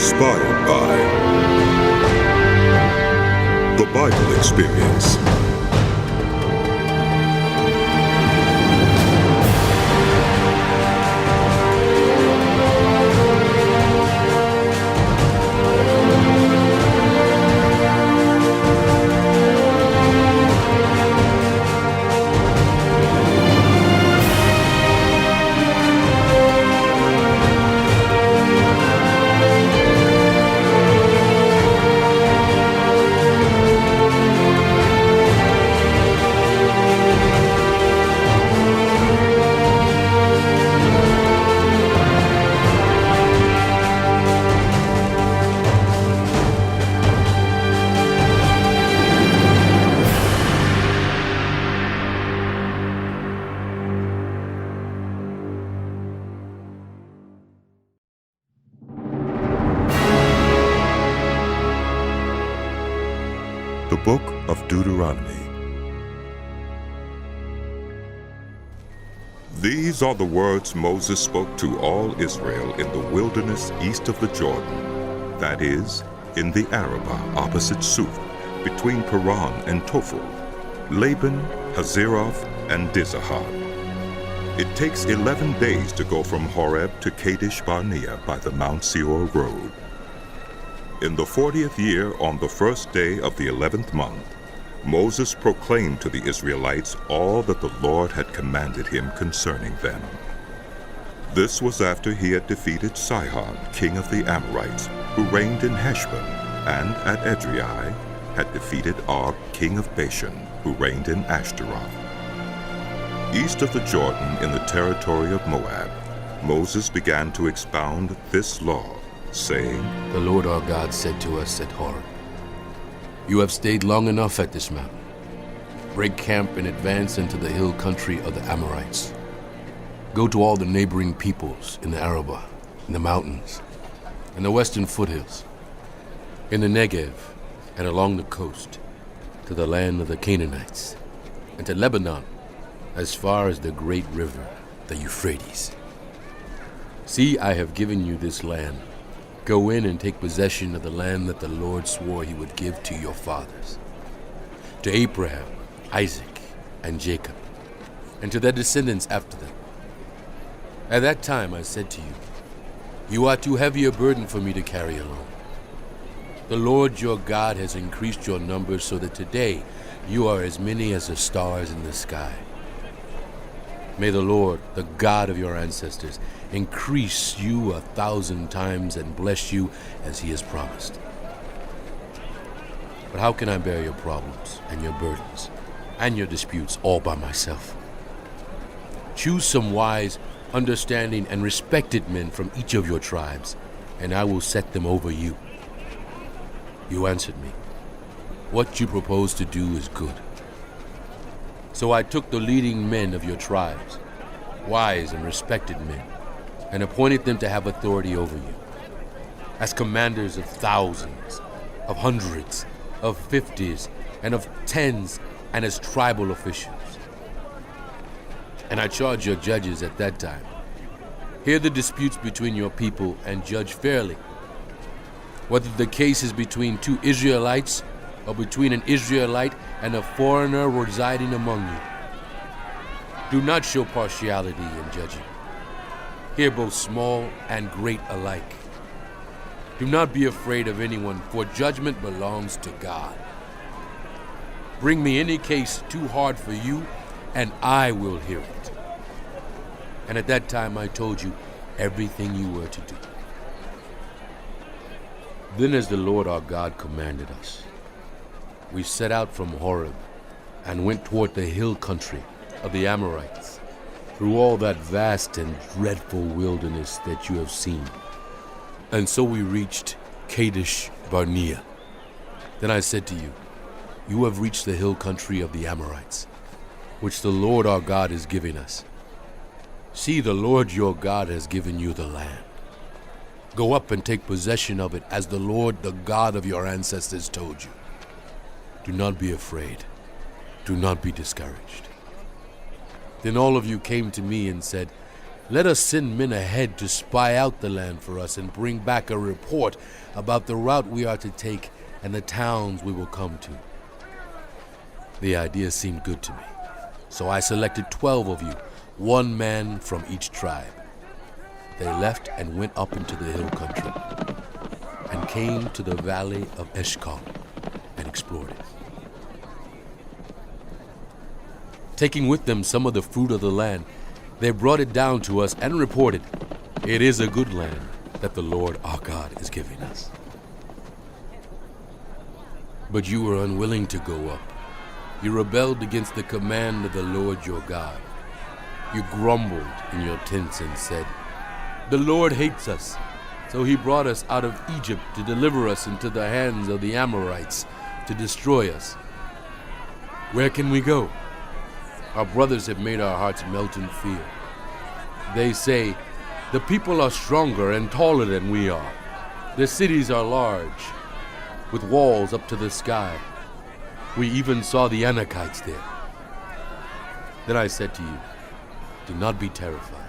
Inspired by the Bible Experience. The Book of Deuteronomy. These are the words Moses spoke to all Israel in the wilderness east of the Jordan, that is, in the Arabah opposite Suf, between Paran and Tophel, Laban, Hazeroth, and Dizahab. It takes 11 days to go from Horeb to Kadesh Barnea by the Mount Seir road. In the 40th year, on the first day of the 11th month, Moses proclaimed to the Israelites all that the Lord had commanded him concerning them. This was after he had defeated Sihon, king of the Amorites, who reigned in Heshbon, and at Edrei had defeated Og, king of Bashan, who reigned in Ashtaroth. East of the Jordan, in the territory of Moab, Moses began to expound this law, saying, The Lord our God said to us at Horeb, You have stayed long enough at this mountain. Break camp and advance into the hill country of the Amorites. Go to all the neighboring peoples in the Arabah, in the mountains, in the western foothills, in the Negev, and along the coast, to the land of the Canaanites, and to Lebanon, as far as the great river, the Euphrates. See, I have given you this land. Go in and take possession of the land that the Lord swore he would give to your fathers, to Abraham, Isaac, and Jacob, and to their descendants after them. At that time I said to you, You are too heavy a burden for me to carry alone. The Lord your God has increased your numbers so that today you are as many as the stars in the sky. May the Lord, the God of your ancestors, increase you 1,000 times and bless you as he has promised. But how can I bear your problems and your burdens and your disputes all by myself? Choose some wise, understanding, and respected men from each of your tribes, and I will set them over you. You answered me, What you propose to do is good. So I took the leading men of your tribes, wise and respected men, and appointed them to have authority over you, as commanders of thousands, of hundreds, of 50s, and of 10s, and as tribal officials. And I charged your judges at that time, Hear the disputes between your people and judge fairly, whether the case is between two Israelites or between an Israelite and a foreigner residing among you. Do not show partiality in judging. Hear both small and great alike. Do not be afraid of anyone, for judgment belongs to God. Bring me any case too hard for you, and I will hear it. And at that time I told you everything you were to do. Then as the Lord our God commanded us, we set out from Horeb and went toward the hill country of the Amorites, through all that vast and dreadful wilderness that you have seen. And so we reached Kadesh Barnea. Then I said to you, You have reached the hill country of the Amorites, which the Lord our God is giving us. See, the Lord your God has given you the land. Go up and take possession of it as the Lord, the God of your ancestors, told you. Do not be afraid. Do not be discouraged. Then all of you came to me and said, Let us send men ahead to spy out the land for us and bring back a report about the route we are to take and the towns we will come to." The idea seemed good to me, so I selected 12 of you, one man from each tribe. They left and went up into the hill country and came to the valley of Eshcol and explored it. Taking with them some of the fruit of the land, they brought it down to us and reported, "It is a good land that the Lord our God is giving us." But you were unwilling to go up. You rebelled against the command of the Lord your God. You grumbled in your tents and said, "The Lord hates us, so he brought us out of Egypt to deliver us into the hands of the Amorites to destroy us. Where can we go? Our brothers have made our hearts melt in fear. They say, 'The people are stronger and taller than we are. The cities are large, with walls up to the sky. We even saw the Anakites there.' Then I said to you, 'Do not be terrified.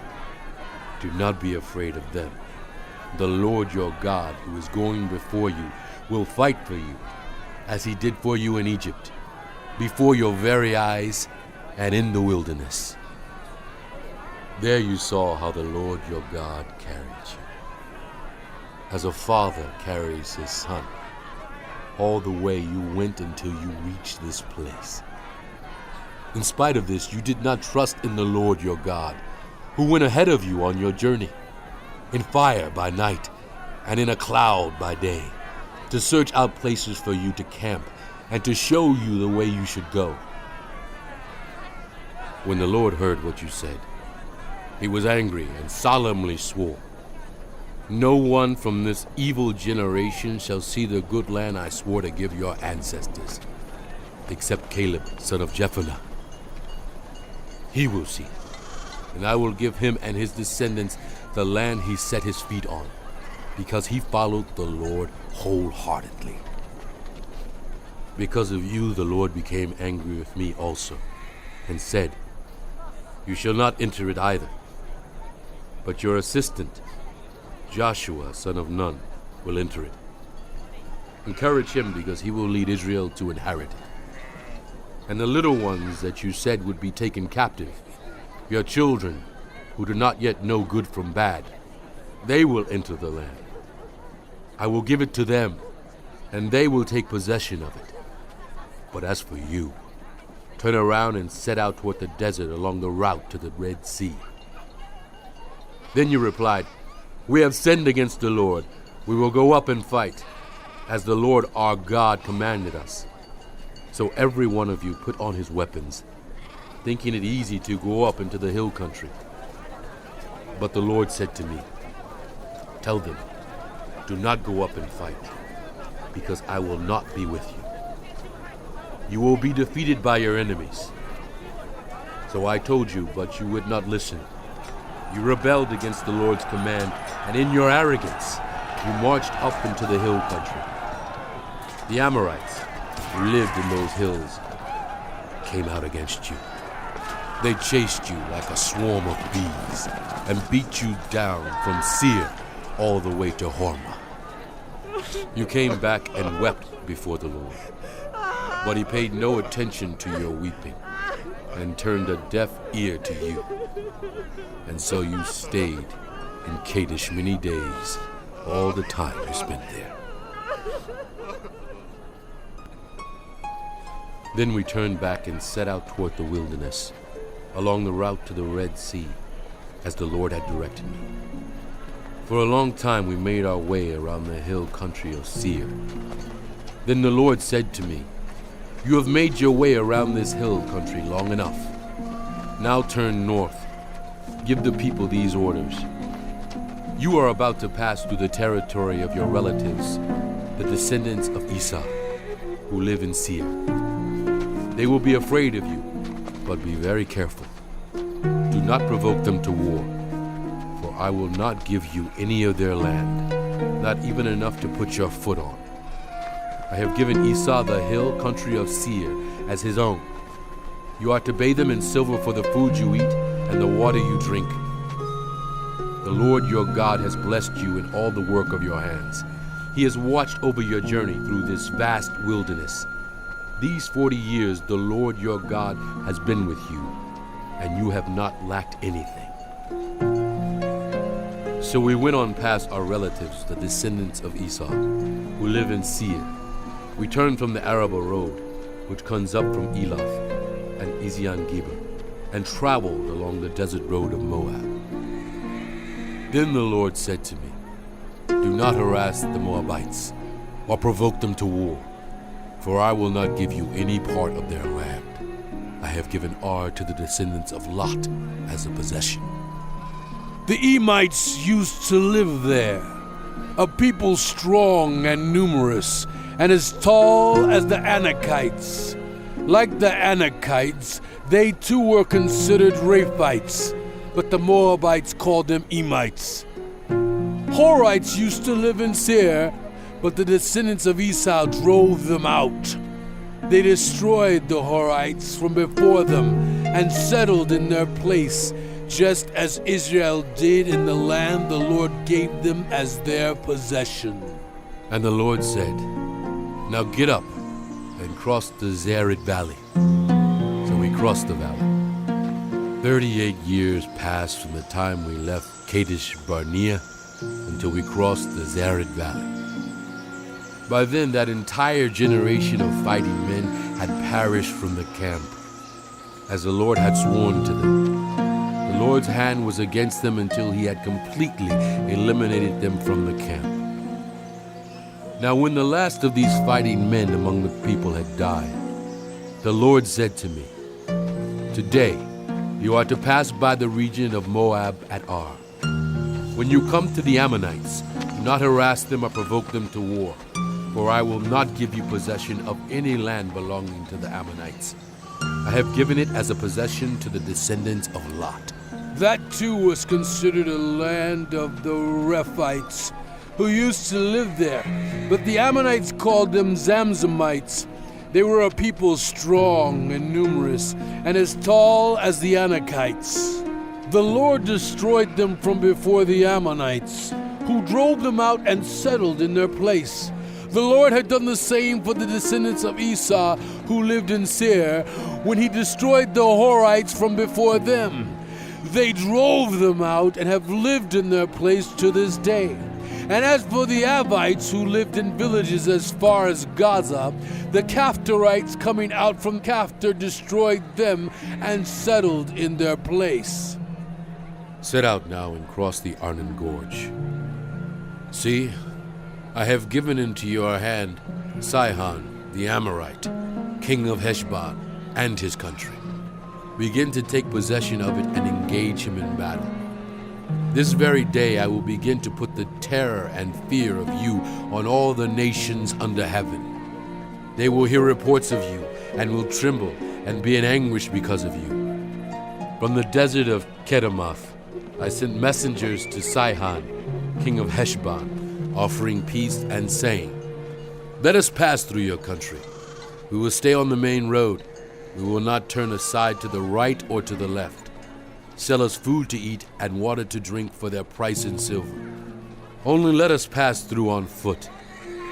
Do not be afraid of them. The Lord your God, who is going before you, will fight for you, as he did for you in Egypt, before your very eyes and in the wilderness.' There you saw how the Lord your God carried you, as a father carries his son, all the way you went until you reached this place. In spite of this, you did not trust in the Lord your God, who went ahead of you on your journey, in fire by night and in a cloud by day, to search out places for you to camp and to show you the way you should go. When the Lord heard what you said, he was angry and solemnly swore, 'No one from this evil generation shall see the good land I swore to give your ancestors, except Caleb, son of Jephunneh. He will see, and I will give him and his descendants the land he set his feet on, because he followed the Lord wholeheartedly.' Because of you, the Lord became angry with me also, and said, 'You shall not enter it either, but your assistant, Joshua, son of Nun, will enter it. Encourage him, because he will lead Israel to inherit it. And the little ones that you said would be taken captive, your children who do not yet know good from bad, they will enter the land. I will give it to them, and they will take possession of it. But as for you, turn around and set out toward the desert along the route to the Red Sea.' Then you replied, 'We have sinned against the Lord. We will go up and fight, as the Lord our God commanded us.' So every one of you put on his weapons, thinking it easy to go up into the hill country. But the Lord said to me, 'Tell them, do not go up and fight, because I will not be with you. You will be defeated by your enemies.' So I told you, but you would not listen. You rebelled against the Lord's command, and in your arrogance, you marched up into the hill country. The Amorites, who lived in those hills, came out against you. They chased you like a swarm of bees and beat you down from Seir all the way to Hormah. You came back and wept before the Lord, but he paid no attention to your weeping and turned a deaf ear to you. And so you stayed in Kadesh many days, all the time you spent there. Then we turned back and set out toward the wilderness, along the route to the Red Sea, as the Lord had directed me. For a long time we made our way around the hill country of Seir. Then the Lord said to me, 'You have made your way around this hill country long enough. Now turn north. Give the people these orders. You are about to pass through the territory of your relatives, the descendants of Esau, who live in Seir. They will be afraid of you, but be very careful. Do not provoke them to war, for I will not give you any of their land, not even enough to put your foot on. I have given Esau the hill country of Seir as his own. You are to bathe them in silver for the food you eat and the water you drink. The Lord your God has blessed you in all the work of your hands. He has watched over your journey through this vast wilderness. These 40 years the Lord your God has been with you, and you have not lacked anything. So we went on past our relatives, the descendants of Esau, who live in Seir. We turned from the Arabah road, which comes up from Elath and Ezion-Geber, and traveled along the desert road of Moab. Then the Lord said to me, "Do not harass the Moabites or provoke them to war, for I will not give you any part of their land. I have given Ar to the descendants of Lot as a possession." The Emites used to live there, a people strong and numerous, and as tall as the Anakites. Like the Anakites, they too were considered Rephites, but the Moabites called them Emites. Horites used to live in Seir, but the descendants of Esau drove them out. They destroyed the Horites from before them and settled in their place, just as Israel did in the land the Lord gave them as their possession. And the Lord said, "Now get up and cross the Zered Valley." So we crossed the valley. 38 years passed from the time we left Kadesh Barnea until we crossed the Zered Valley. By then, that entire generation of fighting men had perished from the camp, as the Lord had sworn to them. The Lord's hand was against them until he had completely eliminated them from the camp. Now when the last of these fighting men among the people had died, the Lord said to me, "Today you are to pass by the region of Moab at Ar. When you come to the Ammonites, do not harass them or provoke them to war, for I will not give you possession of any land belonging to the Ammonites. I have given it as a possession to the descendants of Lot." That too was considered a land of the Rephites, who used to live there, but the Ammonites called them Zamzamites. They were a people strong and numerous, and as tall as the Anakites. The Lord destroyed them from before the Ammonites, who drove them out and settled in their place. The Lord had done the same for the descendants of Esau, who lived in Seir, when he destroyed the Horites from before them. They drove them out and have lived in their place to this day. And as for the Avites, who lived in villages as far as Gaza, the Caphtorites coming out from Caphtor destroyed them and settled in their place. Set out now and cross the Arnon Gorge. See, I have given into your hand Sihon the Amorite, king of Heshbon, and his country. Begin to take possession of it and engage him in battle. This very day I will begin to put the terror and fear of you on all the nations under heaven. They will hear reports of you and will tremble and be in anguish because of you. From the desert of Kedemoth, I sent messengers to Sihon, king of Heshbon, offering peace and saying, "Let us pass through your country. We will stay on the main road. We will not turn aside to the right or to the left. Sell us food to eat and water to drink for their price in silver. Only let us pass through on foot,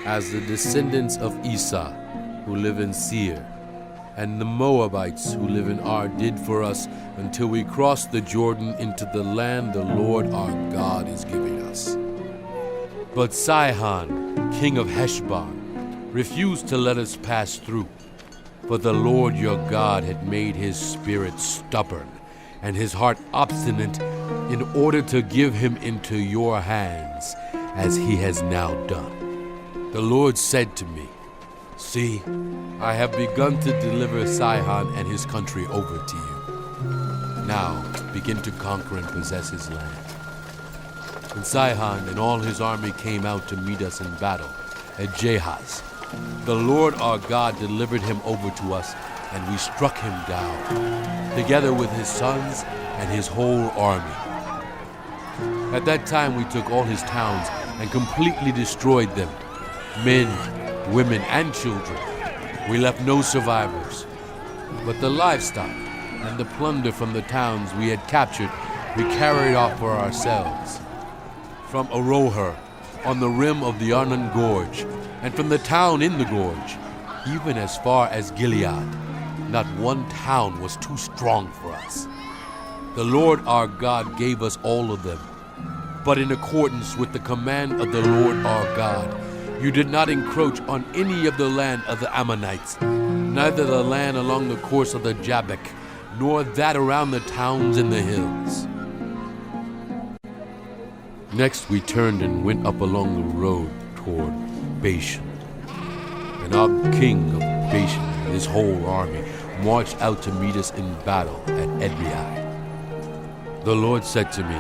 as the descendants of Esau, who live in Seir, and the Moabites who live in Ar did for us until we crossed the Jordan into the land the Lord our God is giving us." But Sihon, king of Heshbon, refused to let us pass through, for the Lord your God had made his spirit stubborn and his heart obstinate in order to give him into your hands, as he has now done. The Lord said to me, "See, I have begun to deliver Sihon and his country over to you. Now begin to conquer and possess his land." And Sihon and all his army came out to meet us in battle at Jahaz. The Lord our God delivered him over to us, and we struck him down, together with his sons and his whole army. At that time we took all his towns and completely destroyed them, men, women, and children. We left no survivors. But the livestock and the plunder from the towns we had captured we carried off for ourselves. From Aroher, on the rim of the Arnon Gorge, and from the town in the gorge, even as far as Gilead, not one town was too strong for us. The Lord our God gave us all of them, but in accordance with the command of the Lord our God, you did not encroach on any of the land of the Ammonites, neither the land along the course of the Jabbok, nor that around the towns in the hills. Next we turned and went up along the road toward Bashan. And Og, king of Bashan, and his whole army marched out to meet us in battle at Edrei. The Lord said to me,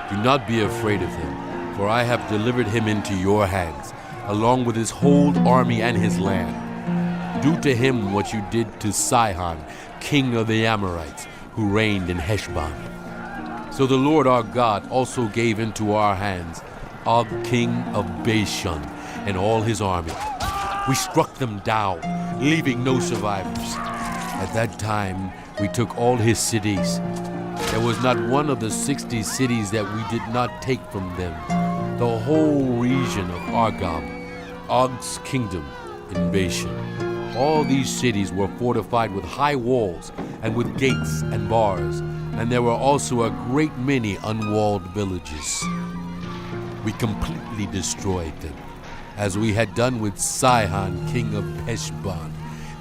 "Do not be afraid of him, for I have delivered him into your hands, along with his whole army and his land. Do to him what you did to Sihon, king of the Amorites, who reigned in Heshbon." So the Lord our God also gave into our hands Og, king of Bashan, and all his army. We struck them down, leaving no survivors. At that time, we took all his cities. There was not one of the 60 cities that we did not take from them. The whole region of Argob, Og's kingdom in Bashan. All these cities were fortified with high walls and with gates and bars, and there were also a great many unwalled villages. We completely destroyed them, as we had done with Sihon, king of Heshbon,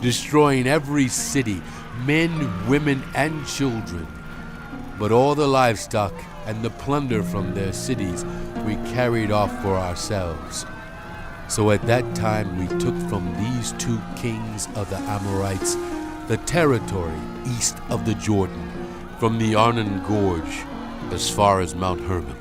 destroying every city, men, women, and children. But all the livestock and the plunder from their cities we carried off for ourselves. So at that time we took from these two kings of the Amorites the territory east of the Jordan, from the Arnon Gorge as far as Mount Hermon.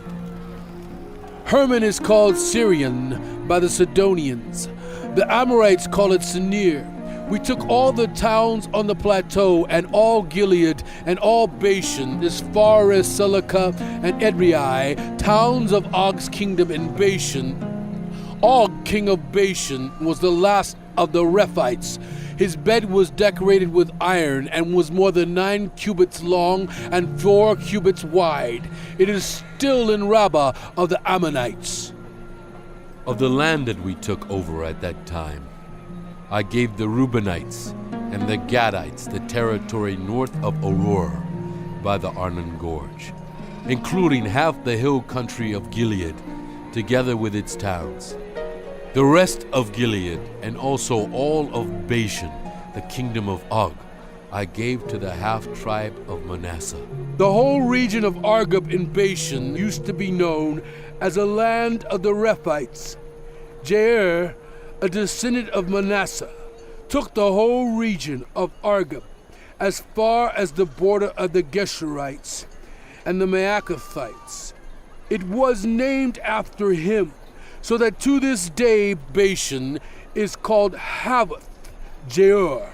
Hermon is called Syrian by the Sidonians. The Amorites call it Sinir. We took all the towns on the plateau and all Gilead and all Bashan as far as Selecah and Edrei, towns of Og's kingdom in Bashan. Og, king of Bashan, was the last of the Rephites. His bed was decorated with iron and was more than 9 cubits long and 4 cubits wide. It is still in Rabbah of the Ammonites. Of the land that we took over at that time, I gave the Reubenites and the Gadites the territory north of Aroer by the Arnon Gorge, including half the hill country of Gilead, together with its towns. The rest of Gilead, and also all of Bashan, the kingdom of Og, I gave to the half-tribe of Manasseh. The whole region of Argob in Bashan used to be known as a land of the Rephites. Jair, a descendant of Manasseh, took the whole region of Argob as far as the border of the Geshurites and the Maacathites. It was named after him, so that to this day Bashan is called Havoth Jair.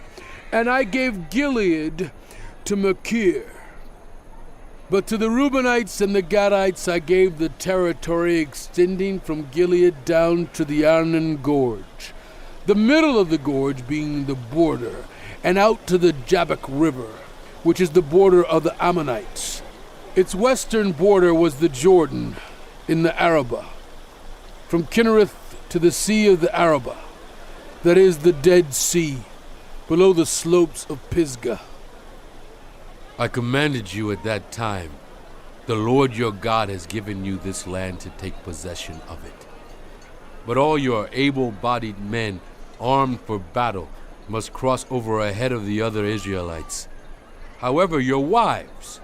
And I gave Gilead to Machir. But to the Reubenites and the Gadites I gave the territory extending from Gilead down to the Arnon Gorge, the middle of the gorge being the border, and out to the Jabbok River, which is the border of the Ammonites. Its western border was the Jordan in the Arabah, from Kinnereth to the Sea of the Arabah, that is the Dead Sea, below the slopes of Pisgah. I commanded you at that time, the Lord your God has given you this land to take possession of it. But all your able-bodied men, armed for battle, must cross over ahead of the other Israelites. However, your wives,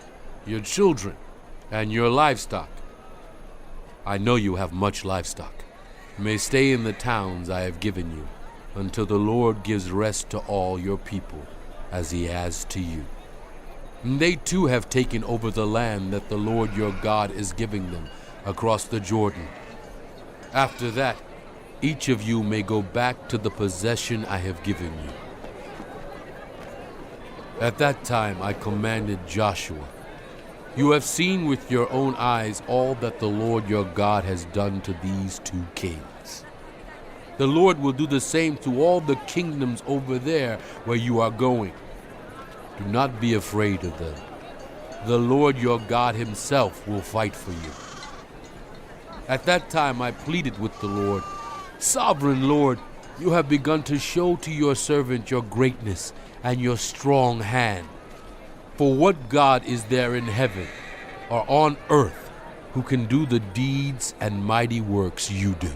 your children, and your livestock, I know you have much livestock, may stay in the towns I have given you, until the Lord gives rest to all your people, as he has to you. And they too have taken over the land that the Lord your God is giving them across the Jordan. After that, each of you may go back to the possession I have given you. At that time I commanded Joshua, "You have seen with your own eyes all that the Lord your God has done to these two kings. The Lord will do the same to all the kingdoms over there where you are going. Do not be afraid of them, the Lord your God himself will fight for you. At that time I pleaded with the Lord, Sovereign Lord, you have begun to show to your servant your greatness and your strong hand. For what God is there in heaven or on earth who can do the deeds and mighty works you do?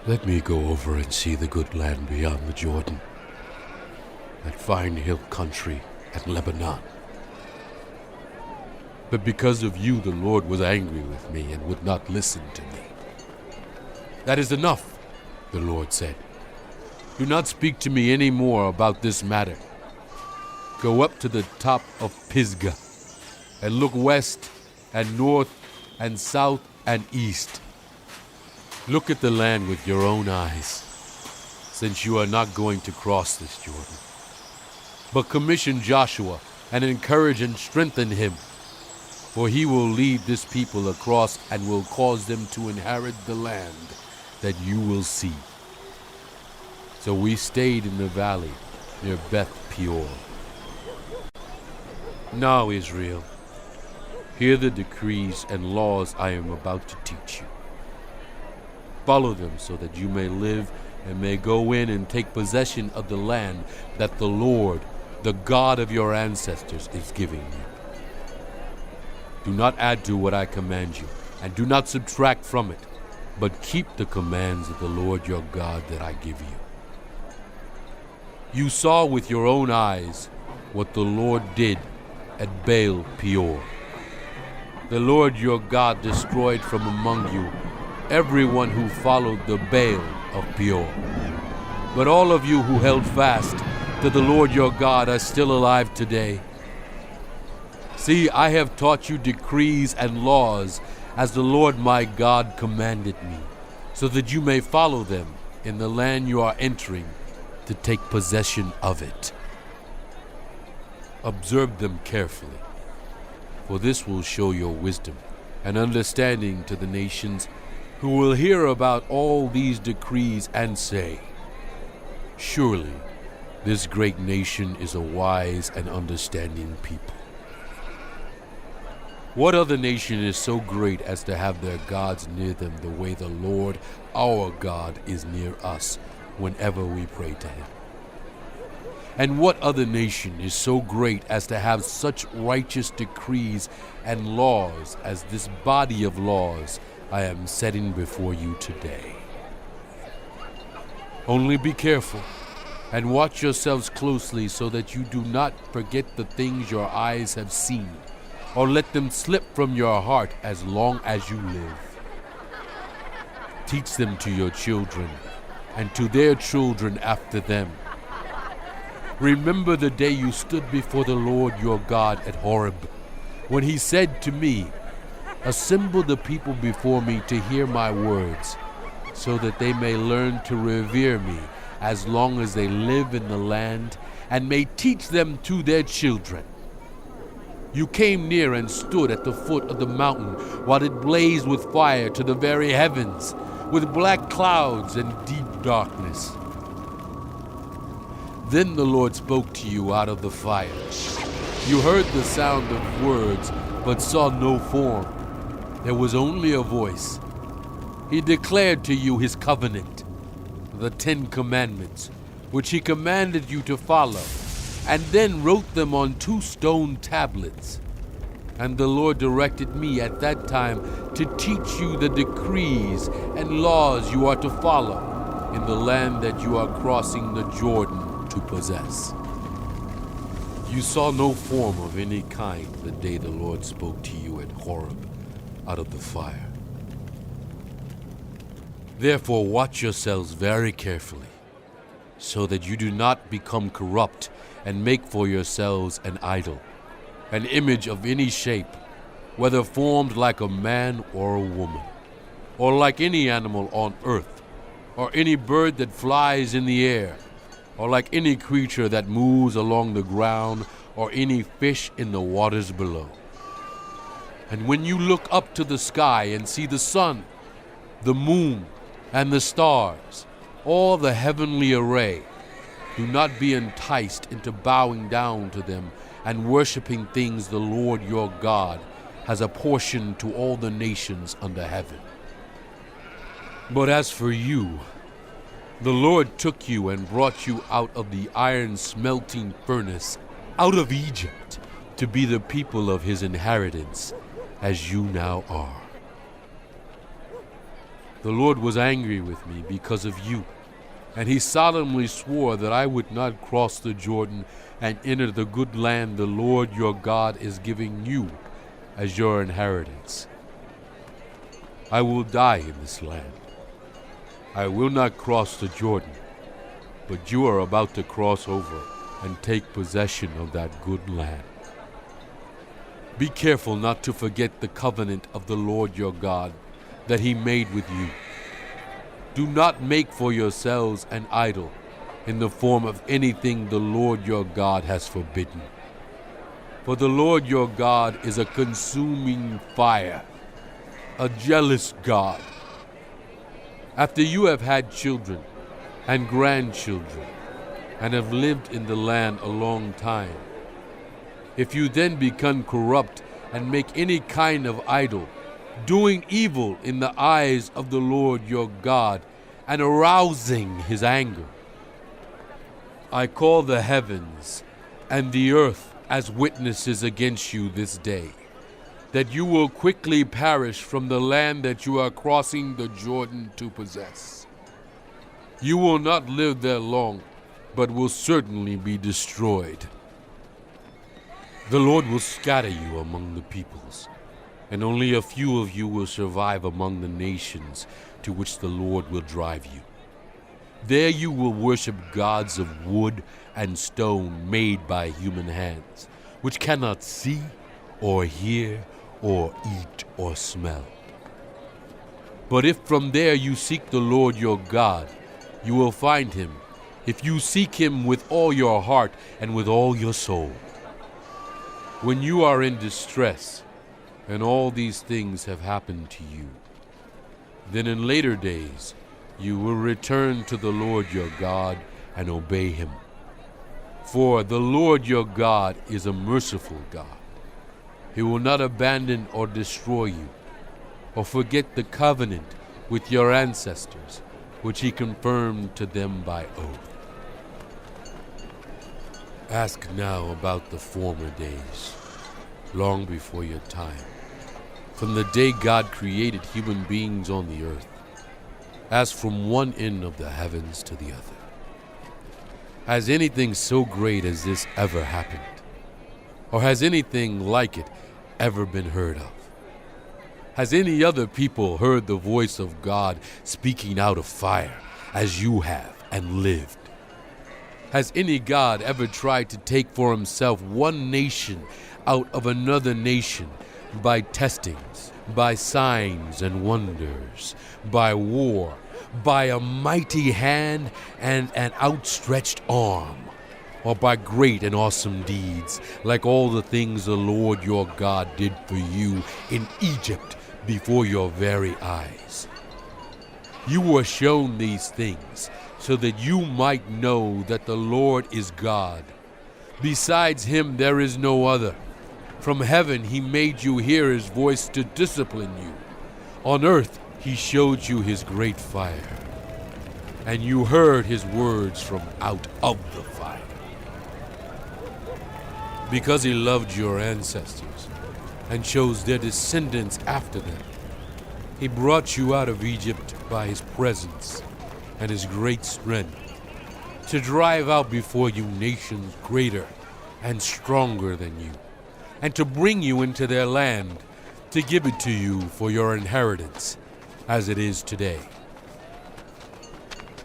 Let me go over and see the good land beyond the Jordan, that fine hill country at Lebanon. But because of you, the Lord was angry with me and would not listen to me. That is enough, the Lord said. Do not speak to me any more about this matter. Go up to the top of Pisgah and look west and north and south and east. Look at the land with your own eyes, since you are not going to cross this Jordan. But commission Joshua and encourage and strengthen him, for he will lead this people across and will cause them to inherit the land that you will see. So we stayed in the valley near Beth Peor. Now, Israel, hear the decrees and laws I am about to teach you. Follow them so that you may live and may go in and take possession of the land that the Lord, the God of your ancestors, is giving you. Do not add to what I command you, and do not subtract from it, but keep the commands of the Lord your God that I give you. You saw with your own eyes what the Lord did at Baal Peor. The Lord your God destroyed from among you everyone who followed the Baal of Peor. But all of you who held fast to the Lord your God are still alive today. See, I have taught you decrees and laws as the Lord my God commanded me, so that you may follow them in the land you are entering to take possession of it. Observe them carefully, for this will show your wisdom and understanding to the nations who will hear about all these decrees and say, Surely this great nation is a wise and understanding people. What other nation is so great as to have their gods near them the way the Lord our God is near us whenever we pray to him? And what other nation is so great as to have such righteous decrees and laws as this body of laws I am setting before you today? Only be careful and watch yourselves closely so that you do not forget the things your eyes have seen, or let them slip from your heart as long as you live. Teach them to your children and to their children after them. Remember the day you stood before the Lord your God at Horeb, when he said to me, Assemble the people before me to hear my words, so that they may learn to revere me as long as they live in the land, and may teach them to their children. You came near and stood at the foot of the mountain while it blazed with fire to the very heavens, with black clouds and deep darkness. Then the Lord spoke to you out of the fire. You heard the sound of words, but saw no form. There was only a voice. He declared to you his covenant, the 10 Commandments, which he commanded you to follow, and then wrote them on 2 stone tablets. And the Lord directed me at that time to teach you the decrees and laws you are to follow in the land that you are crossing the Jordan to possess. You saw no form of any kind the day the Lord spoke to you at Horeb out of the fire. Therefore watch yourselves very carefully, so that you do not become corrupt and make for yourselves an idol, an image of any shape, whether formed like a man or a woman, or like any animal on earth, or any bird that flies in the air, or like any creature that moves along the ground, or any fish in the waters below. And when you look up to the sky and see the sun, the moon, and the stars, all the heavenly array, do not be enticed into bowing down to them and worshiping things the Lord your God has apportioned to all the nations under heaven. But as for you, the Lord took you and brought you out of the iron smelting furnace, out of Egypt, to be the people of his inheritance, as you now are. The Lord was angry with me because of you, and he solemnly swore that I would not cross the Jordan and enter the good land the Lord your God is giving you as your inheritance. I will die in this land. I will not cross the Jordan, but you are about to cross over and take possession of that good land. Be careful not to forget the covenant of the Lord your God that he made with you. Do not make for yourselves an idol in the form of anything the Lord your God has forbidden. For the Lord your God is a consuming fire, a jealous God. After you have had children and grandchildren and have lived in the land a long time, if you then become corrupt and make any kind of idol, doing evil in the eyes of the Lord your God and arousing his anger, I call the heavens and the earth as witnesses against you this day, that you will quickly perish from the land that you are crossing the Jordan to possess. You will not live there long, but will certainly be destroyed. The Lord will scatter you among the peoples, and only a few of you will survive among the nations to which the Lord will drive you. There you will worship gods of wood and stone made by human hands, which cannot see or hear or eat or smell. But if from there you seek the Lord your God, you will find him, if you seek him with all your heart and with all your soul. When you are in distress, and all these things have happened to you, then in later days you will return to the Lord your God and obey him. For the Lord your God is a merciful God. He will not abandon or destroy you, or forget the covenant with your ancestors, which he confirmed to them by oath. Ask now about the former days, long before your time, from the day God created human beings on the earth, as from one end of the heavens to the other. Has anything so great as this ever happened? Or has anything like it ever been heard of? Has any other people heard the voice of God speaking out of fire, as you have, and lived? Has any God ever tried to take for himself one nation out of another nation by testings, by signs and wonders, by war, by a mighty hand and an outstretched arm, or by great and awesome deeds, like all the things the Lord your God did for you in Egypt before your very eyes? You were shown these things so that you might know that the Lord is God. Besides him there is no other. From heaven he made you hear his voice to discipline you. On earth he showed you his great fire, and you heard his words from out of the fire. Because he loved your ancestors and chose their descendants after them, he brought you out of Egypt by his presence and his great strength, to drive out before you nations greater and stronger than you, and to bring you into their land, to give it to you for your inheritance, as it is today.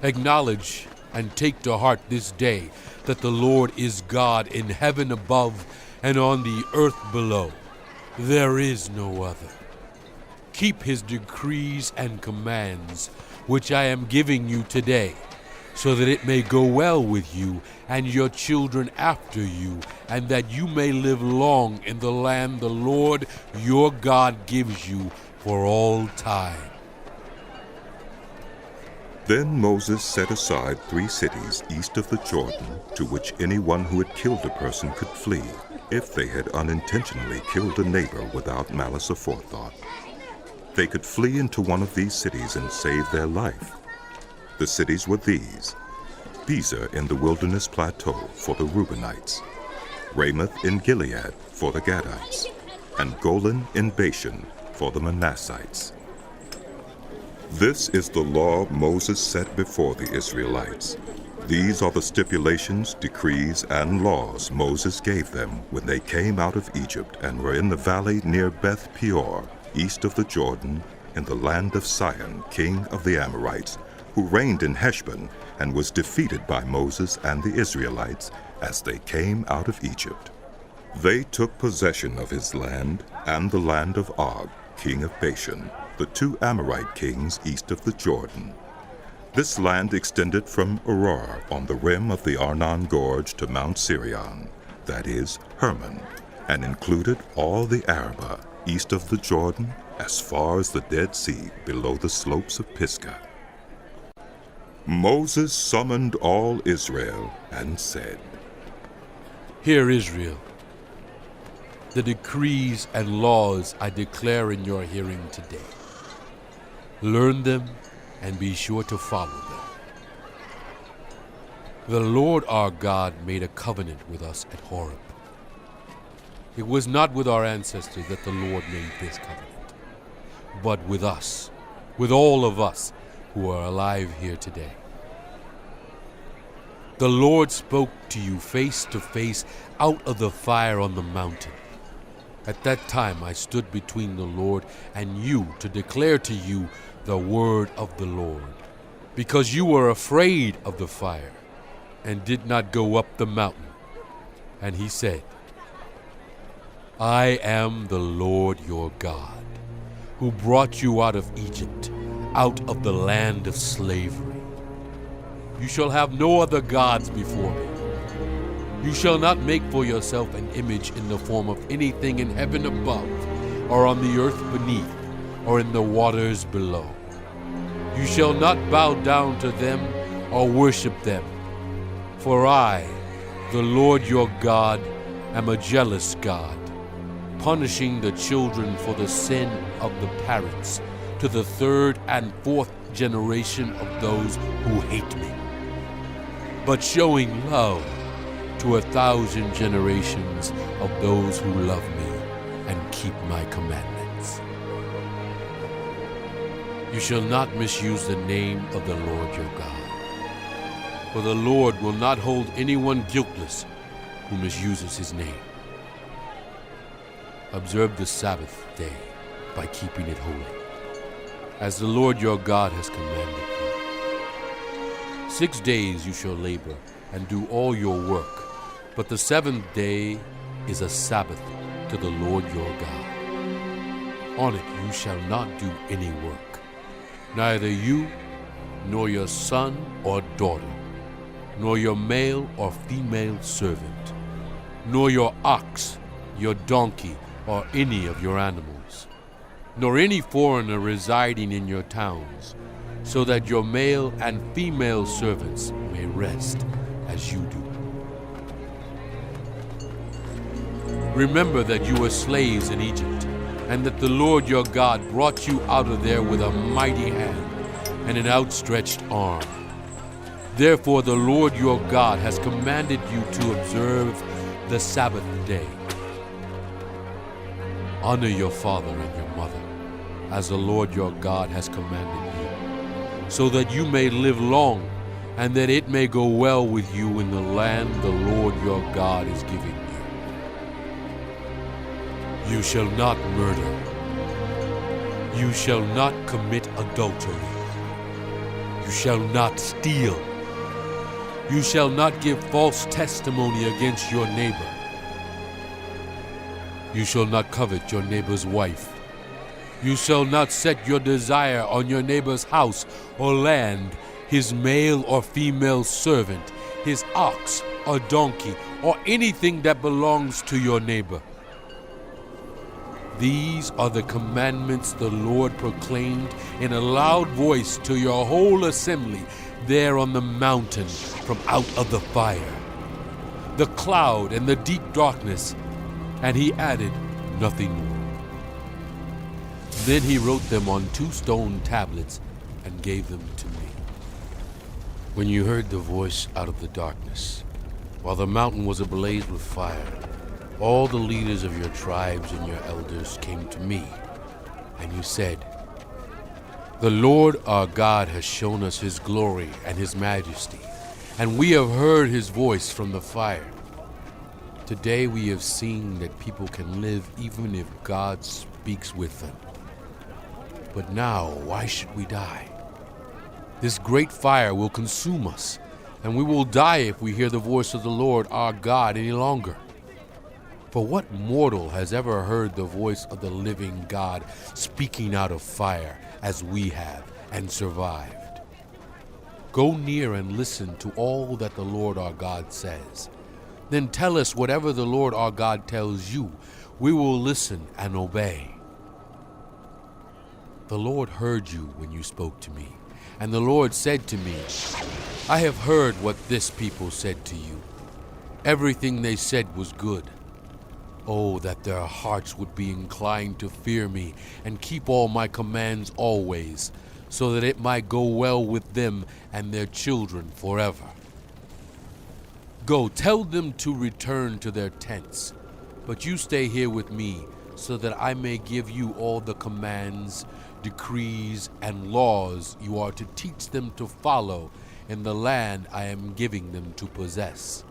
Acknowledge and take to heart this day that the Lord is God in heaven above and on the earth below. There is no other. Keep his decrees and commands, which I am giving you today, so that it may go well with you and your children after you, and that you may live long in the land the Lord your God gives you for all time. Then Moses set aside 3 cities east of the Jordan, to which anyone who had killed a person could flee, if they had unintentionally killed a neighbor without malice aforethought. They could flee into one of these cities and save their life. The cities were these: Bezer in the wilderness plateau for the Reubenites, Ramoth in Gilead for the Gadites, and Golan in Bashan for the Manassites. This is the law Moses set before the Israelites. These are the stipulations, decrees, and laws Moses gave them when they came out of Egypt and were in the valley near Beth Peor, east of the Jordan, in the land of Sihon, king of the Amorites, who reigned in Heshbon and was defeated by Moses and the Israelites as they came out of Egypt. They took possession of his land and the land of Og, king of Bashan, the two Amorite kings east of the Jordan. This land extended from Aurora on the rim of the Arnon Gorge to Mount Sirion, that is, Hermon, and included all the Arabah east of the Jordan as far as the Dead Sea below the slopes of Pisgah. Moses summoned all Israel and said, Hear, Israel, the decrees and laws I declare in your hearing today. Learn them and be sure to follow them. The Lord our God made a covenant with us at Horeb. It was not with our ancestors that the Lord made this covenant, but with us, with all of us who are alive here today. The Lord spoke to you face to face out of the fire on the mountain. At that time I stood between the Lord and you to declare to you the word of the Lord, because you were afraid of the fire and did not go up the mountain. And he said, I am the Lord your God, who brought you out of Egypt, out of the land of slavery. You shall have no other gods before me. You shall not make for yourself an image in the form of anything in heaven above, or on the earth beneath, or in the waters below. You shall not bow down to them or worship them. For I, the Lord your God, am a jealous God, punishing the children for the sin of the parents, to the third and fourth generation of those who hate me, but showing love to 1,000 generations of those who love me and keep my commandments. You shall not misuse the name of the Lord your God, for the Lord will not hold anyone guiltless who misuses his name. Observe the Sabbath day by keeping it holy, as the Lord your God has commanded you. 6 days you shall labor and do all your work, but the seventh day is a Sabbath to the Lord your God. On it you shall not do any work, neither you, nor your son or daughter, nor your male or female servant, nor your ox, your donkey, or any of your animals, nor any foreigner residing in your towns, so that your male and female servants may rest as you do. Remember that you were slaves in Egypt, and that the Lord your God brought you out of there with a mighty hand and an outstretched arm. Therefore the Lord your God has commanded you to observe the Sabbath day. Honor your father and your mother, as the Lord your God has commanded you, so that you may live long, and that it may go well with you in the land the Lord your God is giving you. You shall not murder. You shall not commit adultery. You shall not steal. You shall not give false testimony against your neighbor. You shall not covet your neighbor's wife. You shall not set your desire on your neighbor's house or land, his male or female servant, his ox or donkey, or anything that belongs to your neighbor. These are the commandments the Lord proclaimed in a loud voice to your whole assembly there on the mountain from out of the fire. The cloud and the deep darkness And he added nothing more. Then he wrote them on 2 stone tablets and gave them to me. When you heard the voice out of the darkness, while the mountain was ablaze with fire, all the leaders of your tribes and your elders came to me, and you said, "The Lord our God has shown us his glory and his majesty, and we have heard his voice from the fire. Today we have seen that people can live even if God speaks with them. But now, why should we die? This great fire will consume us, and we will die if we hear the voice of the Lord our God any longer. For what mortal has ever heard the voice of the living God speaking out of fire as we have and survived? Go near and listen to all that the Lord our God says. Then tell us whatever the Lord our God tells you. We will listen and obey." The Lord heard you when you spoke to me, and the Lord said to me, "I have heard what this people said to you. Everything they said was good. Oh, that their hearts would be inclined to fear me and keep all my commands always, so that it might go well with them and their children forever. Go, tell them to return to their tents, but you stay here with me, so that I may give you all the commands, decrees, and laws you are to teach them to follow in the land I am giving them to possess.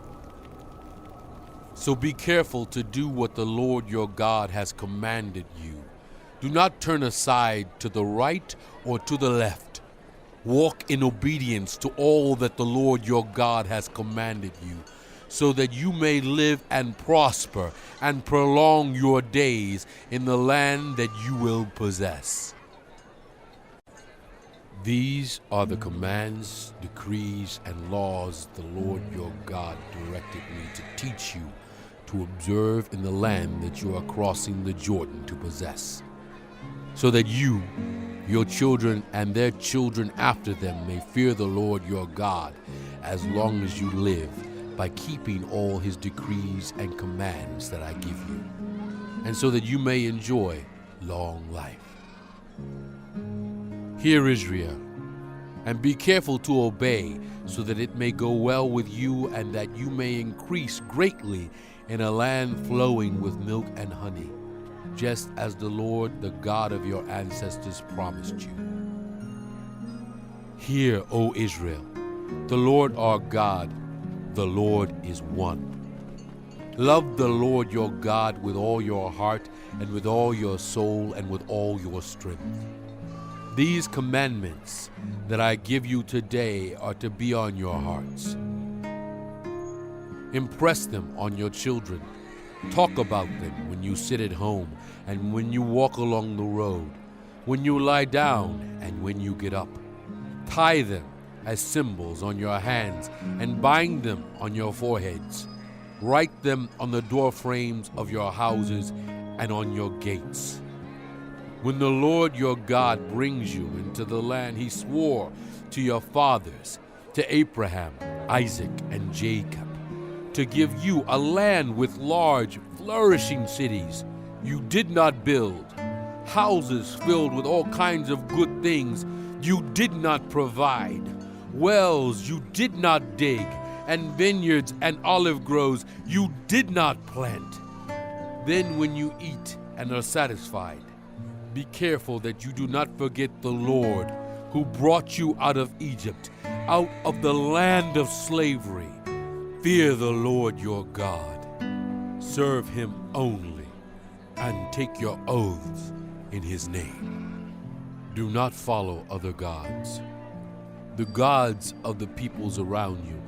So be careful to do what the Lord your God has commanded you. Do not turn aside to the right or to the left. Walk in obedience to all that the Lord your God has commanded you, so that you may live and prosper and prolong your days in the land that you will possess. These are the commands, decrees, and laws the Lord your God directed me to teach you to observe in the land that you are crossing the Jordan to possess, so that you, your children, and their children after them may fear the Lord your God as long as you live, by keeping all his decrees and commands that I give you, and so that you may enjoy long life. Hear, Israel, and be careful to obey, so that it may go well with you and that you may increase greatly in a land flowing with milk and honey, just as the Lord, the God of your ancestors, promised you. Hear, O Israel, the Lord our God, the Lord is one. Love the Lord your God with all your heart and with all your soul and with all your strength. These commandments that I give you today are to be on your hearts. Impress them on your children. Talk about them when you sit at home and when you walk along the road, when you lie down and when you get up. Tie them as symbols on your hands and bind them on your foreheads. Write them on the door frames of your houses and on your gates. When the Lord your God brings you into the land he swore to your fathers, to Abraham, Isaac, and Jacob, to give you a land with large, flourishing cities you did not build, houses filled with all kinds of good things you did not provide, wells you did not dig, and vineyards and olive groves you did not plant. Then when you eat and are satisfied, be careful that you do not forget the Lord who brought you out of Egypt, out of the land of slavery. Fear the Lord your God. Serve him only, and take your oaths in his name. Do not follow other gods, the gods of the peoples around you.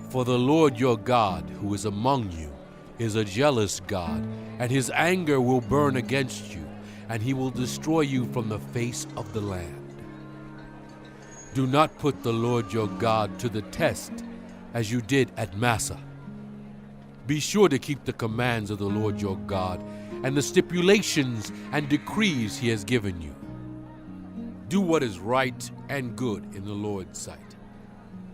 For the Lord your God, who is among you, is a jealous God, and his anger will burn against you, and he will destroy you from the face of the land. Do not put the Lord your God to the test, as you did at Massah. Be sure to keep the commands of the Lord your God and the stipulations and decrees he has given you. Do what is right and good in the Lord's sight,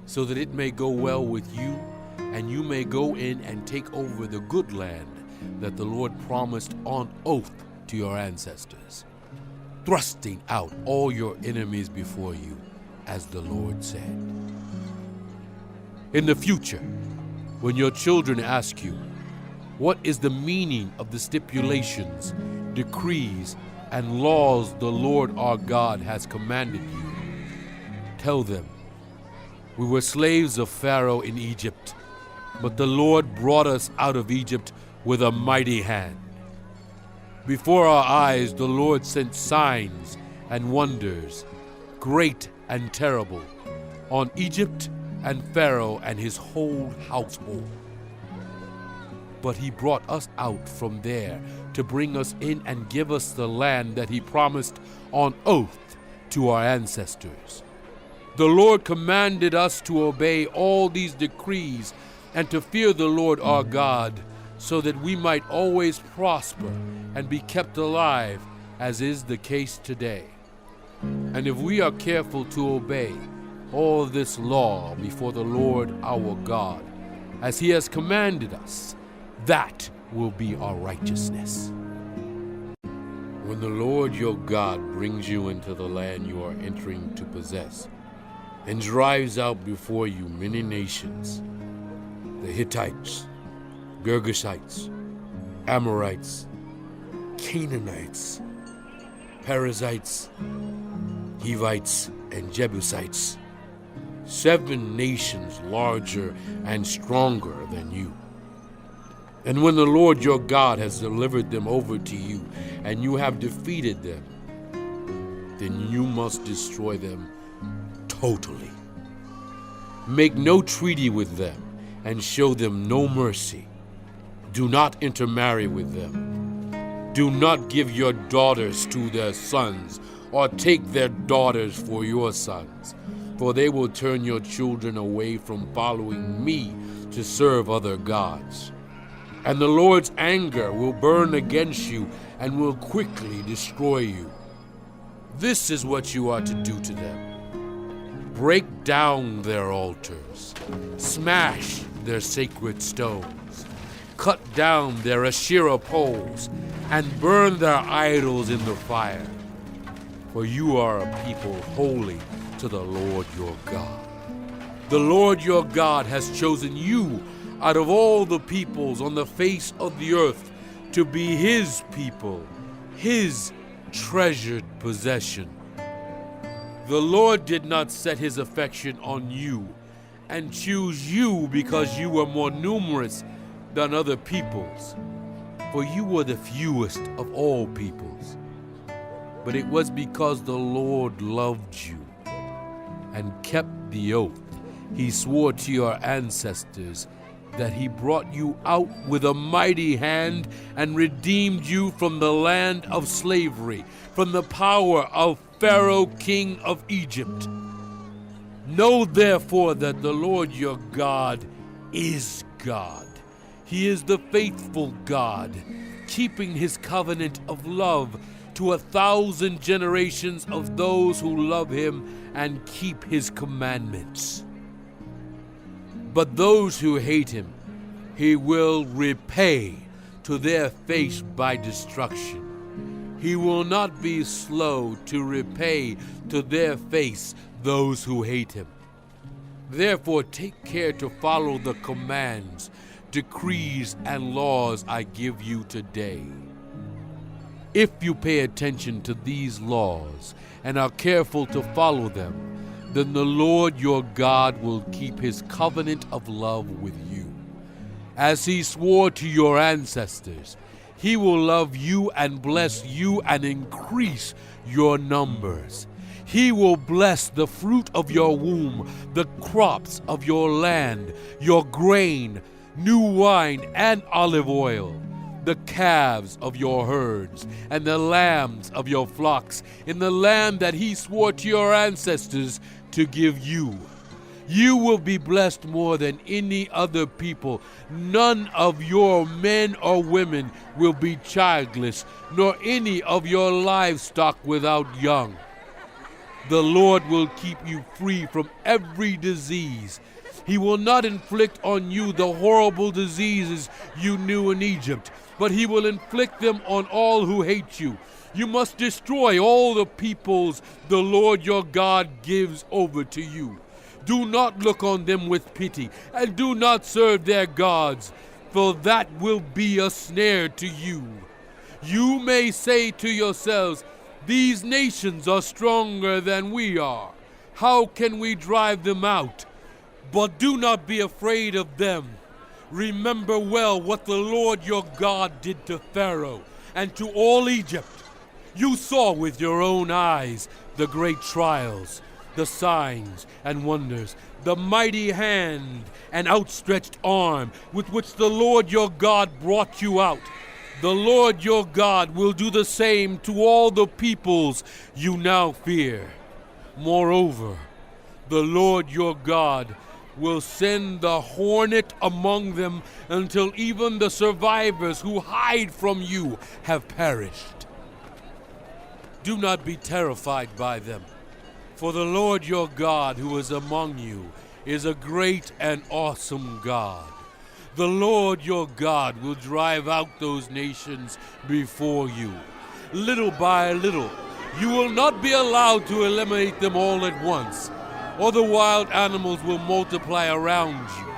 so that it may go well with you, and you may go in and take over the good land that the Lord promised on oath to your ancestors, thrusting out all your enemies before you, as the Lord said. In the future, when your children ask you, what is the meaning of the stipulations, decrees, and laws the Lord our God has commanded you, tell them, we were slaves of Pharaoh in Egypt, but the Lord brought us out of Egypt with a mighty hand. Before our eyes the Lord sent signs and wonders, great and terrible, on Egypt and Pharaoh and his whole household. But he brought us out from there to bring us in and give us the land that he promised on oath to our ancestors. The Lord commanded us to obey all these decrees and to fear the Lord our God, so that we might always prosper and be kept alive, as is the case today. And if we are careful to obey all this law before the Lord our God, as he has commanded us, that will be our righteousness. When the Lord your God brings you into the land you are entering to possess, and drives out before you many nations, the Hittites, Girgashites, Amorites, Canaanites, Perizzites, Hivites, and Jebusites, 7 nations larger and stronger than you. And when the Lord your God has delivered them over to you, and you have defeated them, then you must destroy them totally. Make no treaty with them, and show them no mercy. Do not intermarry with them. Do not give your daughters to their sons, or take their daughters for your sons, for they will turn your children away from following me to serve other gods. And the Lord's anger will burn against you and will quickly destroy you. This is what you are to do to them. Break down their altars, smash their sacred stones, cut down their Asherah poles, and burn their idols in the fire. For you are a people holy to the Lord your God. The Lord your God has chosen you out of all the peoples on the face of the earth to be his people, his treasured possession. The Lord did not set his affection on you and choose you because you were more numerous than other peoples, for you were the fewest of all peoples. But it was because the Lord loved you and kept the oath he swore to your ancestors, that he brought you out with a mighty hand and redeemed you from the land of slavery, from the power of Pharaoh, king of Egypt. Know therefore that the Lord your God is God. He is the faithful God, keeping his covenant of love to 1,000 generations of those who love him and keep his commandments. But those who hate him, he will repay to their face by destruction. He will not be slow to repay to their face those who hate him. Therefore take care to follow the commands, decrees, and laws I give you today. If you pay attention to these laws and are careful to follow them, then the Lord your God will keep his covenant of love with you. As he swore to your ancestors, he will love you and bless you and increase your numbers. He will bless the fruit of your womb, the crops of your land, your grain, new wine and olive oil, the calves of your herds, and the lambs of your flocks, in the land that he swore to your ancestors to give you. You will be blessed more than any other people. None of your men or women will be childless, nor any of your livestock without young. The Lord will keep you free from every disease. He will not inflict on you the horrible diseases you knew in Egypt, but he will inflict them on all who hate you. You must destroy all the peoples the Lord your God gives over to you. Do not look on them with pity, and do not serve their gods, for that will be a snare to you. You may say to yourselves, these nations are stronger than we are. How can we drive them out? But do not be afraid of them. Remember well what the Lord your God did to Pharaoh and to all Egypt. You saw with your own eyes the great trials, the signs and wonders, the mighty hand and outstretched arm with which the Lord your God brought you out. The Lord your God will do the same to all the peoples you now fear. Moreover, the Lord your God will send the hornet among them until even the survivors who hide from you have perished. Do not be terrified by them, for the Lord your God who is among you is a great and awesome God. The Lord your God will drive out those nations before you, little by little. You will not be allowed to eliminate them all at once, or the wild animals will multiply around you.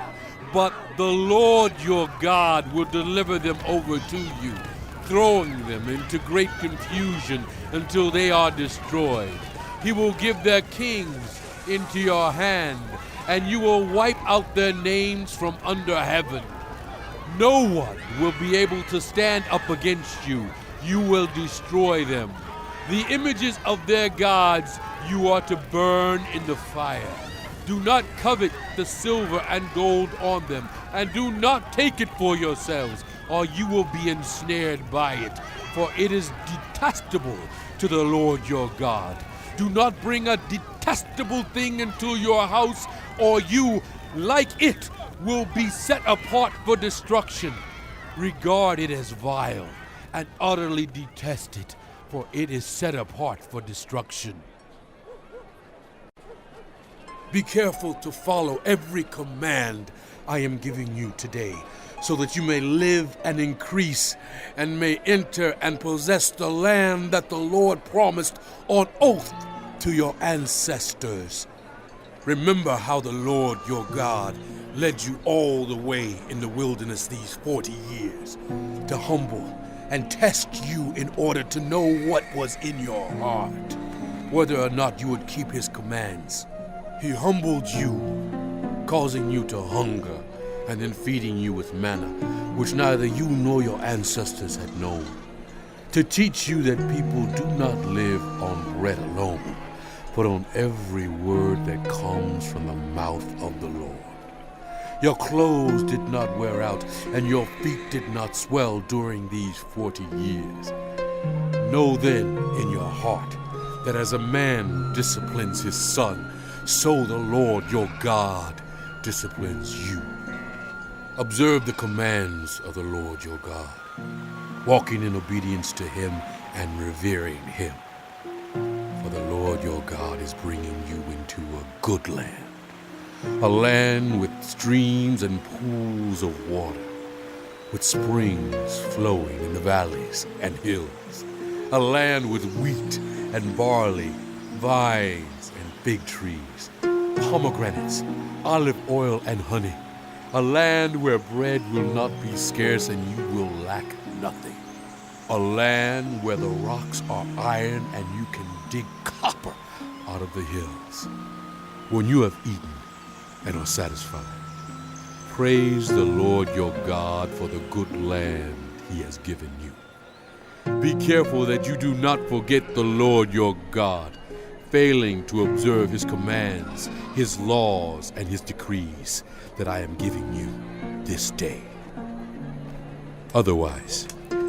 But the Lord your God will deliver them over to you, throwing them into great confusion until they are destroyed. He will give their kings into your hand, and you will wipe out their names from under heaven. No one will be able to stand up against you. You will destroy them. The images of their gods you are to burn in the fire. Do not covet the silver and gold on them, and do not take it for yourselves, or you will be ensnared by it, for it is detestable to the Lord your God. Do not bring a detestable thing into your house, or you, like it, will be set apart for destruction. Regard it as vile, and utterly detest it, for it is set apart for destruction. Be careful to follow every command I am giving you today, so that you may live and increase, and may enter and possess the land that the Lord promised on oath to your ancestors. Remember how the Lord your God led you all the way in the wilderness these 40 years, to humble and test you in order to know what was in your heart, whether or not you would keep his commands. He humbled you, causing you to hunger, and then feeding you with manna, which neither you nor your ancestors had known, to teach you that people do not live on bread alone, but on every word that comes from the mouth of the Lord. Your clothes did not wear out, and your feet did not swell during these 40 years. Know then in your heart that as a man disciplines his son, so the Lord your God disciplines you. Observe the commands of the Lord your God, walking in obedience to him and revering him. For the Lord your God is bringing you into a good land, a land with streams and pools of water, with springs flowing in the valleys and hills, a land with wheat and barley, vines and fig trees, pomegranates, olive oil and honey, a land where bread will not be scarce and you will lack nothing, a land where the rocks are iron and you can dig copper out of the hills. When you have eaten and are satisfied, praise the Lord your God for the good land he has given you. Be careful that you do not forget the Lord your God, failing to observe his commands, his laws, and his decrees that I am giving you this day. Otherwise,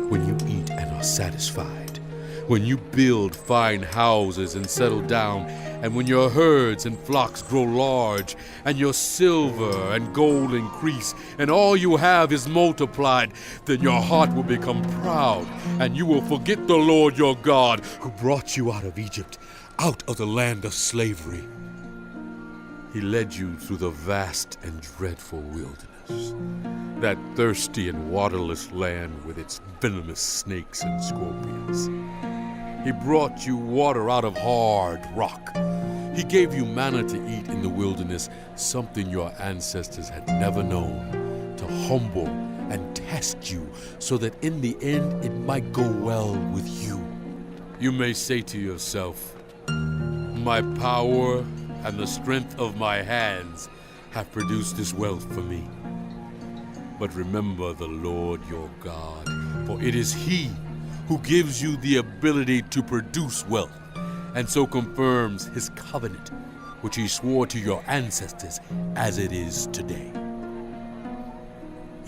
when you eat and are satisfied, when you build fine houses and settle down, and when your herds and flocks grow large, and your silver and gold increase, and all you have is multiplied, then your heart will become proud, and you will forget the Lord your God, who brought you out of Egypt, out of the land of slavery. He led you through the vast and dreadful wilderness, wilderness, that thirsty and waterless land with its venomous snakes and scorpions. He brought you water out of hard rock. He gave you manna to eat in the wilderness, something your ancestors had never known, to humble and test you so that in the end it might go well with you. You may say to yourself, my power and the strength of my hands have produced this wealth for me. But remember the Lord your God, for it is He who gives you the ability to produce wealth, and so confirms His covenant, which He swore to your ancestors as it is today.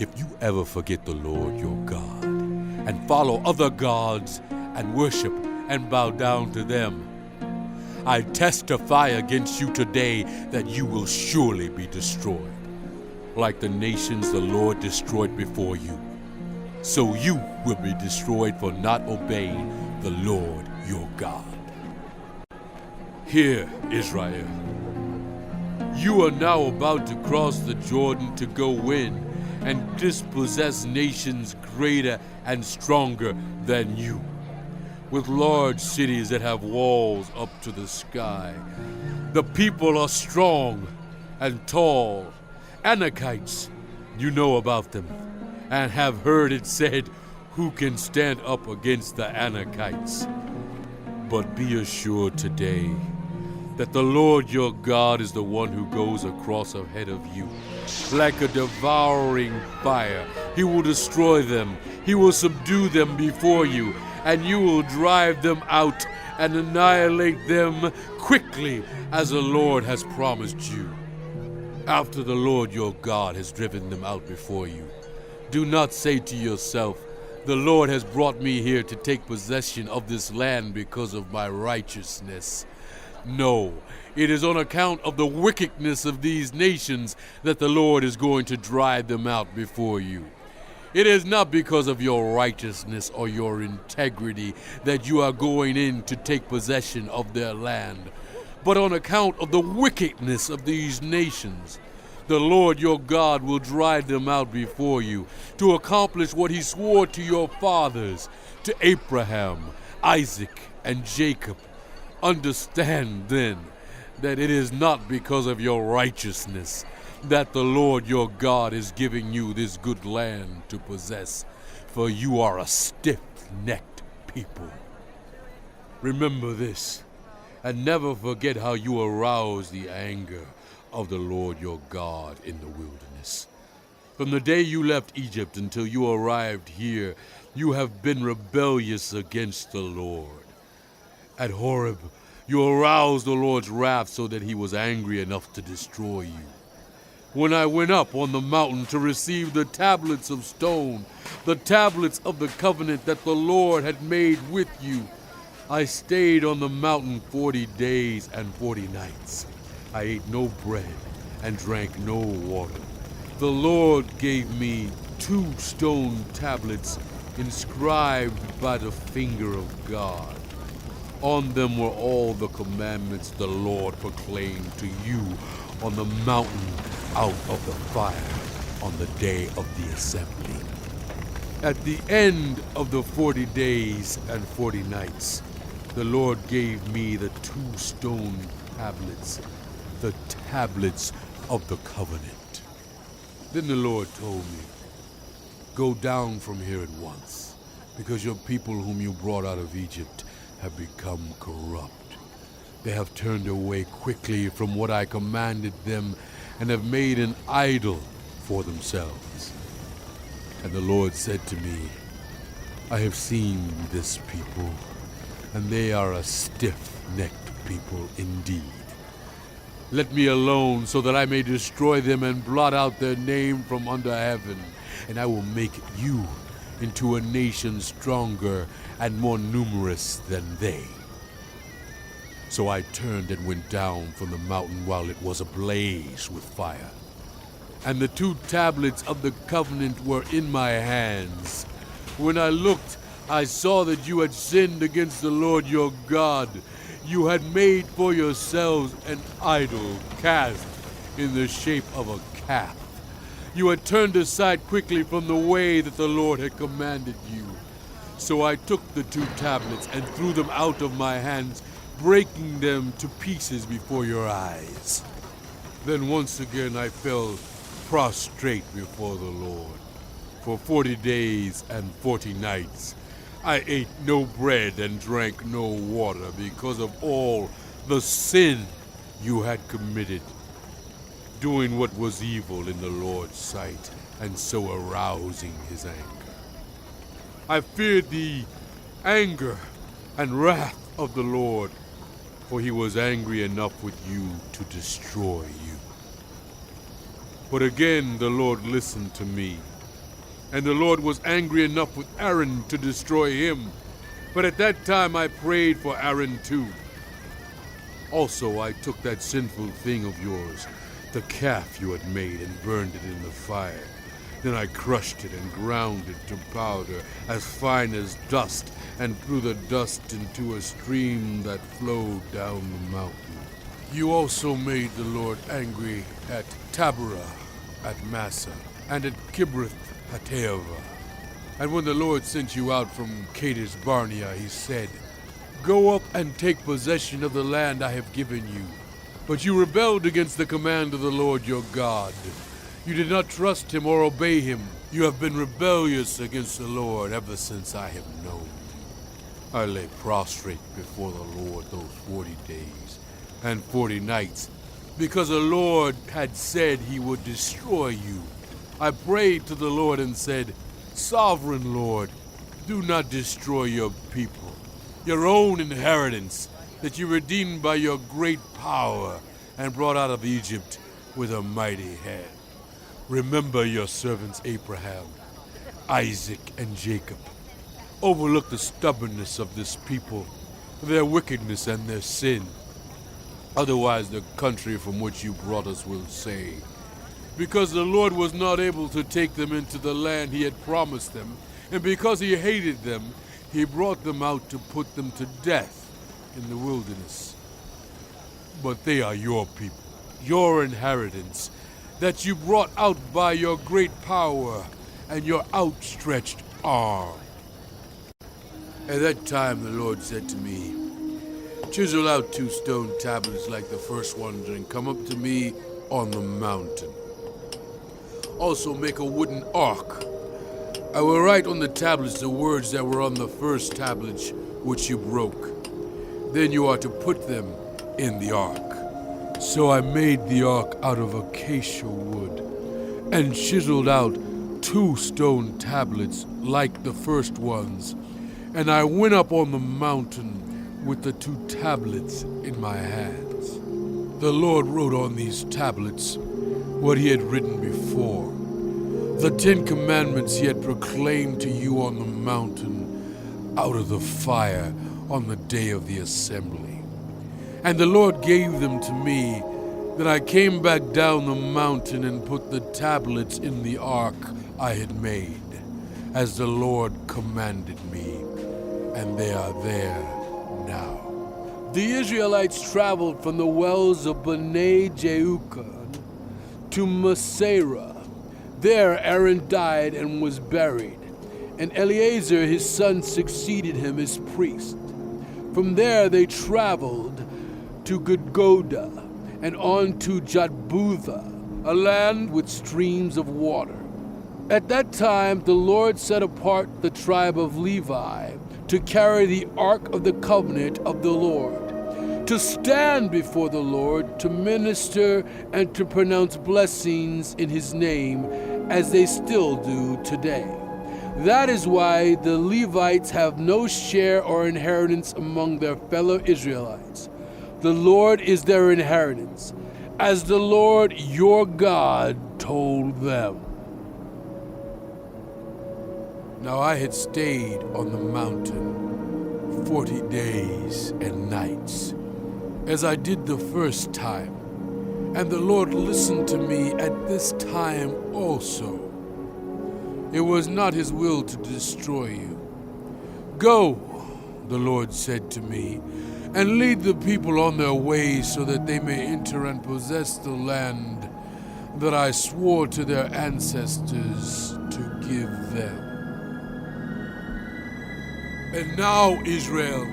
If you ever forget the Lord your God, and follow other gods, and worship and bow down to them, I testify against you today that you will surely be destroyed. Like the nations the Lord destroyed before you, so you will be destroyed for not obeying the Lord your God. Hear, Israel, you are now about to cross the Jordan to go in and dispossess nations greater and stronger than you, with large cities that have walls up to the sky. The people are strong and tall. Anakites, you know about them, and have heard it said, who can stand up against the Anakites? But be assured today that the Lord your God is the one who goes across ahead of you. Like a devouring fire, He will destroy them. He will subdue them before you, and you will drive them out and annihilate them quickly as the Lord has promised you. After the Lord your God has driven them out before you, do not say to yourself, the Lord has brought me here to take possession of this land because of my righteousness. No, it is on account of the wickedness of these nations that the Lord is going to drive them out before you. It is not because of your righteousness or your integrity that you are going in to take possession of their land, but on account of the wickedness of these nations. The Lord your God will drive them out before you to accomplish what He swore to your fathers, to Abraham, Isaac, and Jacob. Understand then that it is not because of your righteousness that the Lord your God is giving you this good land to possess, for you are a stiff-necked people. Remember this, and never forget how you aroused the anger of the Lord your God in the wilderness. From the day you left Egypt until you arrived here, you have been rebellious against the Lord. At Horeb, you aroused the Lord's wrath so that He was angry enough to destroy you. When I went up on the mountain to receive the tablets of stone, the tablets of the covenant that the Lord had made with you, I stayed on the mountain 40 days and 40 nights. I ate no bread and drank no water. The Lord gave me 2 stone tablets inscribed by the finger of God. On them were all the commandments the Lord proclaimed to you on the mountain out of the fire on the day of the assembly. At the end of the 40 days and 40 nights, the Lord gave me the 2 stone tablets, the tablets of the covenant. Then the Lord told me, go down from here at once, because your people whom you brought out of Egypt have become corrupt. They have turned away quickly from what I commanded them and have made an idol for themselves. And the Lord said to me, I have seen this people, and they are a stiff-necked people indeed. Let me alone so that I may destroy them and blot out their name from under heaven, and I will make you into a nation stronger and more numerous than they. So I turned and went down from the mountain while it was ablaze with fire. And the 2 tablets of the covenant were in my hands. When I looked, I saw that you had sinned against the Lord your God. You had made for yourselves an idol cast in the shape of a calf. You had turned aside quickly from the way that the Lord had commanded you. So I took the 2 tablets and threw them out of my hands, breaking them to pieces before your eyes. Then once again I fell prostrate before the Lord. For 40 days and 40 nights I ate no bread and drank no water because of all the sin you had committed, doing what was evil in the Lord's sight, and so arousing his anger. I feared the anger and wrath of the Lord, for he was angry enough with you to destroy you. But again the Lord listened to me, and the Lord was angry enough with Aaron to destroy him. But at that time I prayed for Aaron too. Also I took that sinful thing of yours, the calf you had made, and burned it in the fire. Then I crushed it and ground it to powder, as fine as dust, and threw the dust into a stream that flowed down the mountain. You also made the Lord angry at Taberah, at Massa, and at Kibroth Hattaavah. And when the Lord sent you out from Kadesh Barnea, he said, "Go up and take possession of the land I have given you." But you rebelled against the command of the Lord your God. You did not trust him or obey him. You have been rebellious against the Lord ever since I have known you. I lay prostrate before the Lord those 40 days and 40 nights, because the Lord had said he would destroy you. I prayed to the Lord and said, "Sovereign Lord, do not destroy your people, your own inheritance, that you redeemed by your great power and brought out of Egypt with a mighty hand. Remember your servants Abraham, Isaac, and Jacob. Overlook the stubbornness of this people, their wickedness and their sin. Otherwise the country from which you brought us will say, because the Lord was not able to take them into the land he had promised them, and because he hated them, he brought them out to put them to death in the wilderness. But they are your people, your inheritance, that you brought out by your great power and your outstretched arm." At that time the Lord said to me, "Chisel out 2 stone tablets like the first ones and come up to me on the mountain. Also make a wooden ark. I will write on the tablets the words that were on the first tablets which you broke. Then you are to put them in the ark." So I made the ark out of acacia wood and chiseled out 2 stone tablets like the first ones, and I went up on the mountain with the 2 tablets in my hands. The Lord wrote on these tablets what he had written before, the 10 commandments he had proclaimed to you on the mountain out of the fire on the day of the assembly. And the Lord gave them to me. Then I came back down the mountain and put the tablets in the ark I had made, as the Lord commanded me, and they are there now. The Israelites traveled from the wells of Bnei Jeukan to Masera. There Aaron died and was buried, and Eleazar his son succeeded him as priest. From there they traveled to Gudgoda and on to Jotbutha, a land with streams of water. At that time the Lord set apart the tribe of Levi to carry the ark of the covenant of the Lord, to stand before the Lord, to minister and to pronounce blessings in his name, as they still do today. That is why the Levites have no share or inheritance among their fellow Israelites. The Lord is their inheritance, as the Lord your God told them. Now I had stayed on the mountain 40 days and nights, as I did the first time, and the Lord listened to me at this time also. It was not his will to destroy you. "Go," the Lord said to me, "and lead the people on their way so that they may enter and possess the land that I swore to their ancestors to give them. And now, Israel,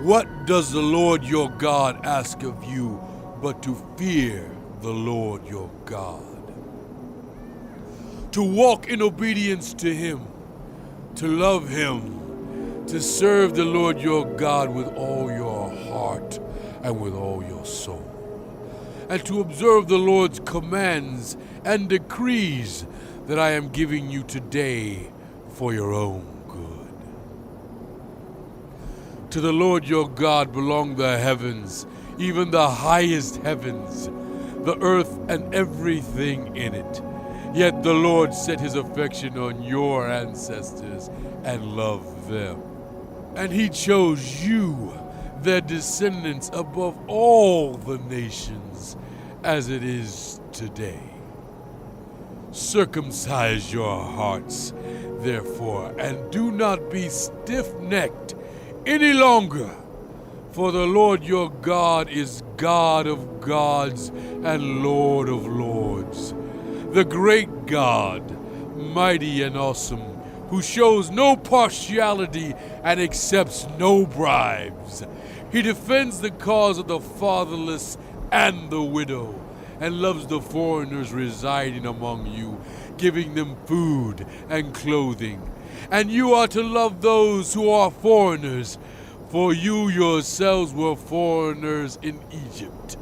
what does the Lord your God ask of you but to fear the Lord your God? To walk in obedience to Him, to love Him, to serve the Lord your God with all your heart and with all your soul, and to observe the Lord's commands and decrees that I am giving you today for your own good. To the Lord your God belong the heavens, even the highest heavens, the earth and everything in it. Yet the Lord set His affection on your ancestors and loved them. And He chose you, their descendants, above all the nations, as it is today. Circumcise your hearts, therefore, and do not be stiff-necked any longer, for the Lord your God is God of gods and Lord of lords, the great God, mighty and awesome, who shows no partiality and accepts no bribes. He defends the cause of the fatherless and the widow, and loves the foreigners residing among you, giving them food and clothing. And you are to love those who are foreigners, for you yourselves were foreigners in Egypt.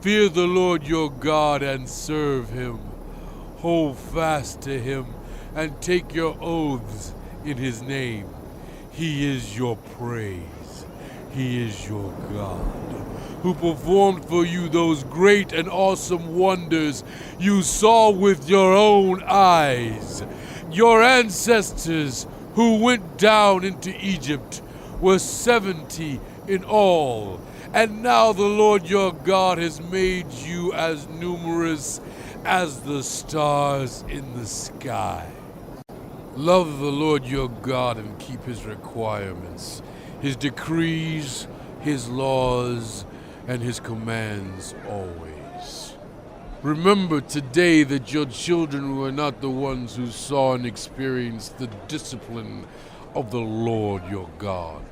Fear the Lord your God and serve Him. Hold fast to Him and take your oaths in His name. He is your praise. He is your God, who performed for you those great and awesome wonders you saw with your own eyes. Your ancestors who went down into Egypt were 70 in all, and now the Lord your God has made you as numerous as the stars in the sky. Love the Lord your God and keep His requirements, His decrees, His laws, and His commands always. Remember today that your children were not the ones who saw and experienced the discipline of the Lord your God,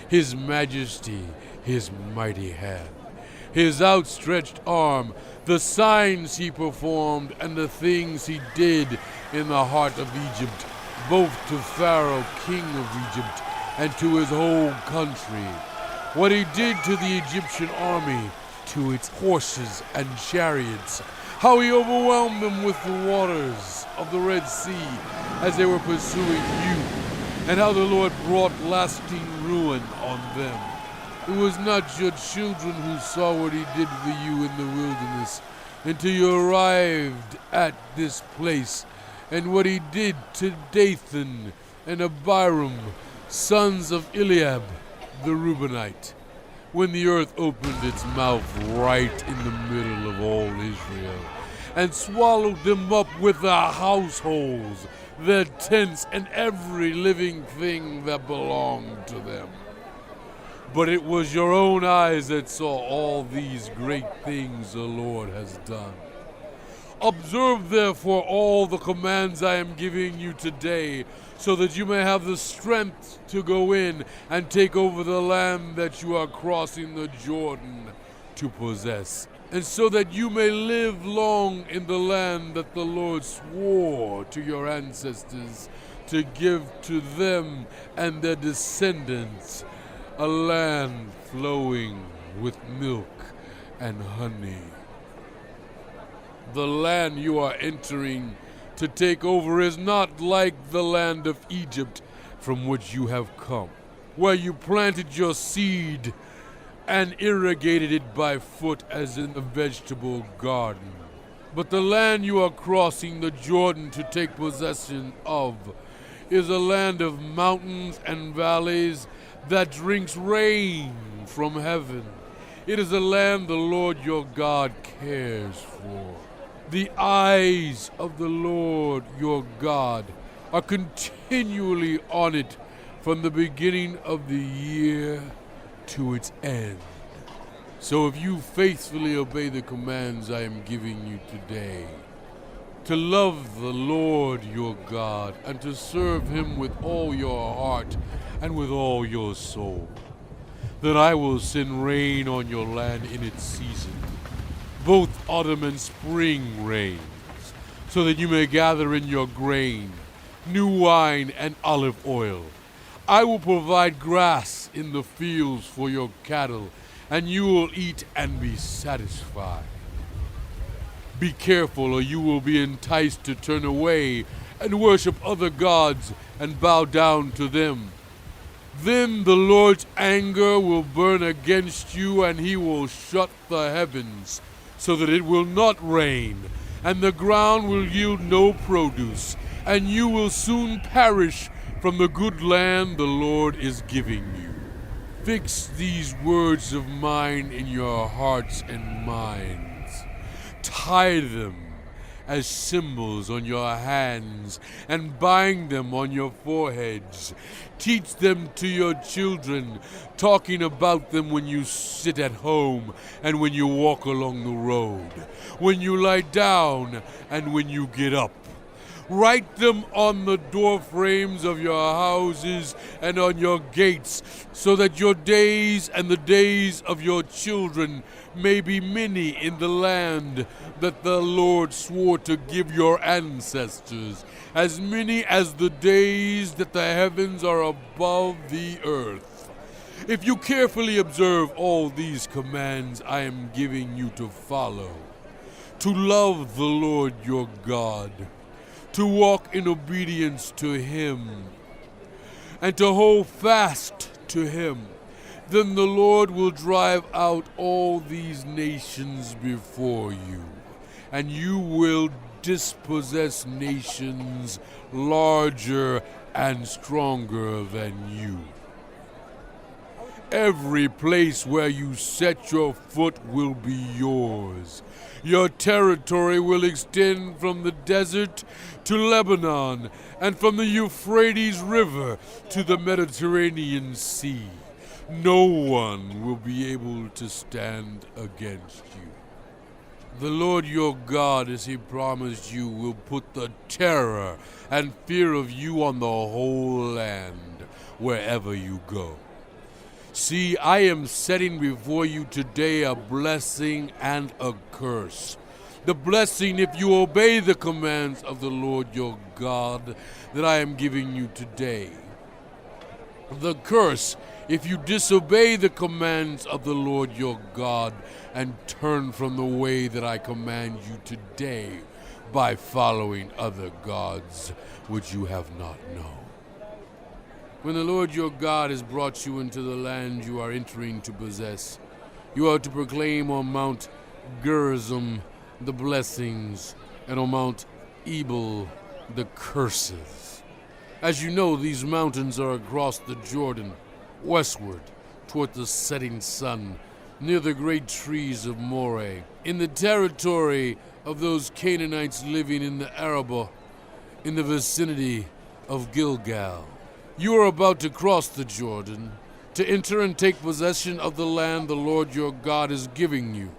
His majesty, His mighty hand, His outstretched arm, the signs He performed, and the things He did in the heart of Egypt, both to Pharaoh, king of Egypt, and to his whole country. What He did to the Egyptian army, to its horses and chariots, how He overwhelmed them with the waters of the Red Sea as they were pursuing you, and how the Lord brought lasting ruin on them. It was not your children who saw what He did for you in the wilderness until you arrived at this place, and what He did to Dathan and Abiram, sons of Eliab the Reubenite, when the earth opened its mouth right in the middle of all Israel, and swallowed them up with their households, their tents, and every living thing that belonged to them. But it was your own eyes that saw all these great things the Lord has done. Observe therefore all the commands I am giving you today, so that you may have the strength to go in and take over the land that you are crossing the Jordan to possess, and so that you may live long in the land that the Lord swore to your ancestors to give to them and their descendants, a land flowing with milk and honey. The land you are entering to take over is not like the land of Egypt from which you have come, where you planted your seed and irrigated it by foot as in a vegetable garden. But the land you are crossing the Jordan to take possession of is a land of mountains and valleys that drinks rain from heaven. It is a land the Lord your God cares for. The eyes of the Lord your God are continually on it from the beginning of the year to its end, So if you faithfully obey the commands I am giving you today, to love the Lord your God, and to serve him with all your heart and with all your soul, then I will send rain on your land in its season, both autumn and spring rains, so that you may gather in your grain, new wine and olive oil. I will provide grass in the fields for your cattle, and you will eat and be satisfied. Be careful, or you will be enticed to turn away and worship other gods and bow down to them. Then the Lord's anger will burn against you, and he will shut the heavens so that it will not rain, and the ground will yield no produce, and you will soon perish from the good land the Lord is giving you. Fix these words of mine in your hearts and minds. Tie them as symbols on your hands and bind them on your foreheads. Teach them to your children, talking about them when you sit at home and when you walk along the road, when you lie down and when you get up. Write them on the door frames of your houses and on your gates, so that your days and the days of your children may be many in the land that the Lord swore to give your ancestors, as many as the days that the heavens are above the earth. If you carefully observe all these commands I am giving you to follow, to love the Lord your God, to walk in obedience to him, and to hold fast to him, then the Lord will drive out all these nations before you, and you will dispossess nations larger and stronger than you. Every place where you set your foot will be yours. Your territory will extend from the desert to Lebanon, and from the Euphrates River to the Mediterranean Sea. No one will be able to stand against you. The Lord your God, as he promised you, will put the terror and fear of you on the whole land, wherever you go. See, I am setting before you today a blessing and a curse. The blessing if you obey the commands of the Lord your God that I am giving you today. The curse if you disobey the commands of the Lord your God and turn from the way that I command you today by following other gods which you have not known. When the Lord your God has brought you into the land you are entering to possess, you are to proclaim on Mount Gerizim the blessings, and on Mount Ebal the curses. As you know, these mountains are across the Jordan, westward, toward the setting sun, near the great trees of Moreh, in the territory of those Canaanites living in the Arabah, in the vicinity of Gilgal. You are about to cross the Jordan, to enter and take possession of the land the Lord your God is giving you.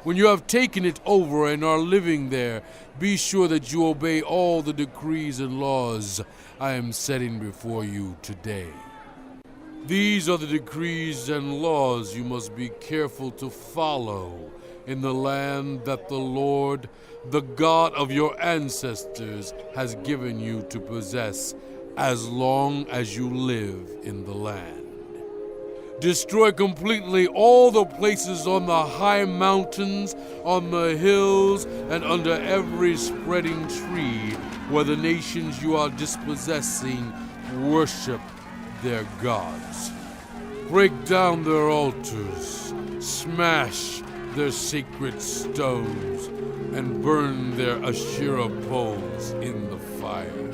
When you have taken it over and are living there, be sure that you obey all the decrees and laws I am setting before you today. These are the decrees and laws you must be careful to follow in the land that the Lord, the God of your ancestors, has given you to possess as long as you live in the land. Destroy completely all the places on the high mountains, on the hills, and under every spreading tree where the nations you are dispossessing worship their gods. Break down their altars, smash their sacred stones, and burn their Asherah poles in the fire.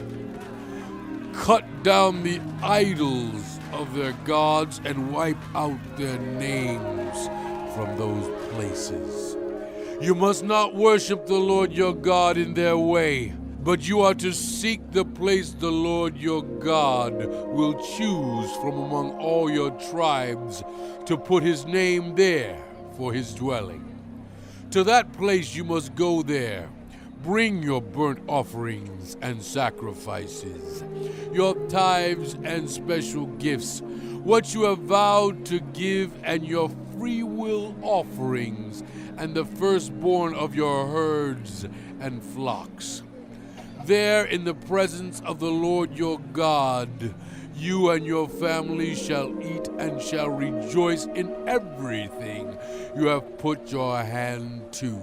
Cut down the idols of their gods and wipe out their names from those places. You must not worship the Lord your God in their way, but you are to seek the place the Lord your God will choose from among all your tribes to put his name there for his dwelling. To that place you must go there. Bring your burnt offerings and sacrifices, your tithes and special gifts, what you have vowed to give, and your free will offerings, and the firstborn of your herds and flocks. There in the presence of the Lord your God, you and your family shall eat and shall rejoice in everything you have put your hand to,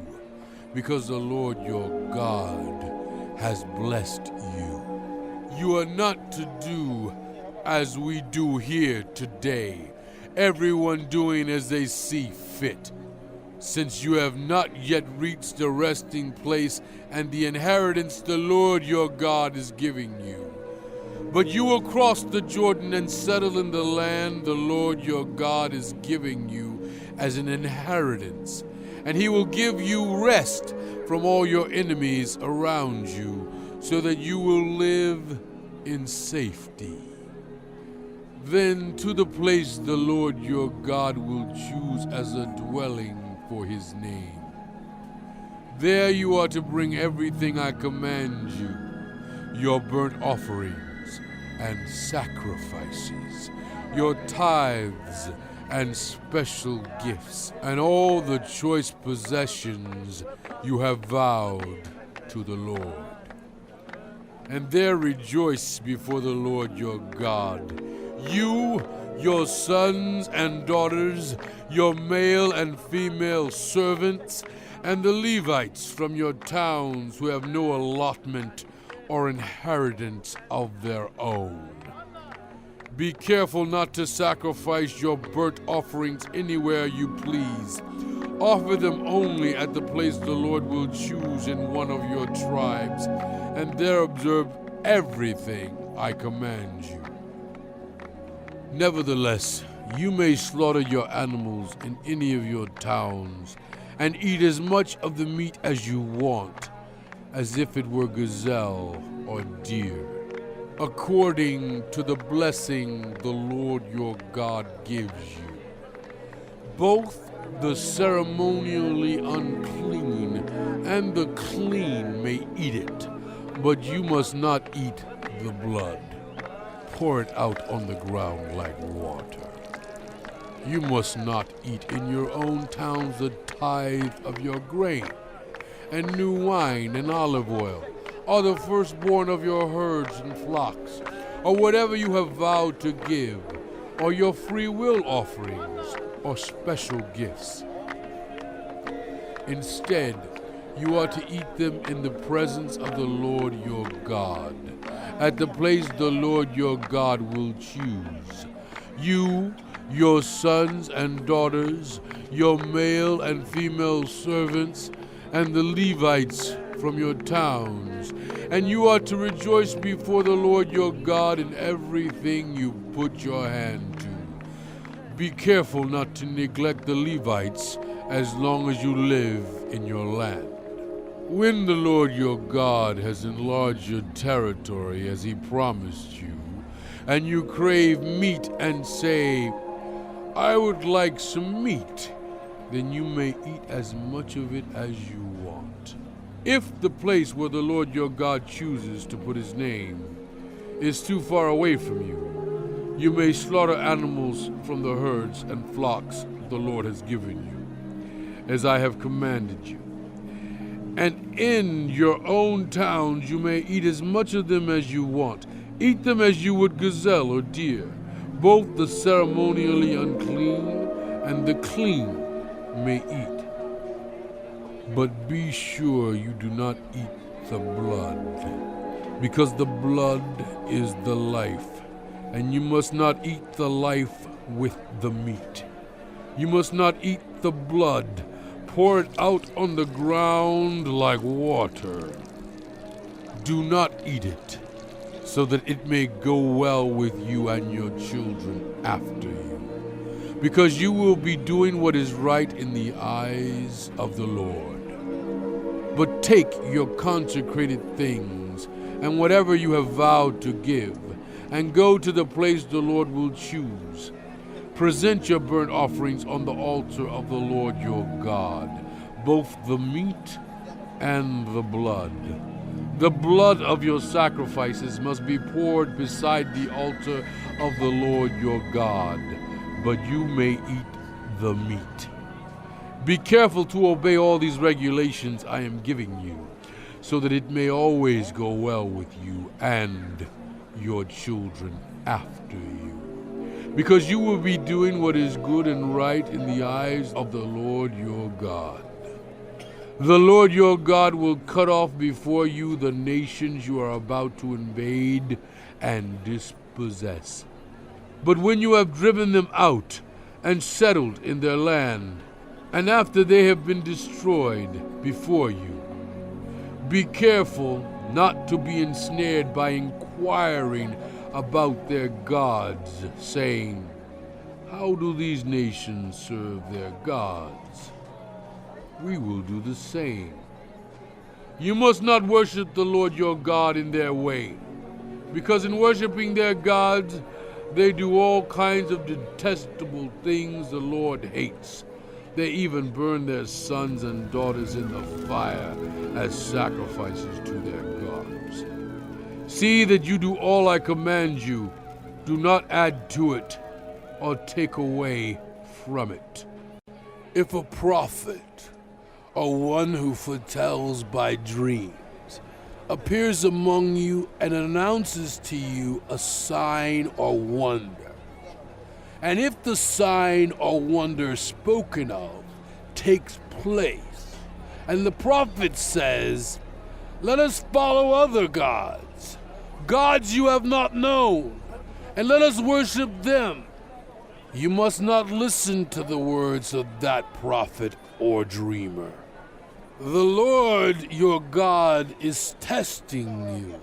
because the Lord your God has blessed you. You are not to do as we do here today, everyone doing as they see fit, since you have not yet reached the resting place and the inheritance the Lord your God is giving you. But you will cross the Jordan and settle in the land the Lord your God is giving you as an inheritance, and he will give you rest from all your enemies around you, so that you will live in safety. Then to the place the Lord your God will choose as a dwelling for his name. There you are to bring everything I command you, your burnt offerings and sacrifices, your tithes and special gifts, and all the choice possessions you have vowed to the Lord. And there rejoice before the Lord your God, you, your sons and daughters, your male and female servants, and the Levites from your towns who have no allotment or inheritance of their own. Be careful not to sacrifice your burnt offerings anywhere you please. Offer them only at the place the Lord will choose in one of your tribes, and there observe everything I command you. Nevertheless, you may slaughter your animals in any of your towns, and eat as much of the meat as you want, as if it were gazelle or deer, according to the blessing the Lord your God gives you. Both the ceremonially unclean and the clean may eat it, but you must not eat the blood. Pour it out on the ground like water. You must not eat in your own towns the tithe of your grain, and new wine and olive oil, or the firstborn of your herds and flocks, or whatever you have vowed to give, or your free will offerings, or special gifts. Instead, you are to eat them in the presence of the Lord your God, at the place the Lord your God will choose. You, your sons and daughters, your male and female servants, and the Levites from your towns, and you are to rejoice before the Lord your God in everything you put your hand to. Be careful not to neglect the Levites as long as you live in your land. When the Lord your God has enlarged your territory as he promised you, and you crave meat and say, I would like some meat, then you may eat as much of it as you want. If the place where the Lord your God chooses to put his name is too far away from you, you may slaughter animals from the herds and flocks the Lord has given you, as I have commanded you. And in your own towns you may eat as much of them as you want. Eat them as you would gazelle or deer. Both the ceremonially unclean and the clean may eat. But be sure you do not eat the blood, because the blood is the life, and you must not eat the life with the meat. You must not eat the blood. Pour it out on the ground like water. Do not eat it, so that it may go well with you and your children after you, because you will be doing what is right in the eyes of the Lord. But take your consecrated things and whatever you have vowed to give, and go to the place the Lord will choose. Present your burnt offerings on the altar of the Lord your God, both the meat and the blood. The blood of your sacrifices must be poured beside the altar of the Lord your God, but you may eat the meat. Be careful to obey all these regulations I am giving you, so that it may always go well with you and your children after you, because you will be doing what is good and right in the eyes of the Lord your God. The Lord your God will cut off before you the nations you are about to invade and dispossess. But when you have driven them out and settled in their land, and after they have been destroyed before you, be careful not to be ensnared by inquiring about their gods, saying, "How do these nations serve their gods? We will do the same." You must not worship the Lord your God in their way, because in worshiping their gods, they do all kinds of detestable things the Lord hates. They even burn their sons and daughters in the fire as sacrifices to their gods. See that you do all I command you. Do not add to it or take away from it. If a prophet or one who foretells by dreams appears among you and announces to you a sign or wonder, and if the sign or wonder spoken of takes place, and the prophet says, "Let us follow other gods, gods you have not known, and let us worship them," you must not listen to the words of that prophet or dreamer. The Lord your God is testing you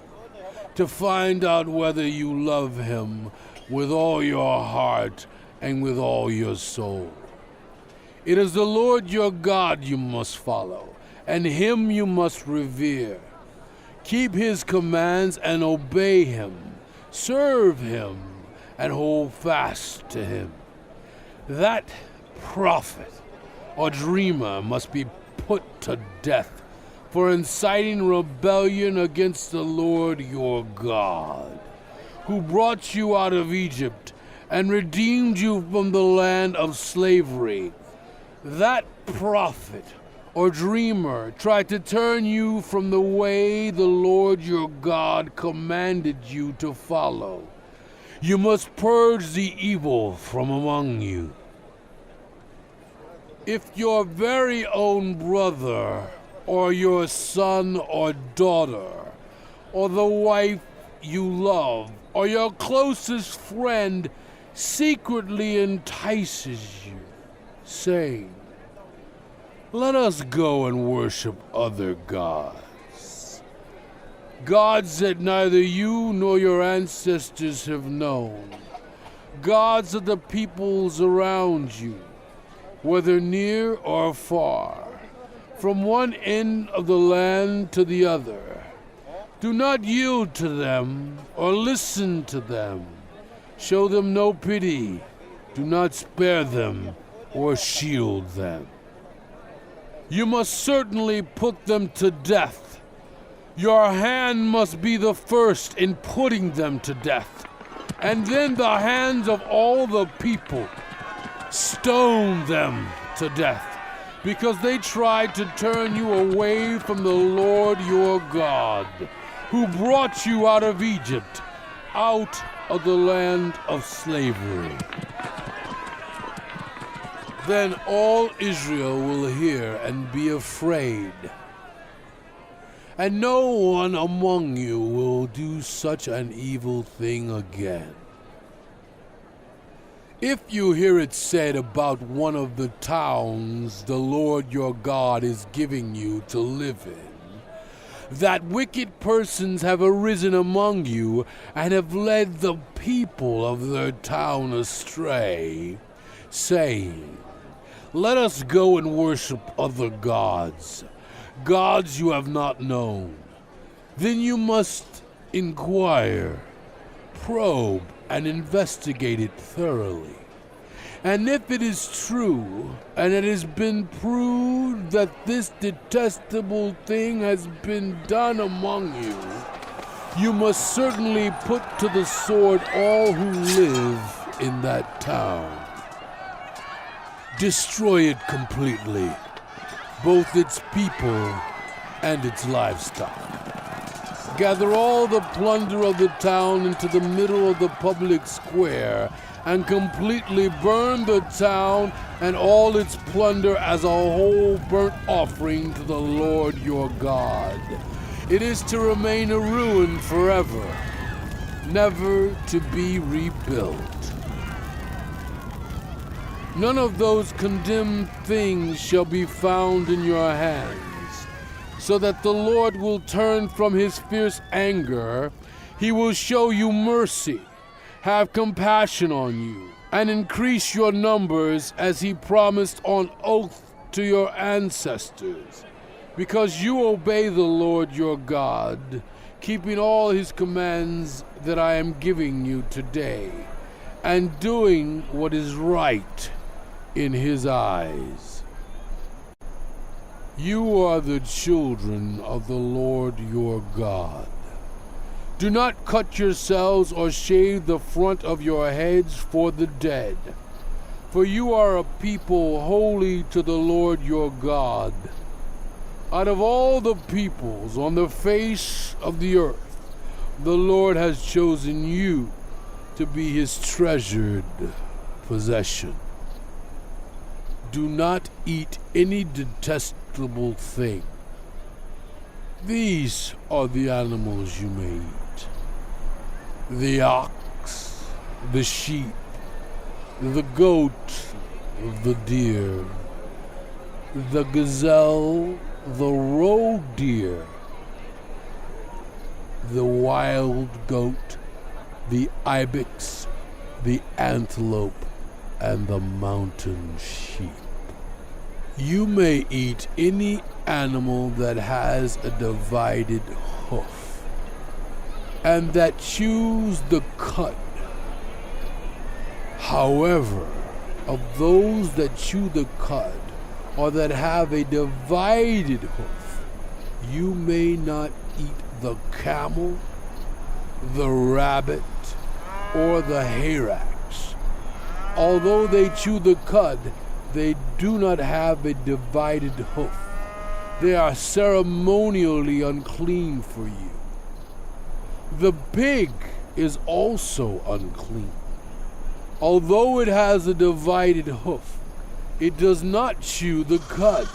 to find out whether you love him with all your heart and with all your soul. It is the Lord your God you must follow, and him you must revere. Keep his commands and obey him. Serve him and hold fast to him. That prophet or dreamer must be put to death for inciting rebellion against the Lord your God, who brought you out of Egypt and redeemed you from the land of slavery. That prophet or dreamer tried to turn you from the way the Lord your God commanded you to follow. You must purge the evil from among you. If your very own brother, or your son or daughter, or the wife you love, or your closest friend secretly entices you, saying, "Let us go and worship other gods," gods that neither you nor your ancestors have known, gods of the peoples around you, whether near or far, from one end of the land to the other. Do not yield to them or listen to them. Show them no pity. Do not spare them or shield them. You must certainly put them to death. Your hand must be the first in putting them to death, and then the hands of all the people. Stone them to death, because they tried to turn you away from the Lord your God, who brought you out of Egypt, out of the land of slavery. Then all Israel will hear and be afraid, and no one among you will do such an evil thing again. If you hear it said about one of the towns the Lord your God is giving you to live in, that wicked persons have arisen among you and have led the people of their town astray, saying, "Let us go and worship other gods, gods you have not known," then you must inquire, probe, and investigate it thoroughly. And if it is true, and it has been proved that this detestable thing has been done among you, you must certainly put to the sword all who live in that town. Destroy it completely, both its people and its livestock. Gather all the plunder of the town into the middle of the public square and completely burn the town and all its plunder as a whole burnt offering to the Lord your God. It is to remain a ruin forever, never to be rebuilt. None of those condemned things shall be found in your hands, so that the Lord will turn from his fierce anger. He will show you mercy, have compassion on you, and increase your numbers as he promised on oath to your ancestors, because you obey the Lord your God, keeping all his commands that I am giving you today, and doing what is right in his eyes. You are the children of the Lord your God. Do not cut yourselves or shave the front of your heads for the dead, for you are a people holy to the Lord your God. Out of all the peoples on the face of the earth, the Lord has chosen you to be his treasured possession. Do not eat any detestable thing. These are the animals you may eat: the ox, the sheep, the goat, the deer, the gazelle, the roe deer, the wild goat, the ibex, the antelope, and the mountain sheep. You may eat any animal that has a divided hoof, and that chews the cud. However, of those that chew the cud, or that have a divided hoof, you may not eat the camel, the rabbit, or the hyrax. Although they chew the cud, they do not have a divided hoof. They are ceremonially unclean for you. The pig is also unclean. Although it has a divided hoof, it does not chew the cud.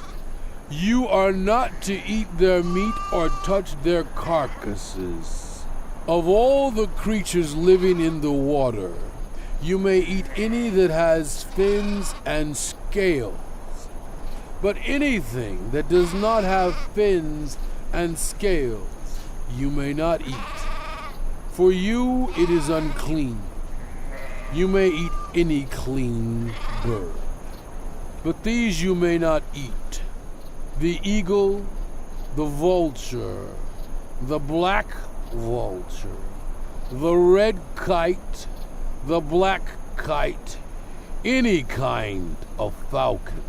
You are not to eat their meat or touch their carcasses. Of all the creatures living in the water, you may eat any that has fins and scales. But anything that does not have fins and scales, you may not eat. For you it is unclean. You may eat any clean bird. But these you may not eat: the eagle, the vulture, the black vulture, the red kite, the black kite, any kind of falcon,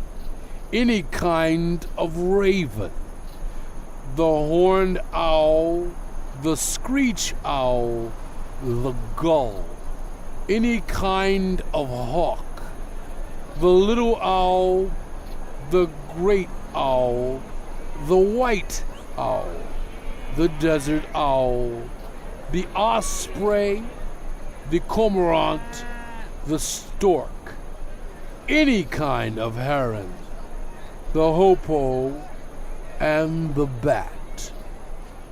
any kind of raven, the horned owl, the screech owl, the gull, any kind of hawk, the little owl, the great owl, the white owl, the desert owl, the osprey, the cormorant, the stork, any kind of heron, the hoopoe, and the bat.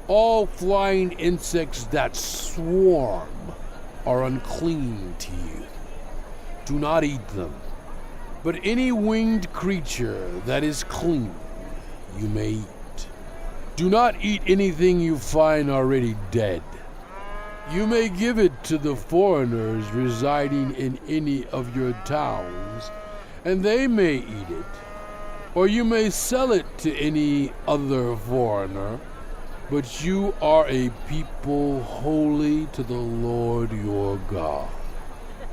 All flying insects that swarm are unclean to you. Do not eat them. But any winged creature that is clean, you may eat. Do not eat anything you find already dead. You may give it to the foreigners residing in any of your towns, and they may eat it. Or you may sell it to any other foreigner, but you are a people holy to the Lord your God.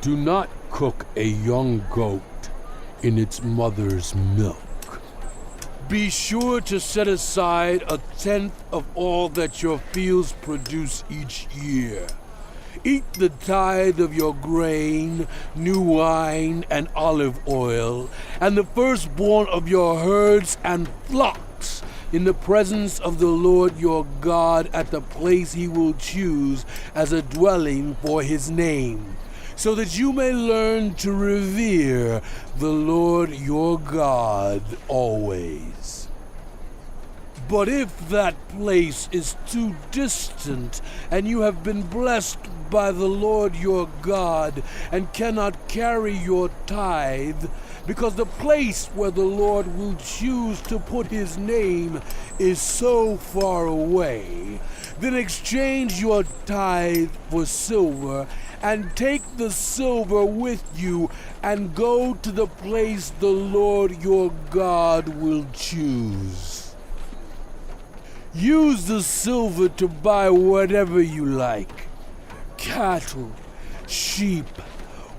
Do not cook a young goat in its mother's milk. Be sure to set aside 1/10 of all that your fields produce each year. Eat the tithe of your grain, new wine, and olive oil, and the firstborn of your herds and flocks in the presence of the Lord your God at the place he will choose as a dwelling for his name, so that you may learn to revere the Lord your God always. But if that place is too distant, and you have been blessed by the Lord your God, and cannot carry your tithe, because the place where the Lord will choose to put his name is so far away, then exchange your tithe for silver, and take the silver with you, and go to the place the Lord your God will choose. Use the silver to buy whatever you like: cattle, sheep,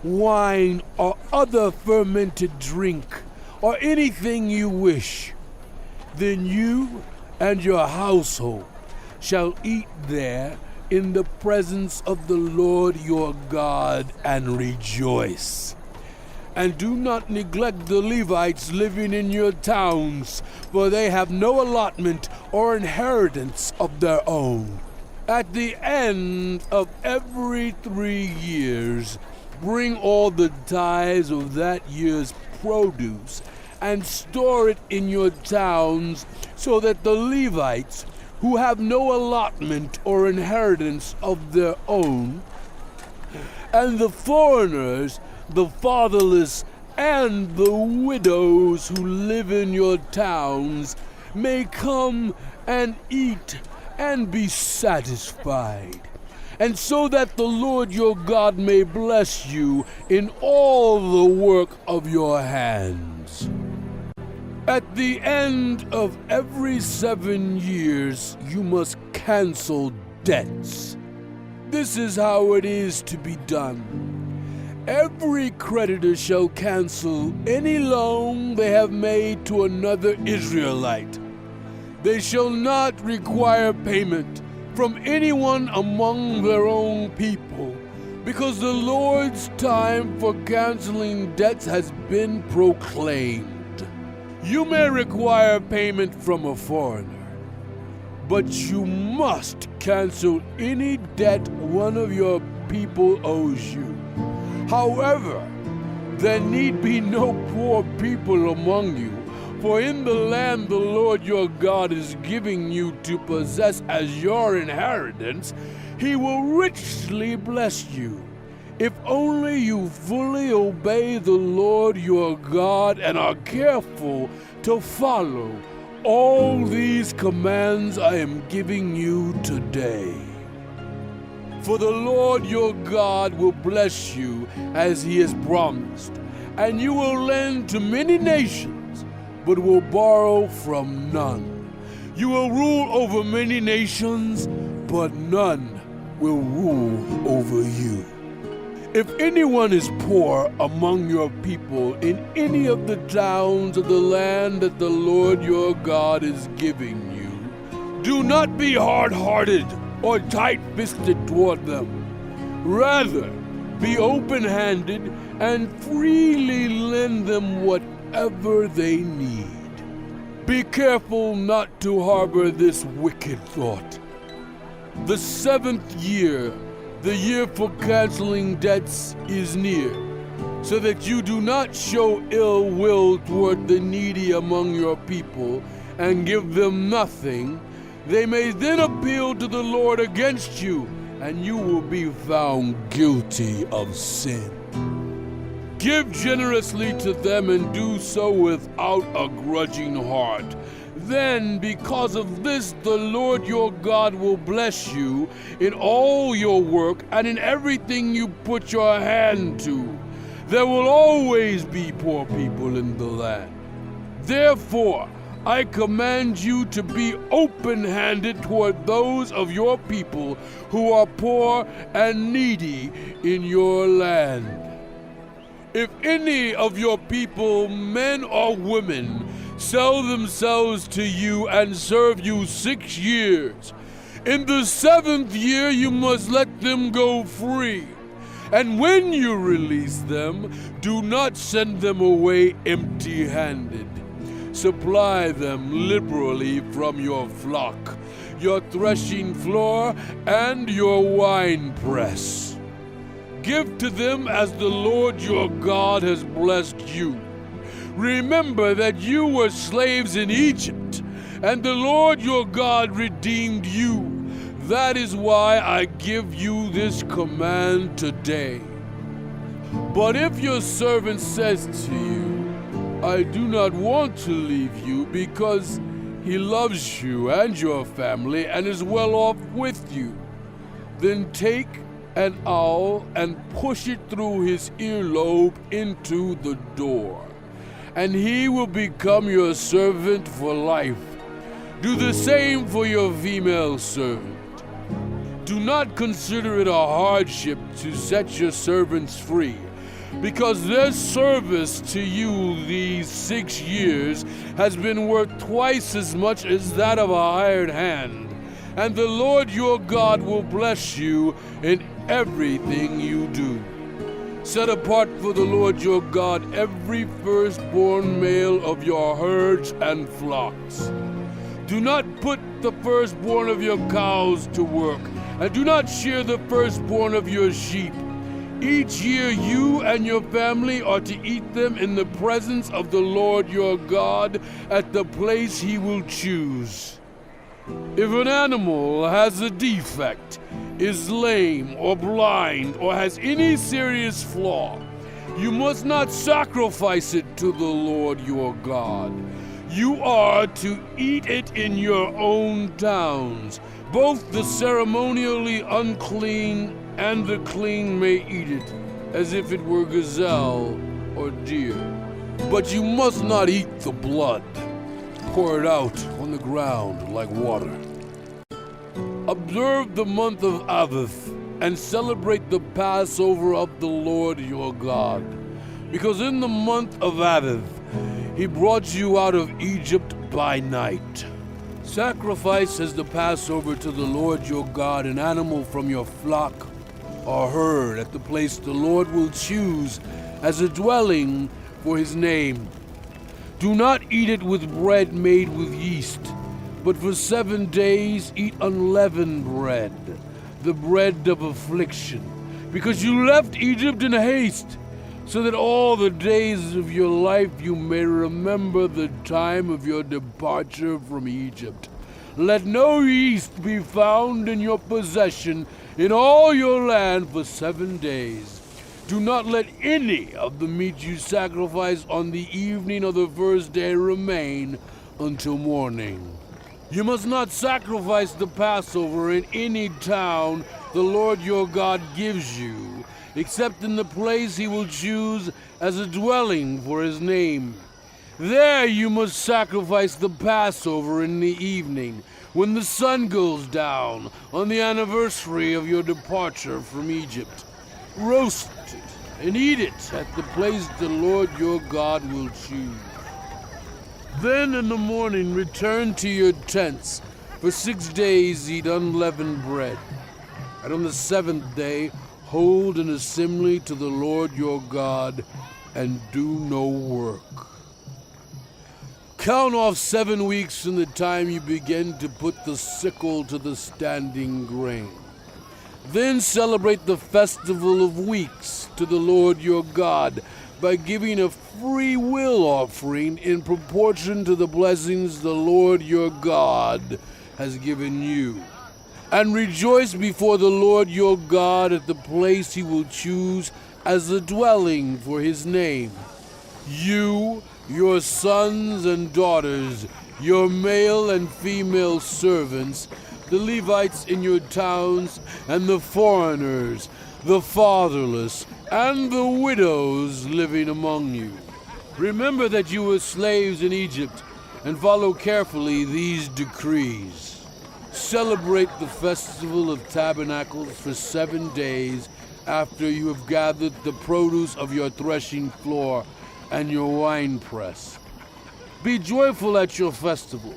wine, or other fermented drink, or anything you wish. Then you and your household shall eat there in the presence of the Lord your God and rejoice. And do not neglect the Levites living in your towns, for they have no allotment or inheritance of their own. At the end of every 3 years, bring all the tithes of that year's produce and store it in your towns, so that the Levites, who have no allotment or inheritance of their own, and the foreigners, the fatherless, and the widows who live in your towns may come and eat and be satisfied, and so that the Lord your God may bless you in all the work of your hands. At the end of every 7 years, you must cancel debts. This is how it is to be done. Every creditor shall cancel any loan they have made to another Israelite. They shall not require payment from anyone among their own people, because the Lord's time for canceling debts has been proclaimed. You may require payment from a foreigner, but you must cancel any debt one of your people owes you. However, there need be no poor people among you, for in the land the Lord your God is giving you to possess as your inheritance, he will richly bless you, if only you fully obey the Lord your God and are careful to follow all these commands I am giving you today. For the Lord your God will bless you as he has promised, and you will lend to many nations, but will borrow from none. You will rule over many nations, but none will rule over you. If anyone is poor among your people in any of the towns of the land that the Lord your God is giving you, do not be hard-hearted or tight-fisted toward them. Rather, be open-handed and freely lend them whatever they need. Be careful not to harbor this wicked thought. The 7th year, the year for canceling debts, is near, so that you do not show ill will toward the needy among your people and give them nothing. They may then appeal to the Lord against you, and you will be found guilty of sin. Give generously to them and do so without a grudging heart. Then, because of this, the Lord your God will bless you in all your work and in everything you put your hand to. There will always be poor people in the land. Therefore, I command you to be open-handed toward those of your people who are poor and needy in your land. If any of your people, men or women, sell themselves to you and serve you 6 years, in the 7th year you must let them go free. And when you release them, do not send them away empty-handed. Supply them liberally from your flock, your threshing floor, and your winepress. Give to them as the Lord your God has blessed you. Remember that you were slaves in Egypt, and the Lord your God redeemed you. That is why I give you this command today. But if your servant says to you, I do not want to leave you because he loves you and your family and is well off with you, then take an awl and push it through his earlobe into the door, and he will become your servant for life. Do the same for your female servant. Do not consider it a hardship to set your servants free, because their service to you these 6 years has been worth twice as much as that of a hired hand, and the Lord your God will bless you in everything you do. Set apart for the Lord your God every firstborn male of your herds and flocks. Do not put the firstborn of your cows to work, and do not shear the firstborn of your sheep. Each year you and your family are to eat them in the presence of the Lord your God at the place he will choose. If an animal has a defect, is lame or blind, or has any serious flaw, you must not sacrifice it to the Lord your God. You are to eat it in your own towns. Both the ceremonially unclean and the clean may eat it, as if it were gazelle or deer. But you must not eat the blood. Pour it out on the ground like water. Observe the month of Aviv and celebrate the Passover of the Lord your God, because in the month of Aviv he brought you out of Egypt by night. Sacrifice as the Passover to the Lord your God an animal from your flock or herd at the place the Lord will choose as a dwelling for his name. Do not eat it with bread made with yeast, but for 7 days eat unleavened bread, the bread of affliction, because you left Egypt in haste, so that all the days of your life you may remember the time of your departure from Egypt. Let no yeast be found in your possession in all your land for 7 days. Do not let any of the meat you sacrifice on the evening of the first day remain until morning. You must not sacrifice the Passover in any town the Lord your God gives you, except in the place he will choose as a dwelling for his name. There you must sacrifice the Passover in the evening, when the sun goes down, on the anniversary of your departure from Egypt. Roast it and eat it at the place the Lord your God will choose. Then in the morning return to your tents. For 6 days eat unleavened bread. And on the 7th day hold an assembly to the Lord your God, and do no work. Count off 7 weeks from the time you begin to put the sickle to the standing grain. Then celebrate the festival of weeks to the Lord your God by giving a free will offering in proportion to the blessings the Lord your God has given you. And rejoice before the Lord your God at the place he will choose as a dwelling for his name. You, your sons and daughters, your male and female servants, the Levites in your towns, and the foreigners, the fatherless, and the widows living among you. Remember that you were slaves in Egypt, and follow carefully these decrees. Celebrate the festival of tabernacles for 7 days, after you have gathered the produce of your threshing floor and your winepress. Be joyful at your festival,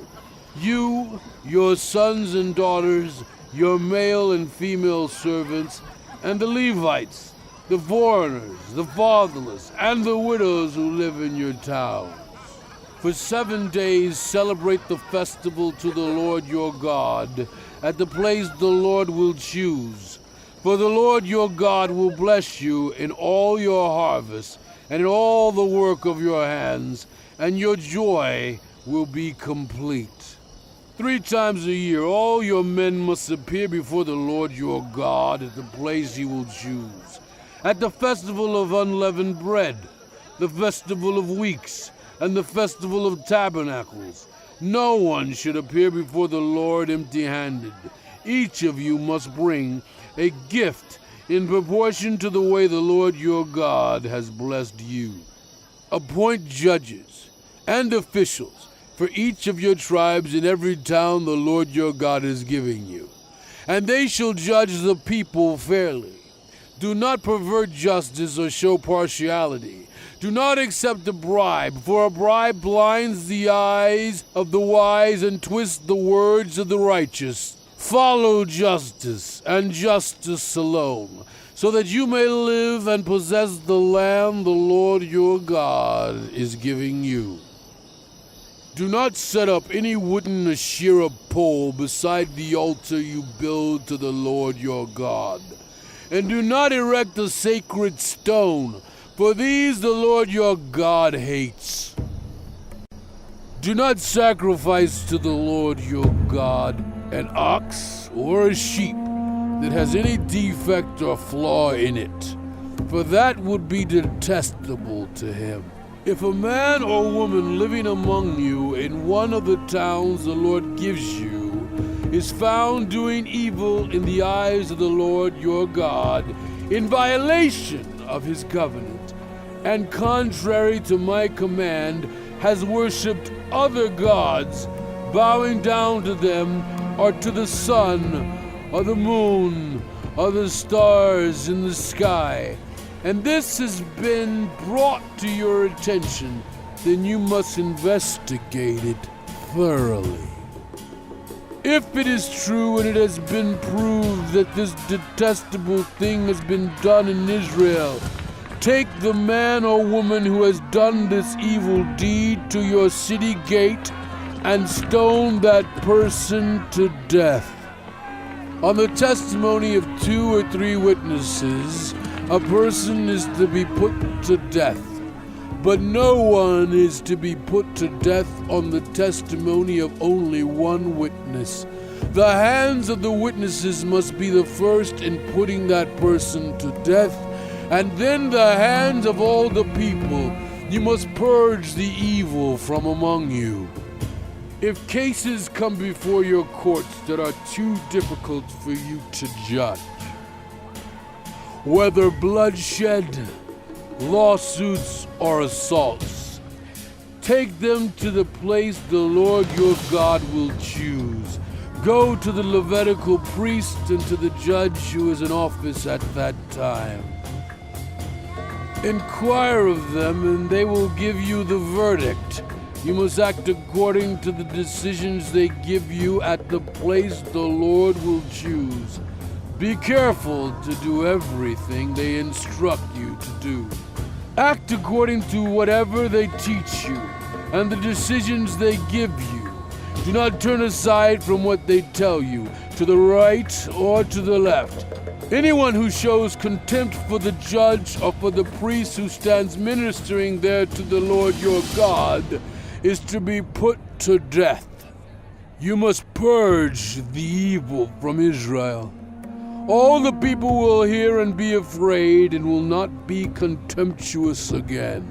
you, your sons and daughters, your male and female servants, and the Levites, the foreigners, the fatherless, and the widows who live in your towns. For 7 days celebrate the festival to the Lord your God at the place the Lord will choose. For the Lord your God will bless you in all your harvest and in all the work of your hands, and your joy will be complete. 3 times a year all your men must appear before the Lord your God at the place he will choose. At the festival of unleavened bread, the festival of weeks, and the festival of tabernacles, no one should appear before the Lord empty-handed. Each of you must bring a gift in proportion to the way the Lord your God has blessed you. Appoint judges and officials for each of your tribes in every town the Lord your God is giving you, and they shall judge the people fairly. Do not pervert justice or show partiality. Do not accept a bribe, for a bribe blinds the eyes of the wise and twists the words of the righteous. Follow justice, and justice alone, so that you may live and possess the land the Lord your God is giving you. Do not set up any wooden Asherah pole beside the altar you build to the Lord your God. And do not erect a sacred stone, for these the Lord your God hates. Do not sacrifice to the Lord your God an ox or a sheep that has any defect or flaw in it, for that would be detestable to him. If a man or woman living among you in one of the towns the Lord gives you is found doing evil in the eyes of the Lord your God, in violation of his covenant, and contrary to my command, has worshipped other gods, bowing down to them or to the sun or the moon or the stars in the sky, and this has been brought to your attention, then you must investigate it thoroughly. If it is true and it has been proved that this detestable thing has been done in Israel, take the man or woman who has done this evil deed to your city gate and stone that person to death. On the testimony of 2 or 3 witnesses, a person is to be put to death, but no one is to be put to death on the testimony of only 1 witness. The hands of the witnesses must be the first in putting that person to death, and then the hands of all the people. You must purge the evil from among you. If cases come before your courts that are too difficult for you to judge, whether bloodshed, lawsuits, or assaults, take them to the place the Lord your God will choose. Go to the Levitical priest and to the judge who is in office at that time. Inquire of them, and they will give you the verdict. You must act according to the decisions they give you at the place the Lord will choose. Be careful to do everything they instruct you to do. Act according to whatever they teach you and the decisions they give you. Do not turn aside from what they tell you, to the right or to the left. Anyone who shows contempt for the judge or for the priest who stands ministering there to the Lord your God is to be put to death. You must purge the evil from Israel. All the people will hear and be afraid and will not be contemptuous again.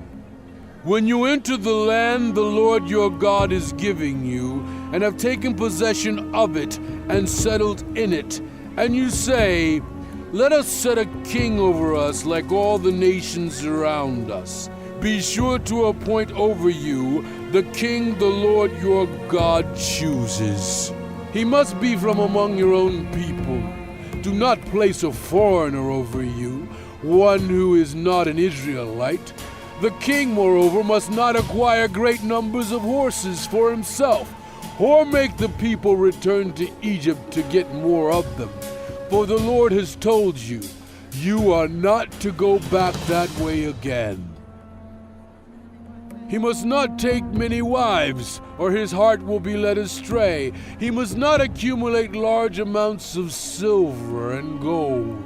When you enter the land the Lord your God is giving you, and have taken possession of it and settled in it, and you say, "Let us set a king over us like all the nations around us," be sure to appoint over you the king the Lord your God chooses. He must be from among your own people. Do not place a foreigner over you, one who is not an Israelite. The king, moreover, must not acquire great numbers of horses for himself, or make the people return to Egypt to get more of them. For the Lord has told you, you are not to go back that way again. He must not take many wives, or his heart will be led astray. He must not accumulate large amounts of silver and gold.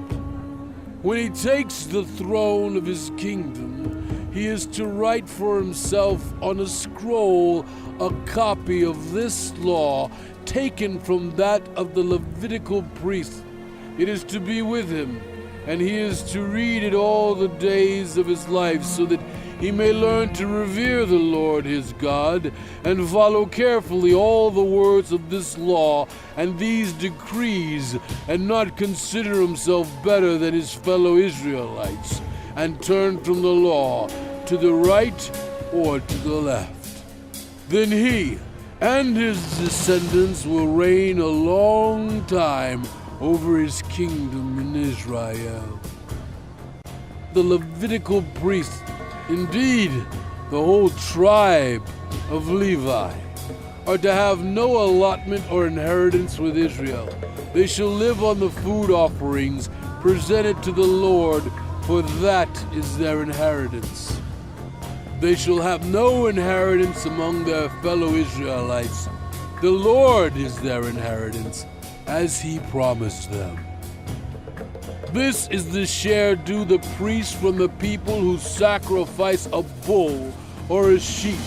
When he takes the throne of his kingdom, he is to write for himself on a scroll a copy of this law taken from that of the Levitical priest. It is to be with him, and he is to read it all the days of his life, so that he may learn to revere the Lord his God, and follow carefully all the words of this law and these decrees, and not consider himself better than his fellow Israelites, and turn from the law to the right or to the left. Then he and his descendants will reign a long time over his kingdom in Israel. The Levitical priests, indeed, the whole tribe of Levi, are to have no allotment or inheritance with Israel. They shall live on the food offerings presented to the Lord, for that is their inheritance. They shall have no inheritance among their fellow Israelites. The Lord is their inheritance, as he promised them. This is the share due the priest from the people who sacrifice a bull or a sheep,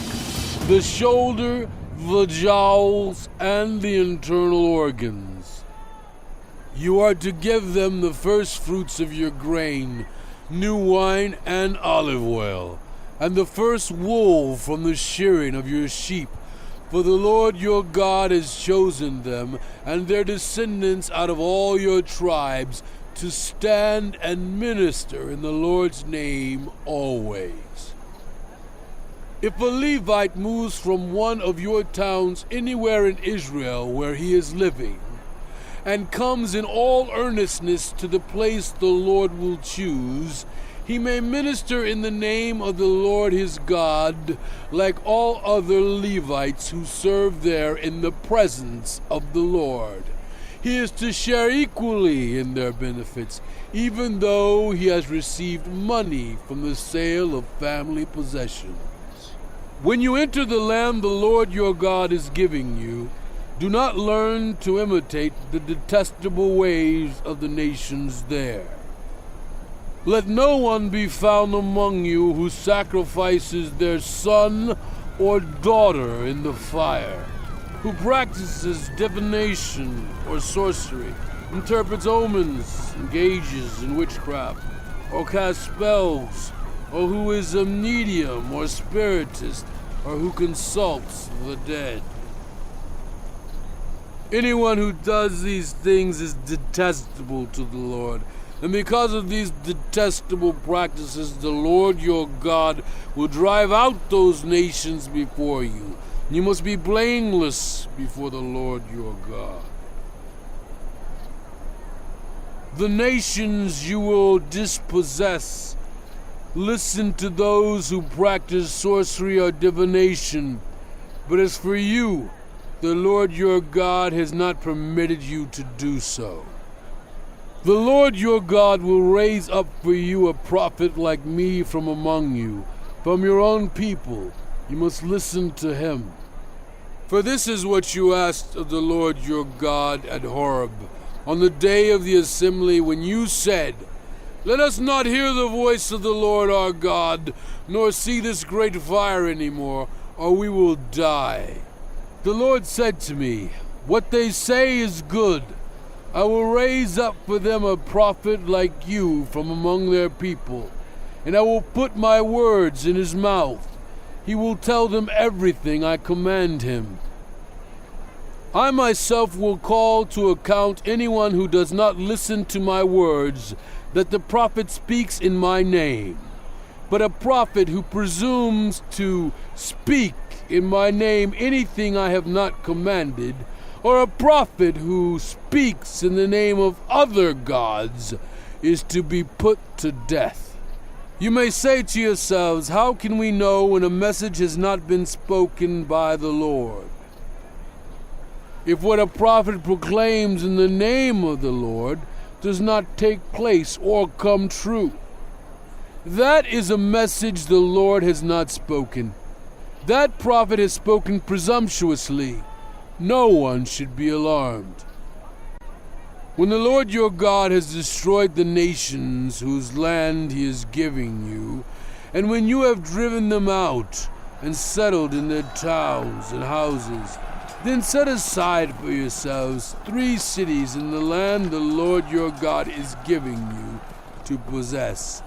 the shoulder, the jowls, and the internal organs. You are to give them the first fruits of your grain, new wine and olive oil, and the first wool from the shearing of your sheep. For the Lord your God has chosen them and their descendants out of all your tribes to stand and minister in the Lord's name always. If a Levite moves from one of your towns anywhere in Israel where he is living, and comes in all earnestness to the place the Lord will choose, he may minister in the name of the Lord his God, like all other Levites who serve there in the presence of the Lord. He is to share equally in their benefits, even though he has received money from the sale of family possessions. When you enter the land the Lord your God is giving you, do not learn to imitate the detestable ways of the nations there. Let no one be found among you who sacrifices their son or daughter in the fire, who practices divination or sorcery, interprets omens, engages in witchcraft, or casts spells, or who is a medium or spiritist, or who consults the dead. Anyone who does these things is detestable to the Lord. And because of these detestable practices, the Lord your God will drive out those nations before you. You must be blameless before the Lord your God. The nations you will dispossess listen to those who practice sorcery or divination. But as for you, the Lord your God has not permitted you to do so. The Lord your God will raise up for you a prophet like me from among you, from your own people. You must listen to him. For this is what you asked of the Lord your God at Horeb, on the day of the assembly, when you said, "Let us not hear the voice of the Lord our God, nor see this great fire anymore, or we will die." The Lord said to me, "What they say is good. I will raise up for them a prophet like you from among their people, and I will put my words in his mouth. He will tell them everything I command him. I myself will call to account anyone who does not listen to my words, that the prophet speaks in my name. But a prophet who presumes to speak in my name anything I have not commanded, or a prophet who speaks in the name of other gods is to be put to death. You may say to yourselves, how can we know when a message has not been spoken by the Lord? If what a prophet proclaims in the name of the Lord does not take place or come true, that is a message the Lord has not spoken. That prophet has spoken presumptuously. No one should be alarmed. When the Lord your God has destroyed the nations whose land he is giving you, and when you have driven them out and settled in their towns and houses, then set aside for yourselves 3 cities in the land the Lord your God is giving you to possess.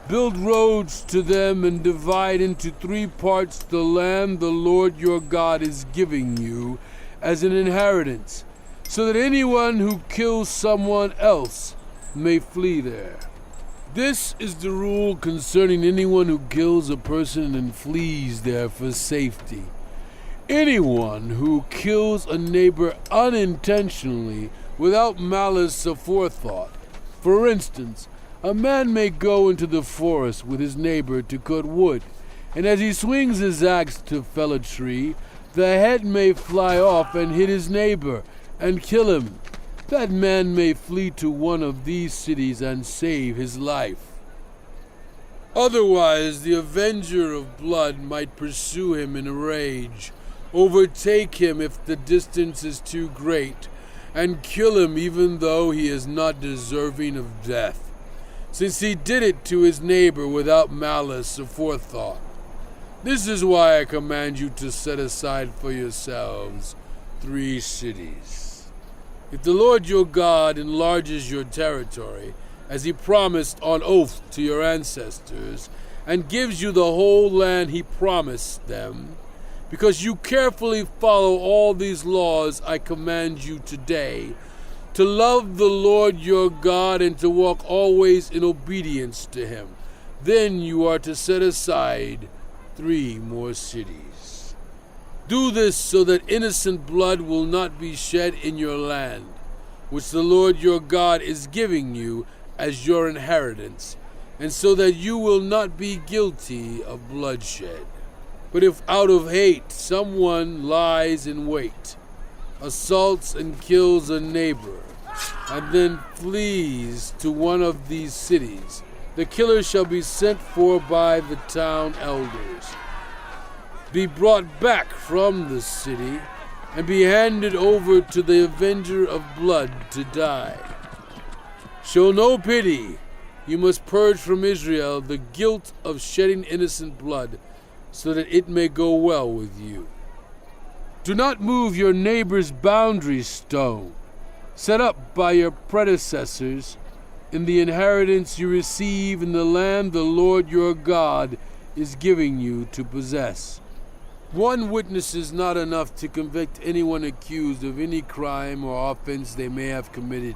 Build roads to them and divide into 3 parts the land the Lord your God is giving you as an inheritance, so that anyone who kills someone else may flee there. This is the rule concerning anyone who kills a person and flees there for safety. Anyone who kills a neighbor unintentionally without malice aforethought. For instance, a man may go into the forest with his neighbor to cut wood, and as he swings his axe to fell a tree, the head may fly off and hit his neighbor and kill him. That man may flee to one of these cities and save his life. Otherwise, the avenger of blood might pursue him in a rage, overtake him if the distance is too great, and kill him even though he is not deserving of death, since he did it to his neighbor without malice aforethought. This is why I command you to set aside for yourselves 3 cities. If the Lord your God enlarges your territory, as he promised on oath to your ancestors, and gives you the whole land he promised them, because you carefully follow all these laws I command you today, to love the Lord your God and to walk always in obedience to him, then you are to set aside 3 more cities. Do this so that innocent blood will not be shed in your land, which the Lord your God is giving you as your inheritance, and so that you will not be guilty of bloodshed. But if out of hate someone lies in wait, assaults and kills a neighbor, and then flees to one of these cities, the killer shall be sent for by the town elders, be brought back from the city, and be handed over to the avenger of blood to die. Show no pity. You must purge from Israel the guilt of shedding innocent blood, so that it may go well with you. Do not move your neighbor's boundary stone, set up by your predecessors in the inheritance you receive in the land the Lord your God is giving you to possess. 1 witness is not enough to convict anyone accused of any crime or offense they may have committed.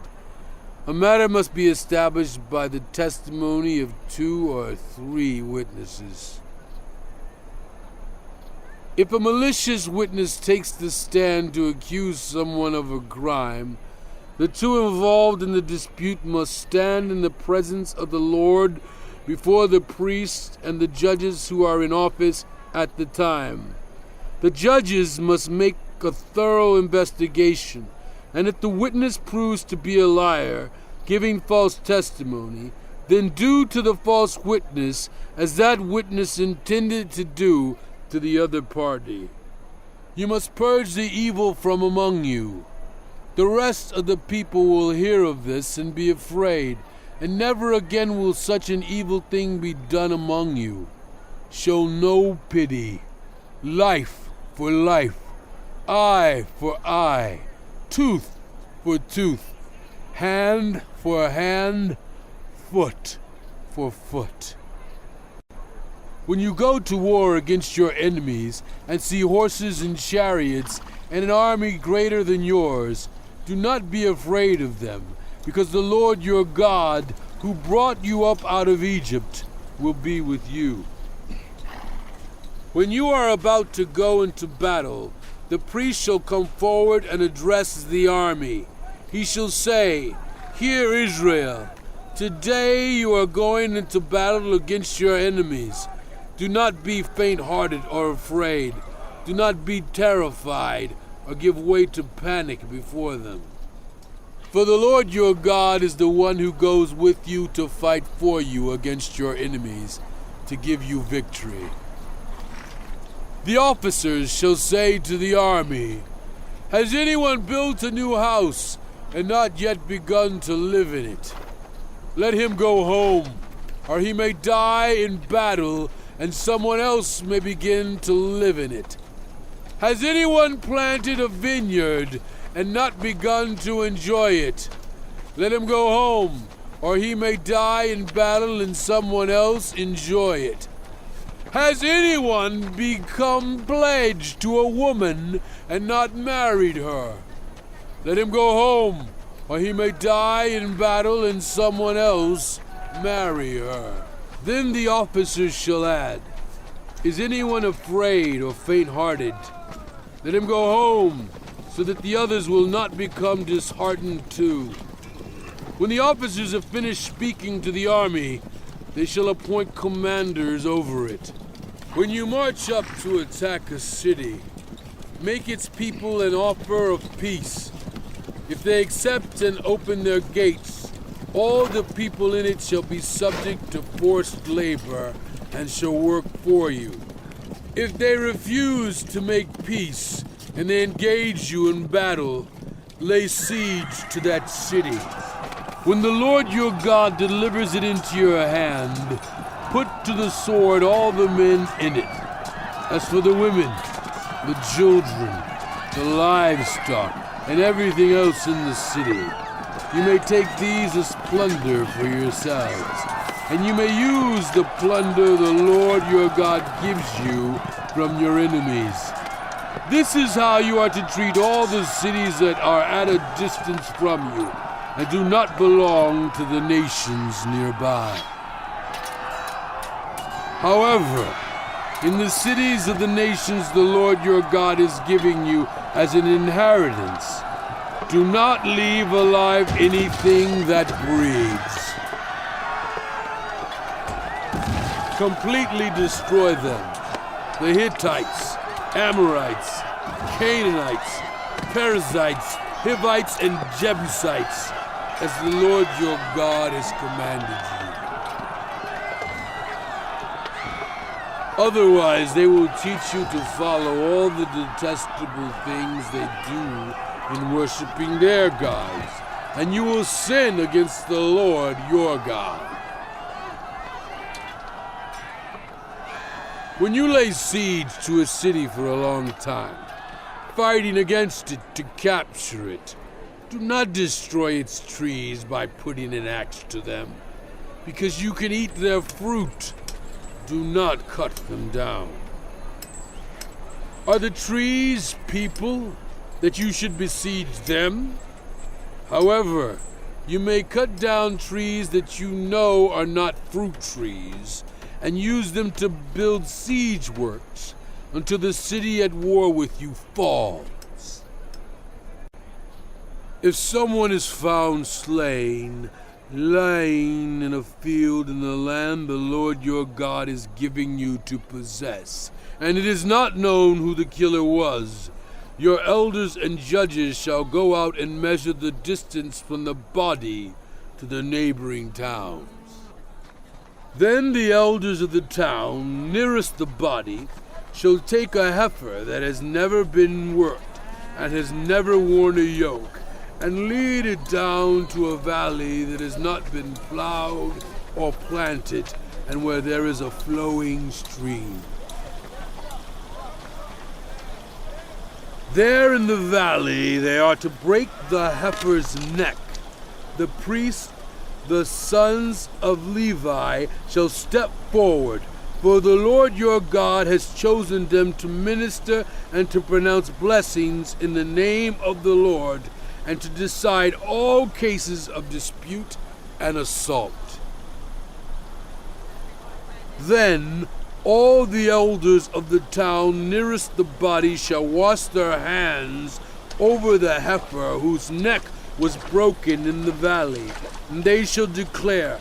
A matter must be established by the testimony of 2 or 3 witnesses. If a malicious witness takes the stand to accuse someone of a crime, the 2 involved in the dispute must stand in the presence of the Lord before the priests and the judges who are in office at the time. The judges must make a thorough investigation, and if the witness proves to be a liar, giving false testimony, then do to the false witness as that witness intended to do to the other party. You must purge the evil from among you. The rest of the people will hear of this and be afraid, and never again will such an evil thing be done among you. Show no pity. Life for life, eye for eye, tooth for tooth, hand for hand, foot for foot. When you go to war against your enemies and see horses and chariots and an army greater than yours, do not be afraid of them, because the Lord your God, who brought you up out of Egypt, will be with you. When you are about to go into battle, the priest shall come forward and address the army. He shall say, "Hear, Israel, today you are going into battle against your enemies. Do not be faint-hearted or afraid. Do not be terrified or give way to panic before them. For the Lord your God is the one who goes with you to fight for you against your enemies, to give you victory." The officers shall say to the army, "Has anyone built a new house and not yet begun to live in it? Let him go home, or he may die in battle, and someone else may begin to live in it. Has anyone planted a vineyard and not begun to enjoy it? Let him go home, or he may die in battle and someone else enjoy it. Has anyone become pledged to a woman and not married her? Let him go home, or he may die in battle and someone else marry her." Then the officers shall add, "Is anyone afraid or faint-hearted? Let him go home, so that the others will not become disheartened too." When the officers have finished speaking to the army, they shall appoint commanders over it. When you march up to attack a city, make its people an offer of peace. If they accept and open their gates, all the people in it shall be subject to forced labor and shall work for you. If they refuse to make peace and they engage you in battle, lay siege to that city. When the Lord your God delivers it into your hand, put to the sword all the men in it. As for the women, the children, the livestock, and everything else in the city, you may take these as plunder for yourselves, and you may use the plunder the Lord your God gives you from your enemies. This is how you are to treat all the cities that are at a distance from you, and do not belong to the nations nearby. However, in the cities of the nations the Lord your God is giving you as an inheritance, do not leave alive anything that breathes. Completely destroy them: the Hittites, Amorites, Canaanites, Perizzites, Hivites, and Jebusites, as the Lord your God has commanded you. Otherwise, they will teach you to follow all the detestable things they do in worshiping their gods, and you will sin against the Lord your God. When you lay siege to a city for a long time, fighting against it to capture it, do not destroy its trees by putting an axe to them, because you can eat their fruit. Do not cut them down. Are the trees people, that you should besiege them? However, you may cut down trees that you know are not fruit trees, and use them to build siege works until the city at war with you falls. If someone is found slain, lying in a field in the land the Lord your God is giving you to possess, and it is not known who the killer was, your elders and judges shall go out and measure the distance from the body to the neighboring towns. Then the elders of the town nearest the body shall take a heifer that has never been worked and has never worn a yoke, and lead it down to a valley that has not been plowed or planted, and where there is a flowing stream. There in the valley they are to break the heifer's neck. The priest, the sons of Levi, shall step forward, for the Lord your God has chosen them to minister and to pronounce blessings in the name of the Lord, and to decide all cases of dispute and assault. Then All the elders of the town nearest the body shall wash their hands over the heifer whose neck was broken in the valley, and they shall declare,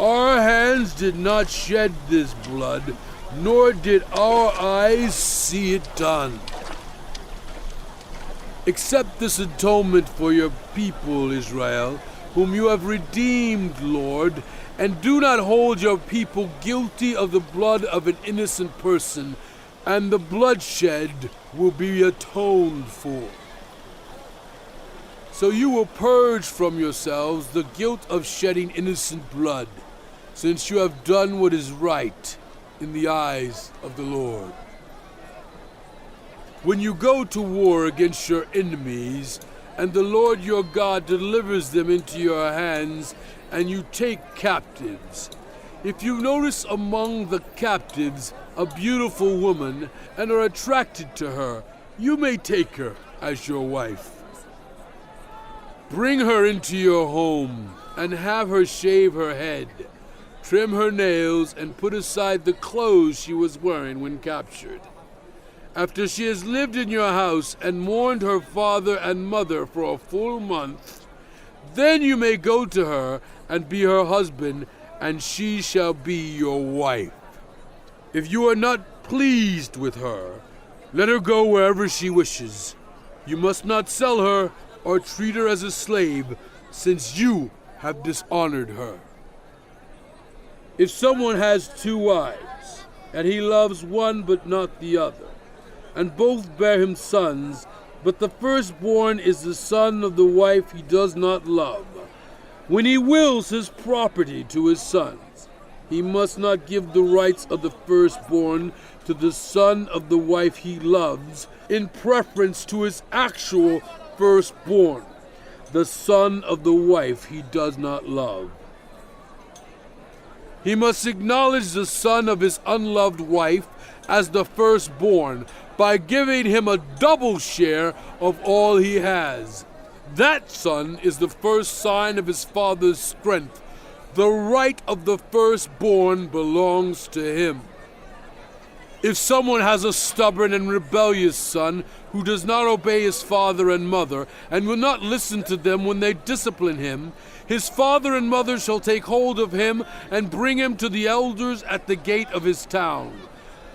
our hands did not shed this blood, nor did our eyes see it done. Accept this atonement for your people, Israel, whom you have redeemed, Lord, and do not hold your people guilty of the blood of an innocent person, and the bloodshed will be atoned for. So you will purge from yourselves the guilt of shedding innocent blood, since you have done what is right in the eyes of the Lord. When you go to war against your enemies, and the Lord your God delivers them into your hands, and you take captives, if you notice among the captives a beautiful woman and are attracted to her, you may take her as your wife. Bring her into your home and have her shave her head, trim her nails, and put aside the clothes she was wearing when captured. After she has lived in your house and mourned her father and mother for a full month, then you may go to her and be her husband, and she shall be your wife. If you are not pleased with her, let her go wherever she wishes. You must not sell her or treat her as a slave, since you have dishonored her. If someone has 2 wives, and he loves one but not the other, and both bear him sons, but the firstborn is the son of the wife he does not love, when he wills his property to his sons, he must not give the rights of the firstborn to the son of the wife he loves in preference to his actual firstborn, the son of the wife he does not love. He must acknowledge the son of his unloved wife as the firstborn by giving him a double share of all he has. That son is the first sign of his father's strength. The right of the firstborn belongs to him. If someone has a stubborn and rebellious son who does not obey his father and mother, and will not listen to them when they discipline him, his father and mother shall take hold of him and bring him to the elders at the gate of his town.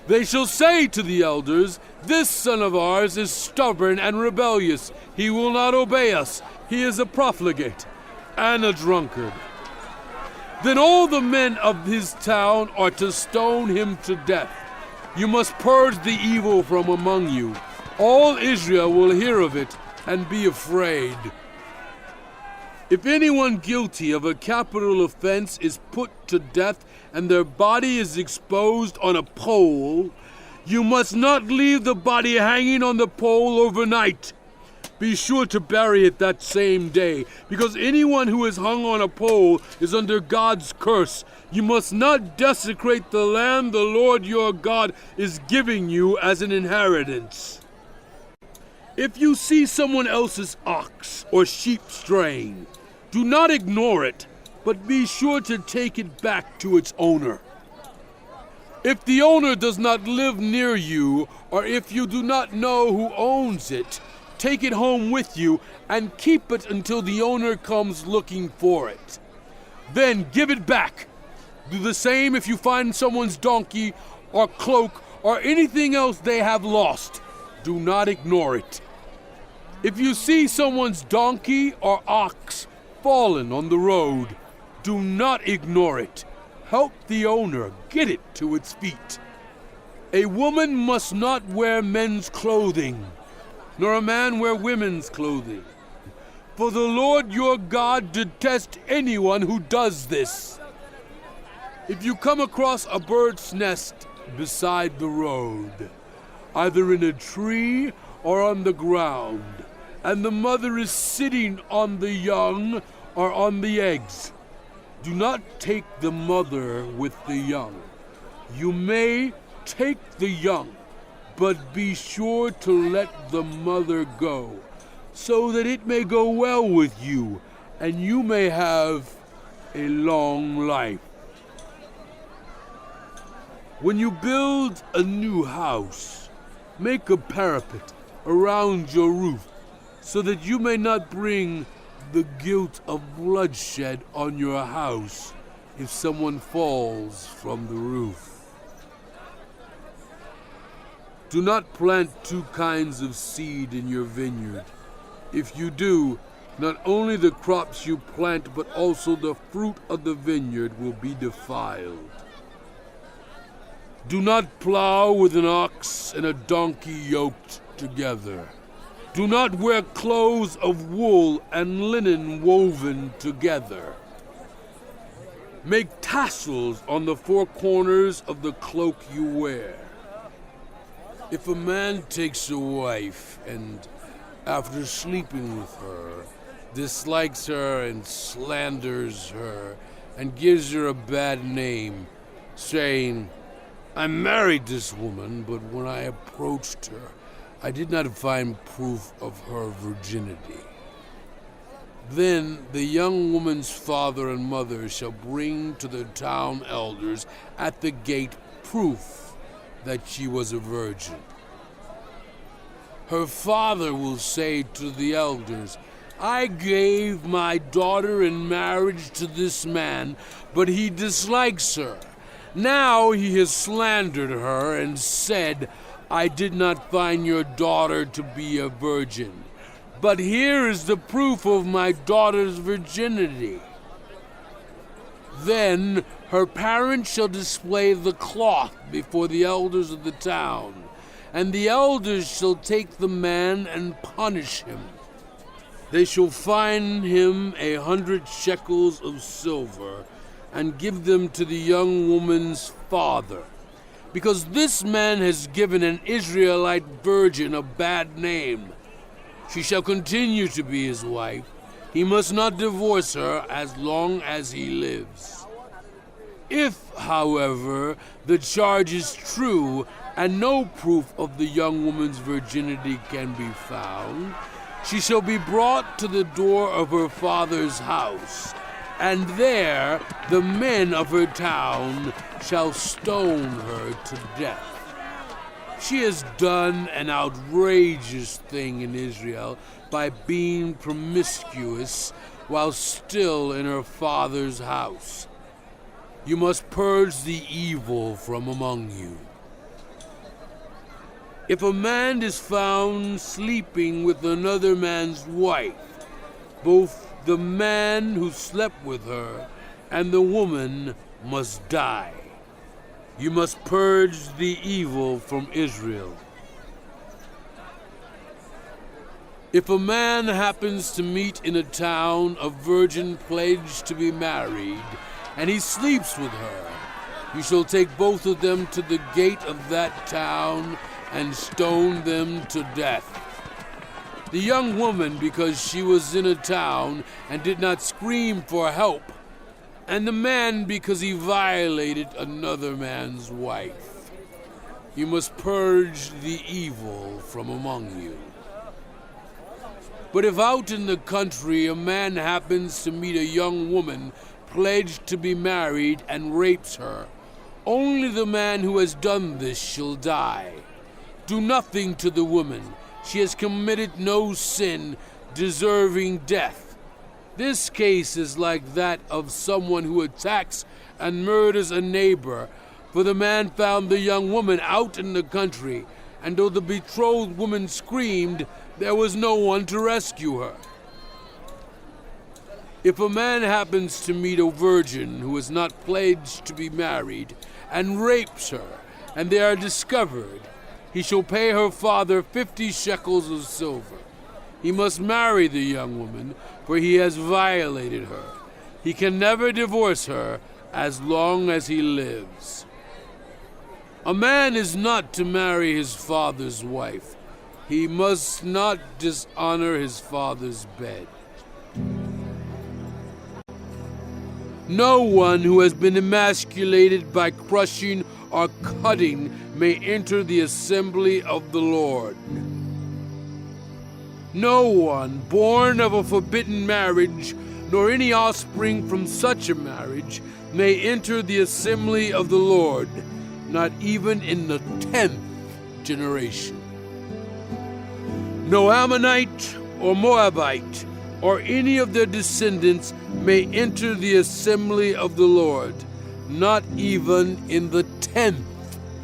They shall say to the elders, this son of ours is stubborn and rebellious. He will not obey us. He is a profligate and a drunkard. Then all the men of his town are to stone him to death. You must purge the evil from among you. All Israel will hear of it and be afraid. If anyone guilty of a capital offense is put to death and their body is exposed on a pole, you must not leave the body hanging on the pole overnight. Be sure to bury it that same day, because anyone who is hung on a pole is under God's curse. You must not desecrate the land the Lord your God is giving you as an inheritance. If you see someone else's ox or sheep straying, do not ignore it, but be sure to take it back to its owner. If the owner does not live near you, or if you do not know who owns it, take it home with you and keep it until the owner comes looking for it. Then give it back. Do the same if you find someone's donkey or cloak or anything else they have lost. Do not ignore it. If you see someone's donkey or ox fallen on the road, do not ignore it. Help the owner get it to its feet. A woman must not wear men's clothing, nor a man wear women's clothing. For the Lord your God detests anyone who does this. If you come across a bird's nest beside the road, either in a tree or on the ground, and the mother is sitting on the young or on the eggs, do not take the mother with the young. You may take the young, but be sure to let the mother go, so that it may go well with you, and you may have a long life. When you build a new house, make a parapet around your roof, so that you may not bring the guilt of bloodshed on your house if someone falls from the roof. Do not plant two kinds of seed in your vineyard. If you do, not only the crops you plant, but also the fruit of the vineyard will be defiled. Do not plow with an ox and a donkey yoked together. Do not wear clothes of wool and linen woven together. Make tassels on the four corners of the cloak you wear. If a man takes a wife and, after sleeping with her, dislikes her and slanders her and gives her a bad name, saying, "I married this woman, but when I approached her, I did not find proof of her virginity," then the young woman's father and mother shall bring to the town elders at the gate proof that she was a virgin. Her father will say to the elders, "I gave my daughter in marriage to this man, but he dislikes her. Now he has slandered her and said, 'I did not find your daughter to be a virgin.' But here is the proof of my daughter's virginity." Then her parents shall display the cloth before the elders of the town, and the elders shall take the man and punish him. They shall fine him 100 shekels of silver and give them to the young woman's father, because this man has given an Israelite virgin a bad name. She shall continue to be his wife. He must not divorce her as long as he lives. If, however, the charge is true and no proof of the young woman's virginity can be found, she shall be brought to the door of her father's house, and there the men of her town shall stone her to death. She has done an outrageous thing in Israel by being promiscuous while still in her father's house. You must purge the evil from among you. If a man is found sleeping with another man's wife, both the man who slept with her and the woman must die. You must purge the evil from Israel. If a man happens to meet in a town a virgin pledged to be married, and he sleeps with her, you shall take both of them to the gate of that town and stone them to death. The young woman, because she was in a town and did not scream for help, and the man, because he violated another man's wife. You must purge the evil from among you. But if out in the country a man happens to meet a young woman pledged to be married and rapes her, only the man who has done this shall die. Do nothing to the woman. She has committed no sin deserving death. This case is like that of someone who attacks and murders a neighbor, for the man found the young woman out in the country, and though the betrothed woman screamed, there was no one to rescue her. If a man happens to meet a virgin who is not pledged to be married and rapes her, and they are discovered, he shall pay her father 50 shekels of silver. He must marry the young woman, for he has violated her. He can never divorce her as long as he lives. A man is not to marry his father's wife. He must not dishonor his father's bed. No one who has been emasculated by crushing or cutting may enter the assembly of the Lord. No one born of a forbidden marriage, nor any offspring from such a marriage, may enter the assembly of the Lord. not even in the 10th generation. No Ammonite or Moabite or any of their descendants may enter the assembly of the Lord, not even in the 10th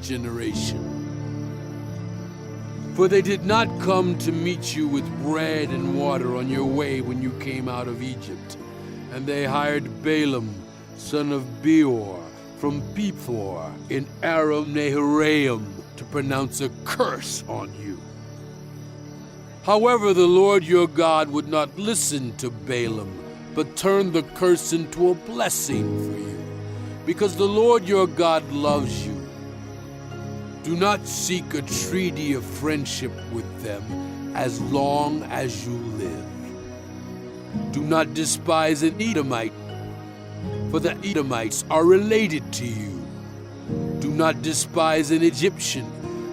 generation. For they did not come to meet you with bread and water on your way when you came out of Egypt, and they hired Balaam, son of Beor, from Pethor in Aram Naharaim, to pronounce a curse on you. However, the Lord your God would not listen to Balaam, but turned the curse into a blessing for you, because the Lord your God loves you. Do not seek a treaty of friendship with them as long as you live. Do not despise an Edomite, for the Edomites are related to you. Do not despise an Egyptian,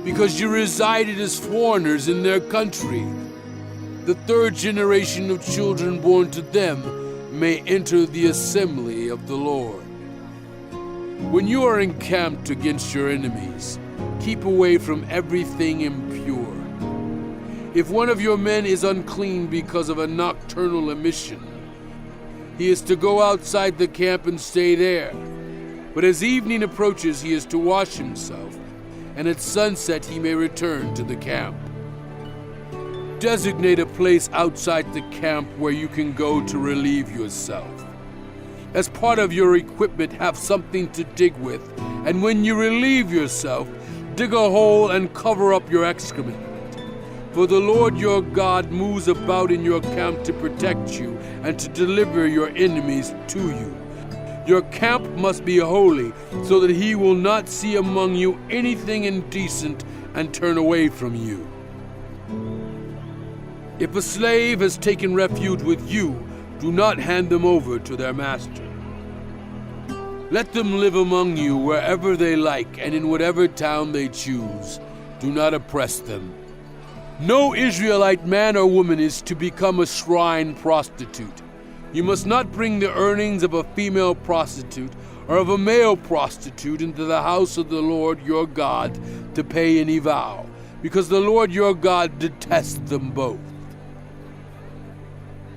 because you resided as foreigners in their country. The 3rd generation of children born to them may enter the assembly of the Lord. When you are encamped against your enemies, keep away from everything impure. If one of your men is unclean because of a nocturnal emission, he is to go outside the camp and stay there. But as evening approaches, he is to wash himself, and at sunset he may return to the camp. Designate a place outside the camp where you can go to relieve yourself. As part of your equipment, have something to dig with, and when you relieve yourself, dig a hole and cover up your excrement. For the Lord your God moves about in your camp to protect you and to deliver your enemies to you. Your camp must be holy, so that he will not see among you anything indecent and turn away from you. If a slave has taken refuge with you, do not hand them over to their master. Let them live among you wherever they like and in whatever town they choose. Do not oppress them. No Israelite man or woman is to become a shrine prostitute. You must not bring the earnings of a female prostitute or of a male prostitute into the house of the Lord your God to pay any vow, because the Lord your God detests them both.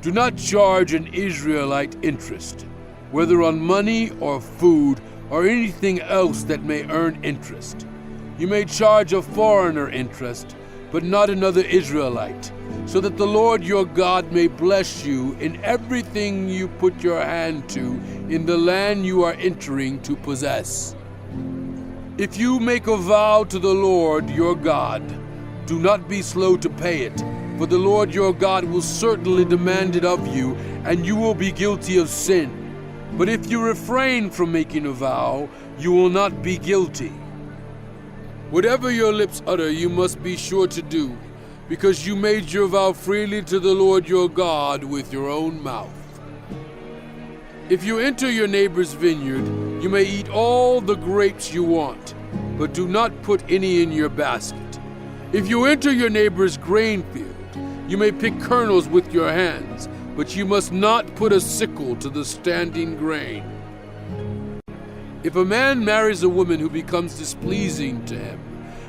Do not charge an Israelite interest, whether on money or food or anything else that may earn interest. You may charge a foreigner interest, but not another Israelite, so that the Lord your God may bless you in everything you put your hand to in the land you are entering to possess. If you make a vow to the Lord your God, do not be slow to pay it, for the Lord your God will certainly demand it of you, and you will be guilty of sin. But if you refrain from making a vow, you will not be guilty. Whatever your lips utter, you must be sure to do, because you made your vow freely to the Lord your God with your own mouth. If you enter your neighbor's vineyard, you may eat all the grapes you want, but do not put any in your basket. If you enter your neighbor's grain field, you may pick kernels with your hands, but you must not put a sickle to the standing grain. If a man marries a woman who becomes displeasing to him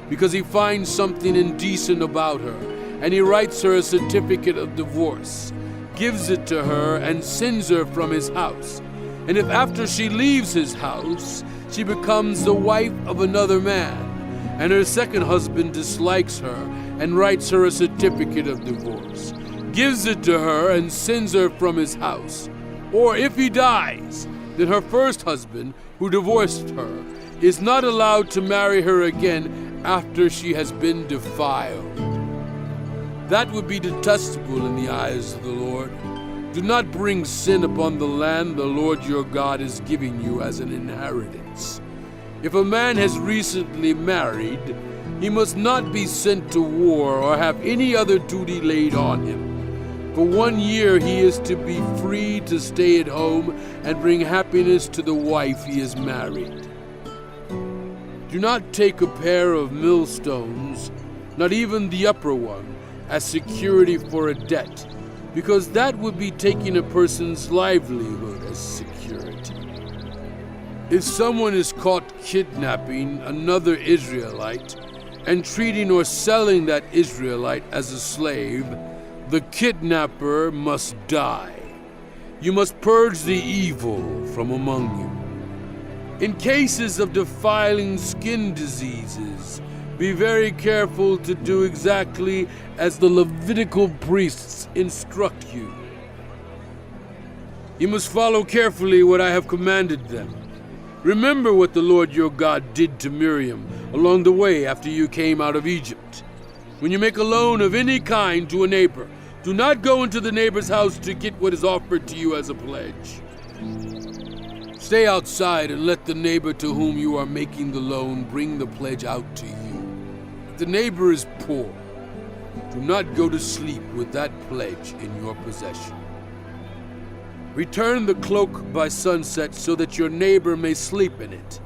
because he finds something indecent about her, and he writes her a certificate of divorce, gives it to her, and sends her from his house, and if after she leaves his house she becomes the wife of another man, and her second husband dislikes her and writes her a certificate of divorce, gives it to her, and sends her from his house, or if he dies, then her first husband, who divorced her, is not allowed to marry her again after she has been defiled. That would be detestable in the eyes of the Lord. Do not bring sin upon the land the Lord your God is giving you as an inheritance. If a man has recently married, he must not be sent to war or have any other duty laid on him. For 1 year he is to be free to stay at home and bring happiness to the wife he has married. Do not take a pair of millstones, not even the upper one, as security for a debt, because that would be taking a person's livelihood as security. If someone is caught kidnapping another Israelite and treating or selling that Israelite as a slave, the kidnapper must die. You must purge the evil from among you. In cases of defiling skin diseases, be very careful to do exactly as the Levitical priests instruct you. You must follow carefully what I have commanded them. Remember what the Lord your God did to Miriam along the way after you came out of Egypt. When you make a loan of any kind to a neighbor, do not go into the neighbor's house to get what is offered to you as a pledge. Stay outside and let the neighbor to whom you are making the loan bring the pledge out to you. If the neighbor is poor, do not go to sleep with that pledge in your possession. Return the cloak by sunset so that your neighbor may sleep in it.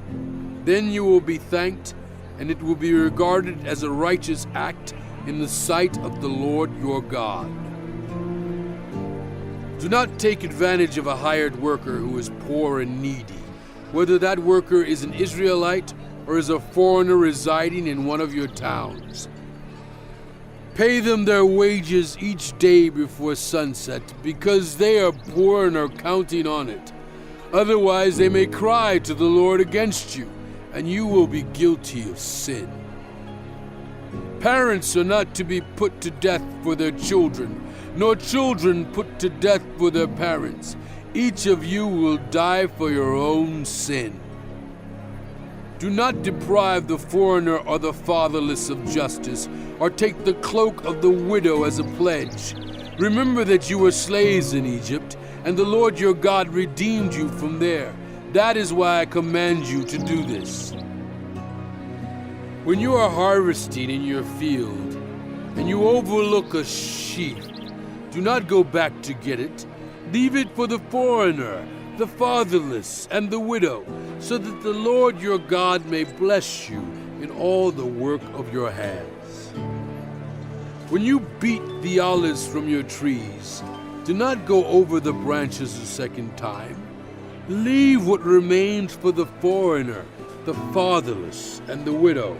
Then you will be thanked, and it will be regarded as a righteous act in the sight of the Lord your God. Do not take advantage of a hired worker who is poor and needy, whether that worker is an Israelite or is a foreigner residing in one of your towns. Pay them their wages each day before sunset, because they are poor and are counting on it. Otherwise, they may cry to the Lord against you, and you will be guilty of sin. Parents are not to be put to death for their children, nor children put to death for their parents. Each of you will die for your own sin. Do not deprive the foreigner or the fatherless of justice, or take the cloak of the widow as a pledge. Remember that you were slaves in Egypt, and the Lord your God redeemed you from there. That is why I command you to do this. When you are harvesting in your field, and you overlook a sheaf, do not go back to get it. Leave it for the foreigner, the fatherless, and the widow, so that the Lord your God may bless you in all the work of your hands. When you beat the olives from your trees, do not go over the branches a second time. Leave what remains for the foreigner, the fatherless, and the widow.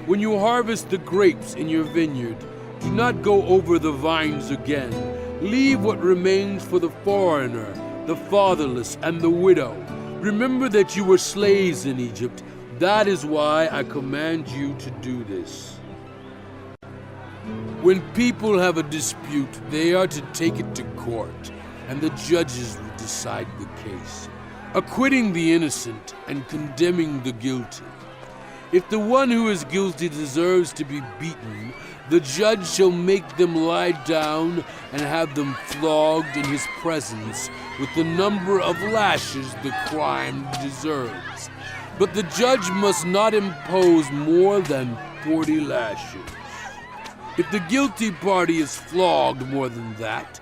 When you harvest the grapes in your vineyard, do not go over the vines again. Leave what remains for the foreigner, the fatherless, and the widow. Remember that you were slaves in Egypt. That is why I command you to do this. When people have a dispute, they are to take it to court, and the judges will decide the case, acquitting the innocent and condemning the guilty. If the one who is guilty deserves to be beaten, the judge shall make them lie down and have them flogged in his presence with the number of lashes the crime deserves. But the judge must not impose more than 40 lashes. If the guilty party is flogged more than that,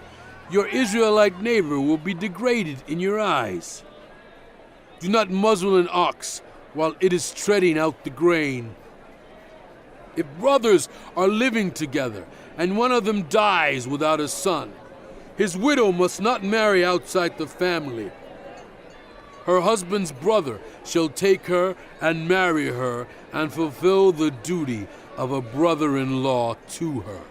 your Israelite neighbor will be degraded in your eyes. Do not muzzle an ox while it is treading out the grain. If brothers are living together and one of them dies without a son, his widow must not marry outside the family. Her husband's brother shall take her and marry her and fulfill the duty of a brother-in-law to her.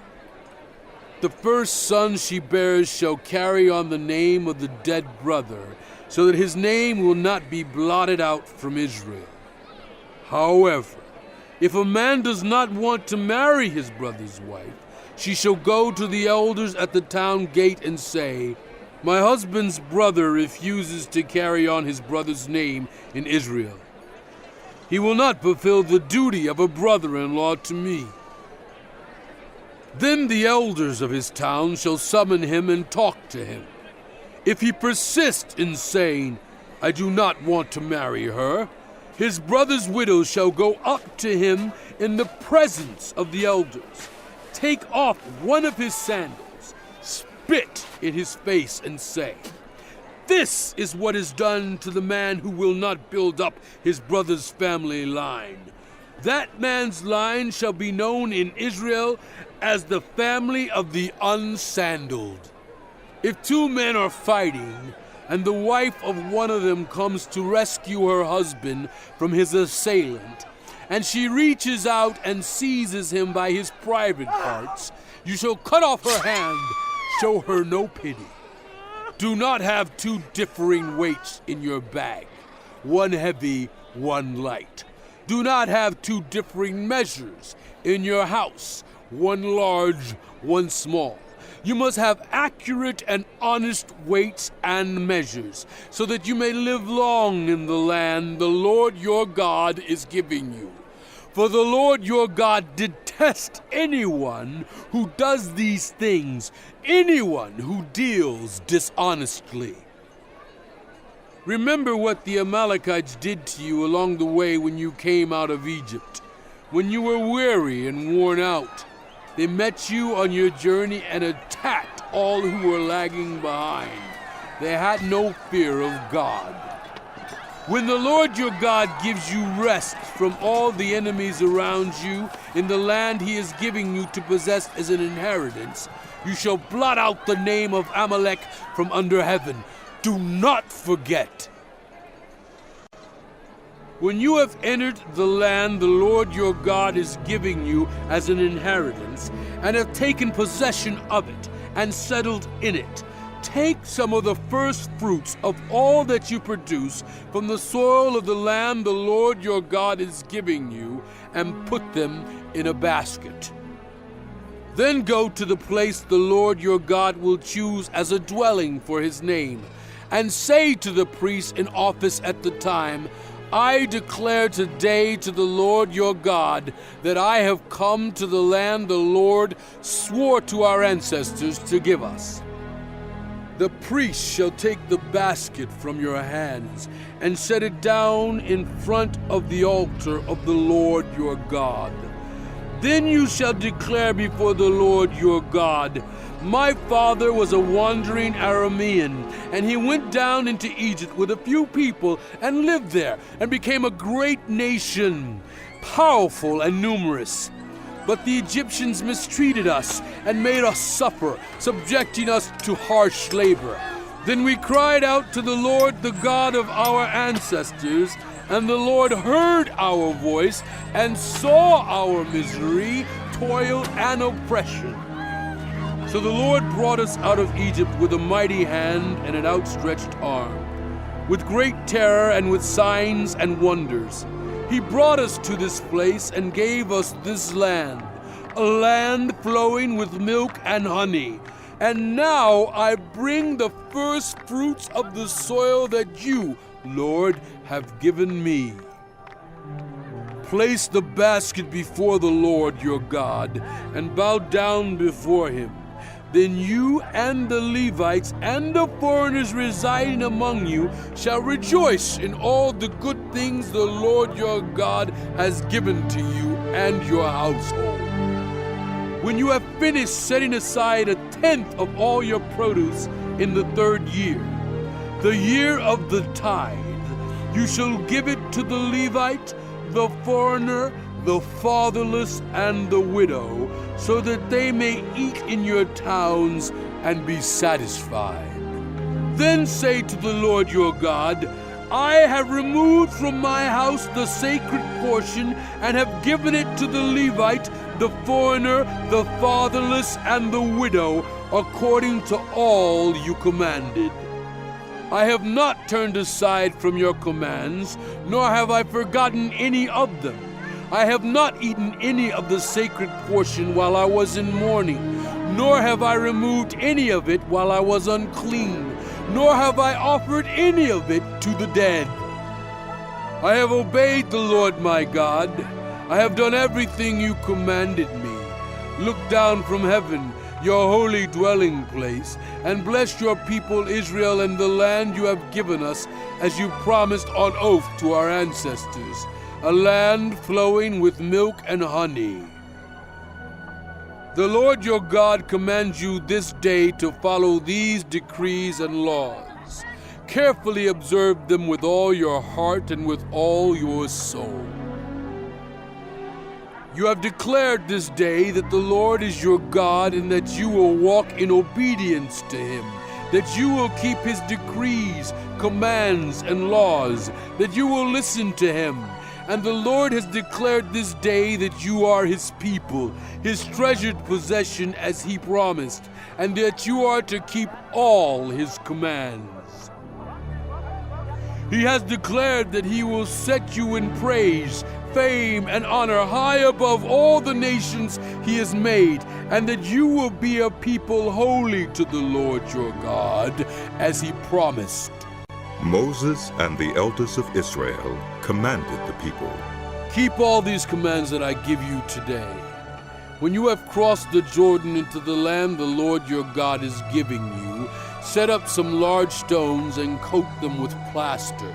The first son she bears shall carry on the name of the dead brother, so that his name will not be blotted out from Israel. However, if a man does not want to marry his brother's wife, she shall go to the elders at the town gate and say, "My husband's brother refuses to carry on his brother's name in Israel. He will not fulfill the duty of a brother-in-law to me." Then the elders of his town shall summon him and talk to him. If he persists in saying, "I do not want to marry her," his brother's widow shall go up to him in the presence of the elders, take off one of his sandals, spit in his face, and say, "This is what is done to the man who will not build up his brother's family line. That man's line shall be known in Israel as the family of the unsandaled." If two men are fighting, and the wife of one of them comes to rescue her husband from his assailant, and she reaches out and seizes him by his private parts, you shall cut off her hand, show her no pity. Do not have two differing weights in your bag, one heavy, one light. Do not have two differing measures in your house, one large, one small. You must have accurate and honest weights and measures, so that you may live long in the land the Lord your God is giving you. For the Lord your God detests anyone who does these things, anyone who deals dishonestly. Remember what the Amalekites did to you along the way when you came out of Egypt, when you were weary and worn out. They met you on your journey and attacked all who were lagging behind. They had no fear of God. When the Lord your God gives you rest from all the enemies around you in the land he is giving you to possess as an inheritance, you shall blot out the name of Amalek from under heaven. Do not forget. When you have entered the land the Lord your God is giving you as an inheritance, and have taken possession of it and settled in it, take some of the first fruits of all that you produce from the soil of the land the Lord your God is giving you, and put them in a basket. Then go to the place the Lord your God will choose as a dwelling for his name, and say to the priest in office at the time, I declare today to the Lord your God that I have come to the land the Lord swore to our ancestors to give us. The priest shall take the basket from your hands and set it down in front of the altar of the Lord your God. Then you shall declare before the Lord your God, my father was a wandering Aramean, and he went down into Egypt with a few people and lived there and became a great nation, powerful and numerous. But the Egyptians mistreated us and made us suffer, subjecting us to harsh labor. Then we cried out to the Lord, the God of our ancestors, and the Lord heard our voice and saw our misery, toil, and oppression. So the Lord brought us out of Egypt with a mighty hand and an outstretched arm, with great terror and with signs and wonders. He brought us to this place and gave us this land, a land flowing with milk and honey. And now I bring the first fruits of the soil that you, Lord, have given me. Place the basket before the Lord your God and bow down before him. Then you and the Levites and the foreigners residing among you shall rejoice in all the good things the Lord your God has given to you and your household. When you have finished setting aside 1/10 of all your produce in the 3rd year, the year of the tithe, you shall give it to the Levite, the foreigner, the fatherless, and the widow, so that they may eat in your towns and be satisfied. Then say to the Lord your God, I have removed from my house the sacred portion and have given it to the Levite, the foreigner, the fatherless, and the widow, according to all you commanded. I have not turned aside from your commands, nor have I forgotten any of them. I have not eaten any of the sacred portion while I was in mourning, nor have I removed any of it while I was unclean, nor have I offered any of it to the dead. I have obeyed the Lord my God. I have done everything you commanded me. Look down from heaven, your holy dwelling place, and bless your people Israel and the land you have given us, as you promised on oath to our ancestors, a land flowing with milk and honey. The Lord your God commands you this day to follow these decrees and laws. Carefully observe them with all your heart and with all your soul. You have declared this day that the Lord is your God and that you will walk in obedience to him, that you will keep his decrees, commands, and laws, that you will listen to him. And the Lord has declared this day that you are his people, his treasured possession as he promised, and that you are to keep all his commands. He has declared that he will set you in praise, fame, and honor high above all the nations he has made, and that you will be a people holy to the Lord your God, as he promised. Moses and the elders of Israel commanded the people, Keep all these commands that I give you today. When you have crossed the Jordan into the land the Lord your God is giving you, set up some large stones and coat them with plaster.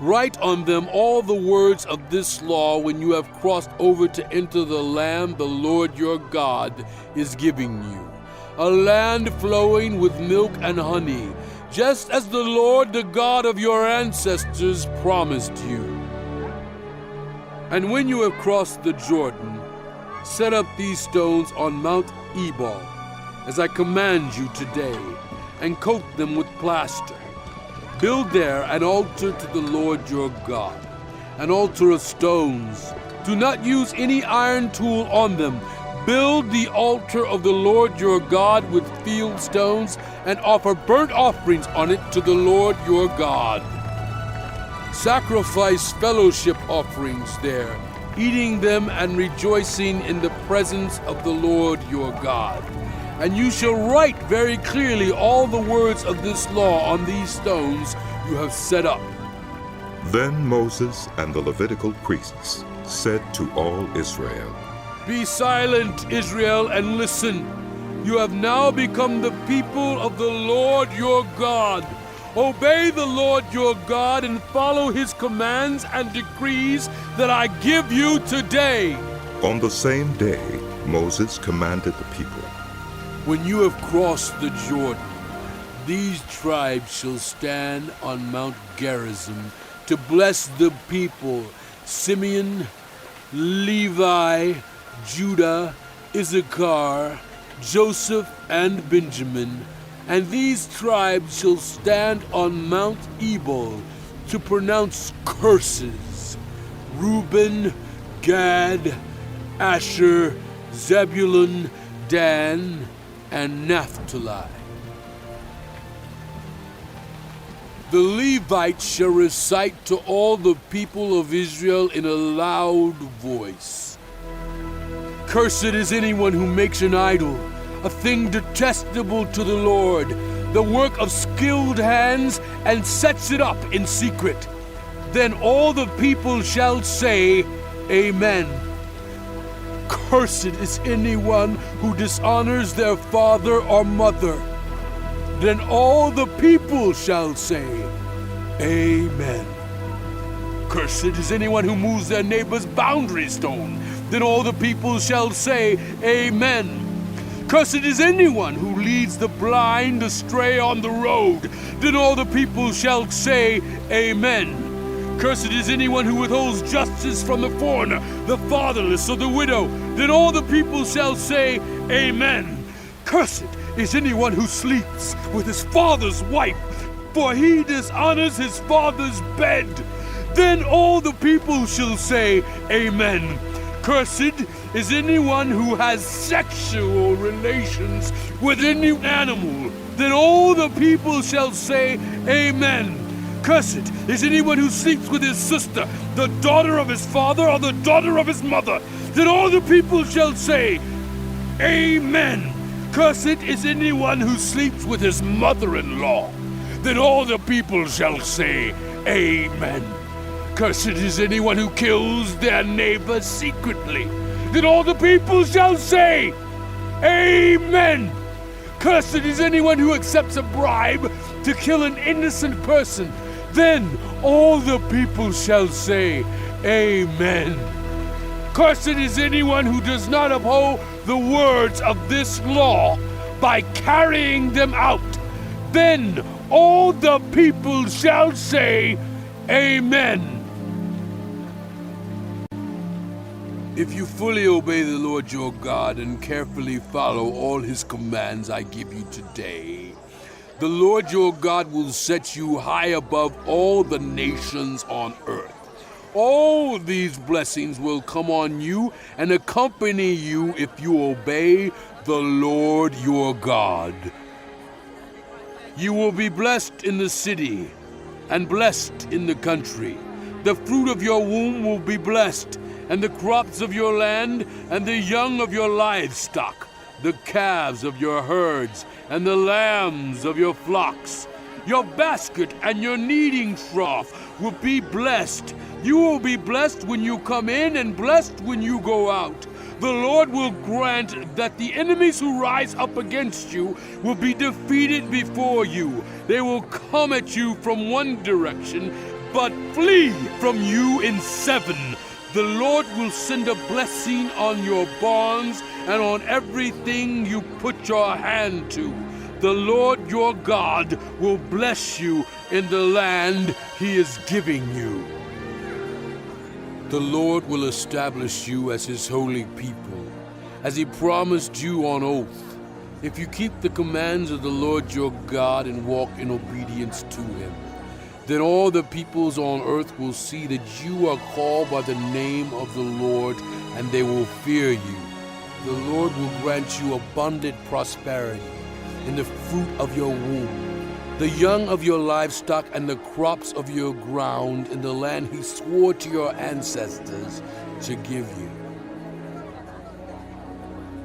Write on them all the words of this law when you have crossed over to enter the land the Lord your God is giving you, a land flowing with milk and honey, just as the Lord, the God of your ancestors, promised you. And when you have crossed the Jordan, set up these stones on Mount Ebal, as I command you today, and coat them with plaster. Build there an altar to the Lord your God, an altar of stones. Do not use any iron tool on them. Build the altar of the Lord your God with field stones, and offer burnt offerings on it to the Lord your God. Sacrifice fellowship offerings there, eating them and rejoicing in the presence of the Lord your God. And you shall write very clearly all the words of this law on these stones you have set up. Then Moses and the Levitical priests said to all Israel, Be silent, Israel, and listen. You have now become the people of the Lord your God. Obey the Lord your God and follow his commands and decrees that I give you today. On the same day, Moses commanded the people, When you have crossed the Jordan, these tribes shall stand on Mount Gerizim to bless the people: Simeon, Levi, Judah, Issachar, Joseph, and Benjamin. And these tribes shall stand on Mount Ebal to pronounce curses: Reuben, Gad, Asher, Zebulun, Dan, and Naphtali. The Levites shall recite to all the people of Israel in a loud voice. Cursed is anyone who makes an idol, a thing detestable to the Lord, the work of skilled hands, and sets it up in secret. Then all the people shall say, Amen. Cursed is anyone who dishonors their father or mother. Then all the people shall say, Amen. Cursed is anyone who moves their neighbor's boundary stone. Then all the people shall say, Amen. Cursed is anyone who leads the blind astray on the road. Then all the people shall say, Amen. Cursed is anyone who withholds justice from the foreigner, the fatherless, or the widow. Then all the people shall say, Amen. Cursed is anyone who sleeps with his father's wife, for he dishonors his father's bed. Then all the people shall say, Amen. Cursed is anyone who has sexual relations with any animal. Then all the people shall say, Amen. Cursed is anyone who sleeps with his sister, the daughter of his father or the daughter of his mother. Then all the people shall say, Amen. Cursed is anyone who sleeps with his mother-in-law. Then all the people shall say, Amen. Cursed is anyone who kills their neighbor secretly. Then all the people shall say, Amen. Cursed is anyone who accepts a bribe to kill an innocent person. Then all the people shall say, Amen. Cursed is anyone who does not uphold the words of this law by carrying them out. Then all the people shall say, Amen. If you fully obey the Lord your God and carefully follow all his commands I give you today, The Lord your God will set you high above all the nations on earth. All these blessings will come on you and accompany you if you obey the Lord your God. You will be blessed in the city and blessed in the country. The fruit of your womb will be blessed, and the crops of your land, and the young of your livestock, the calves of your herds, and the lambs of your flocks. Your basket and your kneading trough will be blessed. You will be blessed when you come in and blessed when you go out. The Lord will grant that the enemies who rise up against you will be defeated before you. They will come at you from one direction, but flee from you in 7. The Lord will send a blessing on your barns and on everything you put your hand to. The Lord your God will bless you in the land he is giving you. The Lord will establish you as his holy people, as he promised you on oath, if you keep the commands of the Lord your God and walk in obedience to him. Then all the peoples on earth will see that you are called by the name of the Lord, and they will fear you. The Lord will grant you abundant prosperity in the fruit of your womb, the young of your livestock, and the crops of your ground in the land he swore to your ancestors to give you.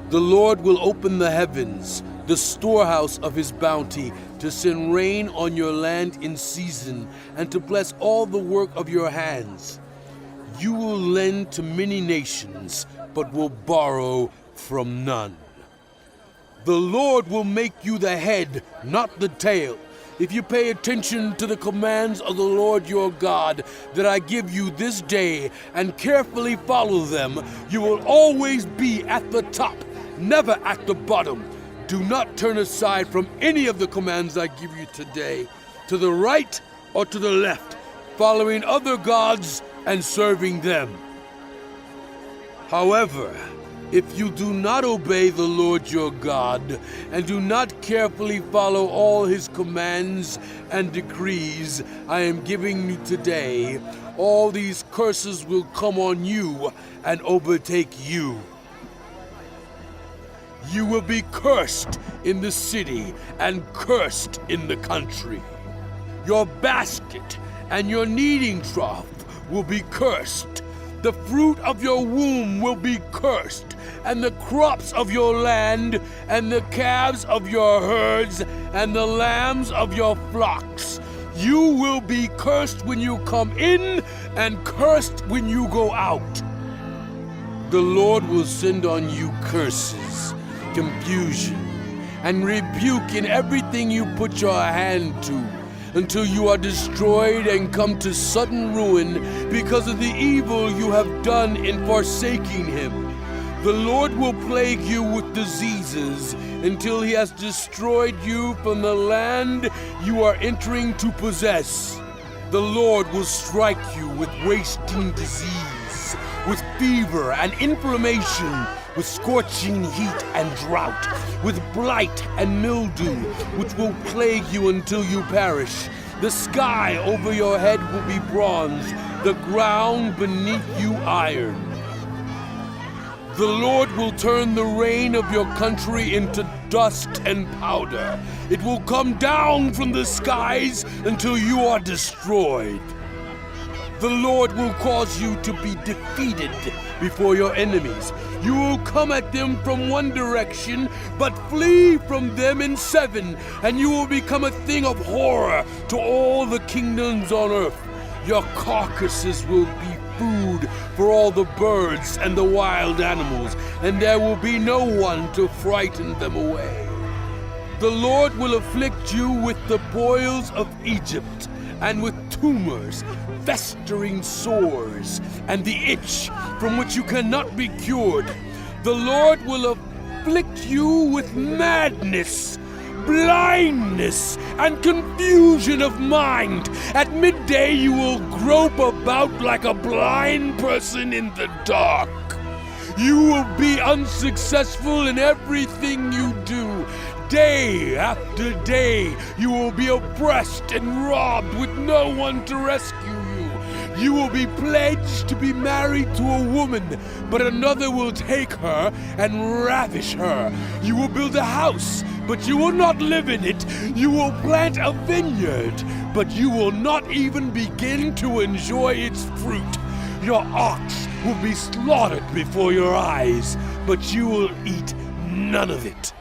The Lord will open the heavens, the storehouse of his bounty, to send rain on your land in season, and to bless all the work of your hands. You will lend to many nations, but will borrow from none. The Lord will make you the head, not the tail. If you pay attention to the commands of the Lord your God that I give you this day and carefully follow them, you will always be at the top, never at the bottom. Do not turn aside from any of the commands I give you today, to the right or to the left, following other gods and serving them. However, if you do not obey the Lord your God, and do not carefully follow all his commands and decrees I am giving you today, all these curses will come on you and overtake you. You will be cursed in the city and cursed in the country. Your basket and your kneading trough will be cursed. The fruit of your womb will be cursed, and the crops of your land, and the calves of your herds, and the lambs of your flocks. You will be cursed when you come in, and cursed when you go out. The Lord will send on you curses, confusion, and rebuke in everything you put your hand to, until you are destroyed and come to sudden ruin because of the evil you have done in forsaking him. The Lord will plague you with diseases until he has destroyed you from the land you are entering to possess. The Lord will strike you with wasting disease, with fever and inflammation, with scorching heat and drought, with blight and mildew, which will plague you until you perish. The sky over your head will be bronze, the ground beneath you iron. The Lord will turn the rain of your country into dust and powder. It will come down from the skies until you are destroyed. The Lord will cause you to be defeated before your enemies. You will come at them from one direction, but flee from them in 7, and you will become a thing of horror to all the kingdoms on earth. Your carcasses will be food for all the birds and the wild animals, and there will be no one to frighten them away. The Lord will afflict you with the boils of Egypt, and with tumors, festering sores, and the itch from which you cannot be cured. The Lord will afflict you with madness, blindness, and confusion of mind. At midday you will grope about like a blind person in the dark. You will be unsuccessful in everything you do. Day after day, you will be oppressed and robbed with no one to rescue you. You will be pledged to be married to a woman, but another will take her and ravish her. You will build a house, but you will not live in it. You will plant a vineyard, but you will not even begin to enjoy its fruit. Your ox will be slaughtered before your eyes, but you will eat none of it.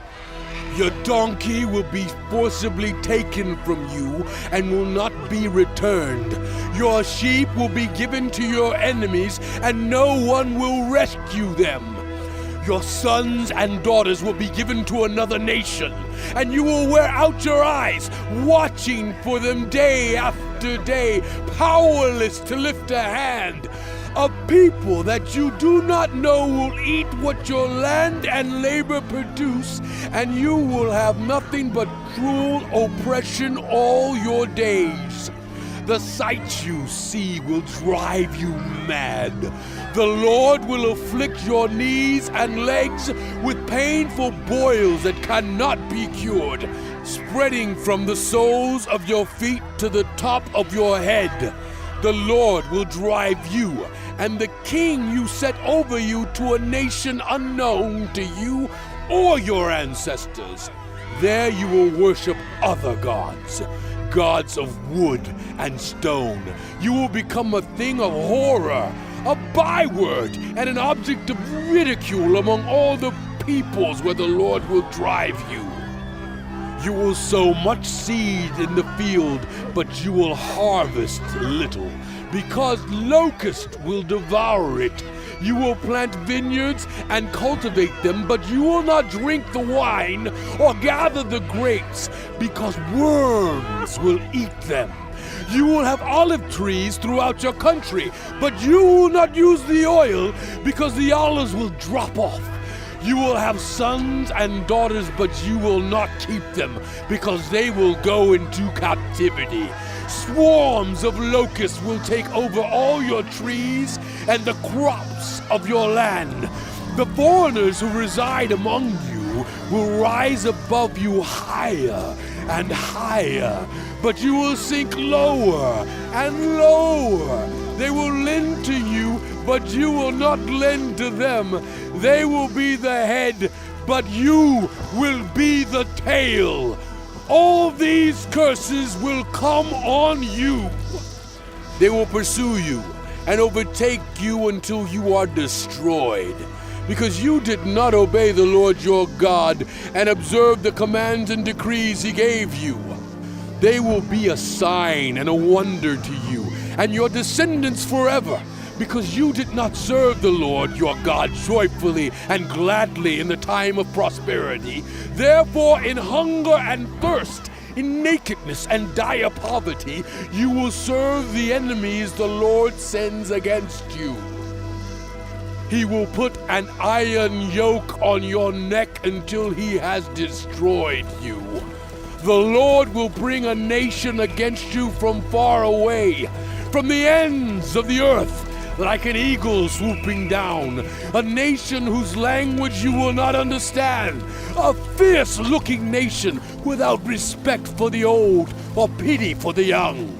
Your donkey will be forcibly taken from you and will not be returned. Your sheep will be given to your enemies, and no one will rescue them. Your sons and daughters will be given to another nation, and you will wear out your eyes, watching for them day after day, powerless to lift a hand. A people that you do not know will eat what your land and labor produce, and you will have nothing but cruel oppression all your days. The sight you see will drive you mad. The Lord will afflict your knees and legs with painful boils that cannot be cured, spreading from the soles of your feet to the top of your head. The Lord will drive you and the king you set over you to a nation unknown to you or your ancestors. There you will worship other gods, gods of wood and stone. You will become a thing of horror, a byword, and an object of ridicule among all the peoples where the Lord will drive you. You will sow much seed in the field, but you will harvest little, because locusts will devour it. You will plant vineyards and cultivate them, but you will not drink the wine or gather the grapes, because worms will eat them. You will have olive trees throughout your country, but you will not use the oil, because the olives will drop off. You will have sons and daughters, but you will not keep them, because they will go into captivity. Swarms of locusts will take over all your trees and the crops of your land. The foreigners who reside among you will rise above you higher and higher, but you will sink lower and lower. They will lend to you, but you will not lend to them. They will be the head, but you will be the tail. All these curses will come on you. They will pursue you and overtake you until you are destroyed, because you did not obey the Lord your God and observe the commands and decrees he gave you. They will be a sign and a wonder to you and your descendants forever, because you did not serve the Lord your God joyfully and gladly in the time of prosperity. Therefore, in hunger and thirst, in nakedness and dire poverty, you will serve the enemies the Lord sends against you. He will put an iron yoke on your neck until he has destroyed you. The Lord will bring a nation against you from far away, from the ends of the earth, like an eagle swooping down, a nation whose language you will not understand, a fierce-looking nation without respect for the old or pity for the young.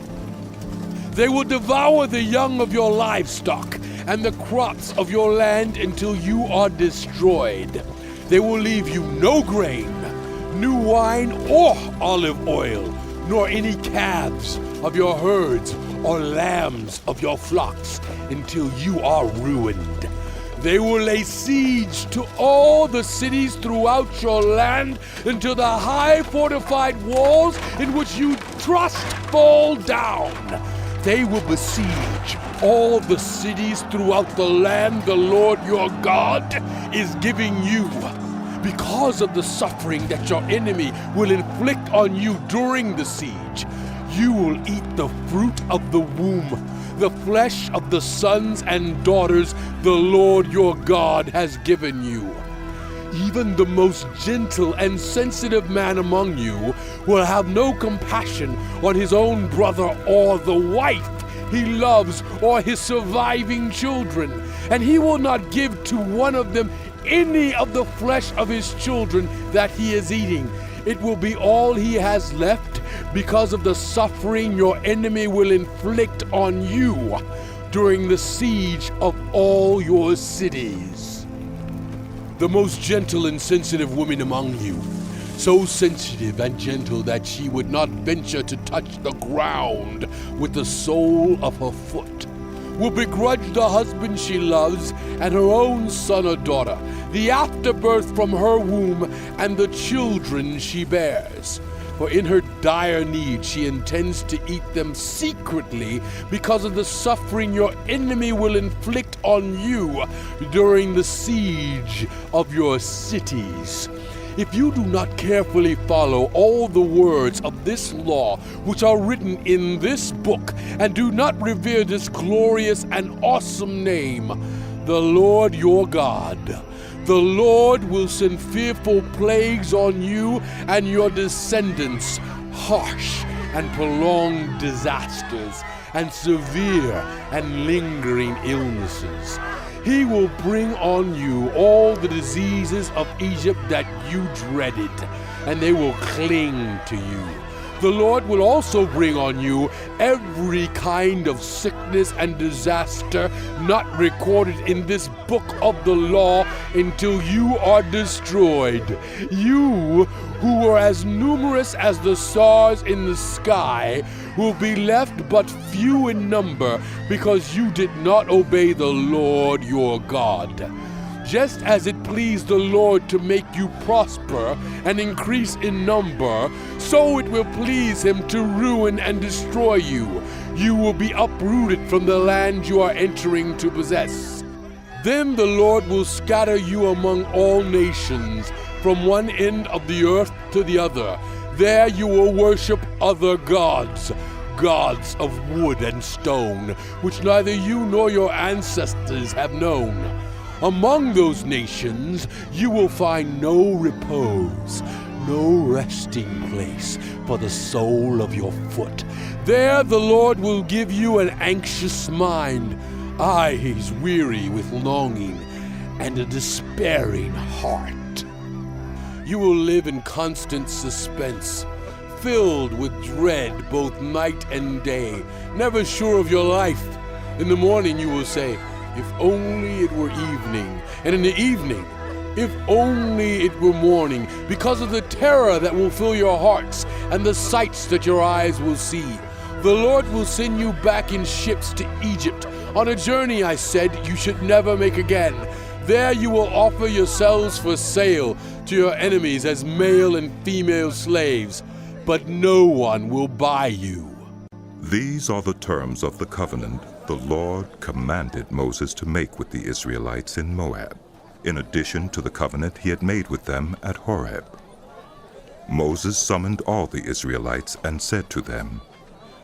They will devour the young of your livestock and the crops of your land until you are destroyed. They will leave you no grain, new wine or olive oil, nor any calves of your herds or lambs of your flocks, until you are ruined. They will lay siege to all the cities throughout your land until the high fortified walls in which you trust fall down. They will besiege all the cities throughout the land the Lord your God is giving you. Because of the suffering that your enemy will inflict on you during the siege, you will eat the fruit of the womb, the flesh of the sons and daughters the Lord your God has given you. Even the most gentle and sensitive man among you will have no compassion on his own brother or the wife he loves or his surviving children, and he will not give to one of them any of the flesh of his children that he is eating. It will be all he has left because of the suffering your enemy will inflict on you during the siege of all your cities. The most gentle and sensitive woman among you, so sensitive and gentle that she would not venture to touch the ground with the sole of her foot, will begrudge the husband she loves and her own son or daughter, the afterbirth from her womb and the children she bears. For in her dire need she intends to eat them secretly because of the suffering your enemy will inflict on you during the siege of your cities. If you do not carefully follow all the words of this law which are written in this book, and do not revere this glorious and awesome name, the Lord your God, the Lord will send fearful plagues on you and your descendants, harsh and prolonged disasters, and severe and lingering illnesses. He will bring on you all the diseases of Egypt that you dreaded, and they will cling to you. The Lord will also bring on you every kind of sickness and disaster not recorded in this book of the law until you are destroyed. You, who were as numerous as the stars in the sky, will be left but few in number because you did not obey the Lord your God. Just as it pleased the Lord to make you prosper and increase in number, so it will please him to ruin and destroy you. You will be uprooted from the land you are entering to possess. Then the Lord will scatter you among all nations, from one end of the earth to the other. There you will worship other gods, gods of wood and stone, which neither you nor your ancestors have known. Among those nations you will find no repose, no resting place for the sole of your foot. There the Lord will give you an anxious mind, eyes weary with longing, and a despairing heart. You will live in constant suspense, filled with dread both night and day, never sure of your life. In the morning you will say, "If only it were evening," and in the evening, "If only it were morning," because of the terror that will fill your hearts and the sights that your eyes will see. The Lord will send you back in ships to Egypt, on a journey I said you should never make again. There you will offer yourselves for sale to your enemies as male and female slaves, but no one will buy you. These are the terms of the covenant the Lord commanded Moses to make with the Israelites in Moab, in addition to the covenant he had made with them at Horeb. Moses summoned all the Israelites and said to them,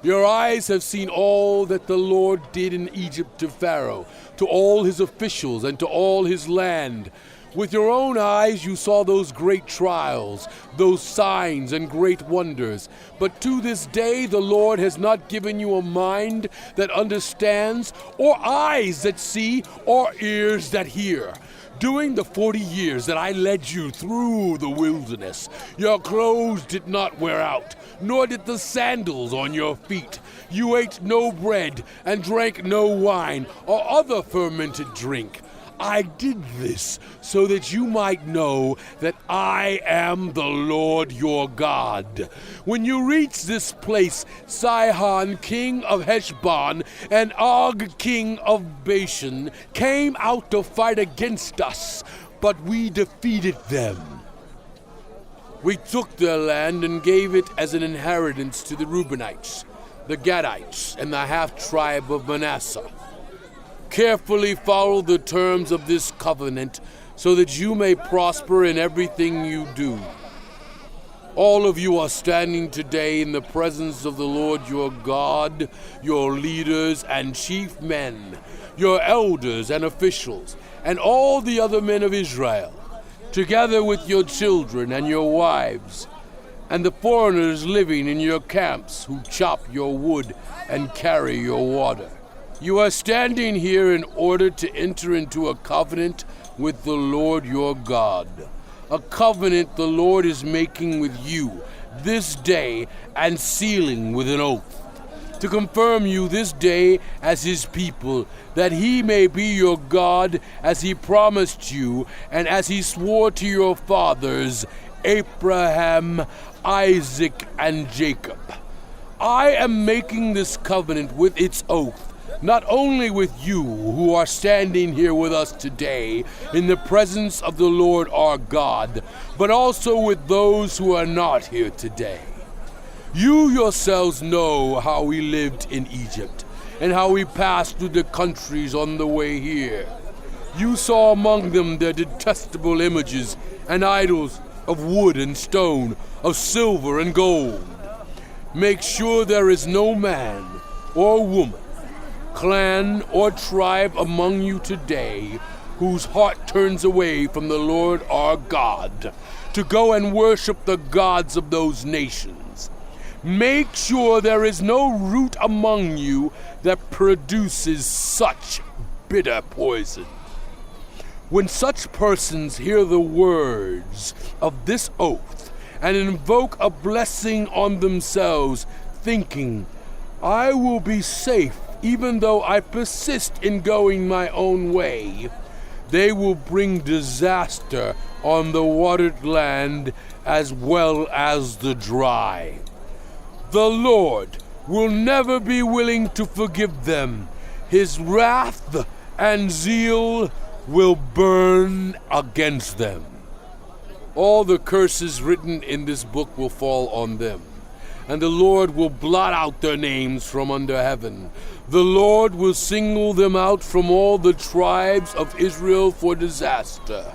Your eyes have seen all that the Lord did in Egypt to Pharaoh, to all his officials, and to all his land. With your own eyes you saw those great trials, those signs and great wonders. But to this day the Lord has not given you a mind that understands, or eyes that see, or ears that hear. During the 40 years that I led you through the wilderness, your clothes did not wear out, nor did the sandals on your feet. You ate no bread and drank no wine or other fermented drink. I did this so that you might know that I am the Lord your God. When you reach this place, Sihon, king of Heshbon, and Og, king of Bashan, came out to fight against us, but we defeated them. We took their land and gave it as an inheritance to the Reubenites, the Gadites, and the half-tribe of Manasseh. Carefully follow the terms of this covenant so that you may prosper in everything you do. All of you are standing today in the presence of the Lord your God, your leaders and chief men, your elders and officials, and all the other men of Israel, together with your children and your wives, and the foreigners living in your camps who chop your wood and carry your water. You are standing here in order to enter into a covenant with the Lord your God. a covenant the Lord is making with you this day and sealing with an oath, to confirm you this day as his people, that he may be your God as he promised you and as he swore to your fathers, Abraham, Isaac, and Jacob. I am making this covenant with its oath, not only with you who are standing here with us today in the presence of the Lord our God, but also with those who are not here today. You yourselves know how we lived in Egypt and how we passed through the countries on the way here. You saw among them their detestable images and idols of wood and stone, of silver and gold. Make sure there is no man or woman, clan or tribe among you today whose heart turns away from the Lord our God to go and worship the gods of those nations. Make sure there is no root among you that produces such bitter poison. When such persons hear the words of this oath and invoke a blessing on themselves, thinking, I will be safe even though I persist in going my own way, they will bring disaster on the watered land as well as the dry. The Lord will never be willing to forgive them. His wrath and zeal will burn against them. All the curses written in this book will fall on them, and the Lord will blot out their names from under heaven. The Lord will single them out from all the tribes of Israel for disaster,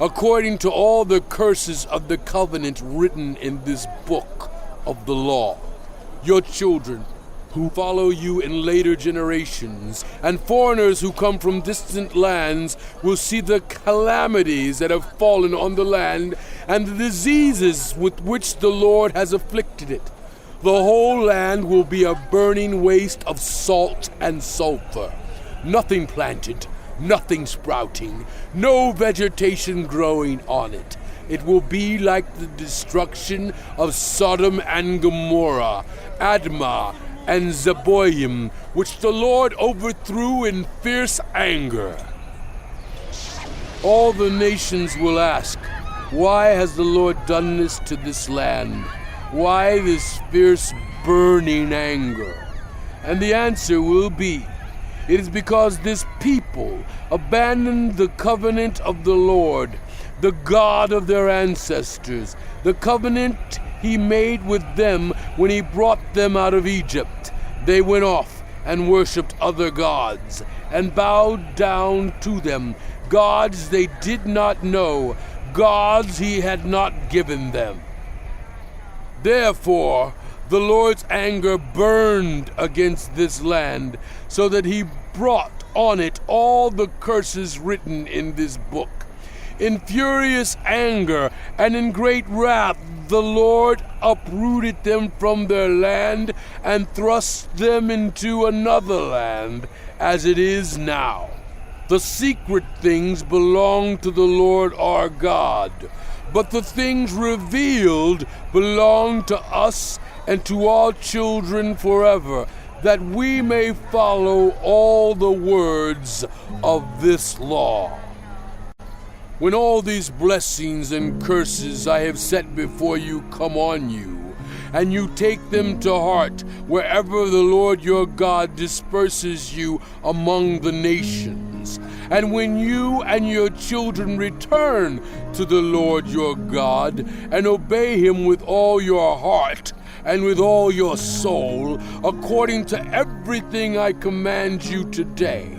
according to all the curses of the covenant written in this book of the law. Your children who follow you in later generations, and foreigners who come from distant lands will see the calamities that have fallen on the land and the diseases with which the Lord has afflicted it. The whole land will be a burning waste of salt and sulfur. Nothing planted, nothing sprouting, no vegetation growing on it. It will be like the destruction of Sodom and Gomorrah, Admah, and Zeboim, which the Lord overthrew in fierce anger. All the nations will ask, why has the Lord done this to this land? Why this fierce burning anger? And the answer will be, it is because this people abandoned the covenant of the Lord, the God of their ancestors, the covenant he made with them when he brought them out of Egypt. They went off and worshipped other gods and bowed down to them, gods they did not know, gods he had not given them. Therefore, the Lord's anger burned against this land, so that he brought on it all the curses written in this book. In furious anger and in great wrath, the Lord uprooted them from their land and thrust them into another land, as it is now. The secret things belong to the Lord our God, but the things revealed belong to us and to our children forever, that we may follow all the words of this law. When all these blessings and curses I have set before you come on you, and you take them to heart wherever the Lord your God disperses you among the nations, and when you and your children return to the Lord your God and obey him with all your heart and with all your soul, according to everything I command you today,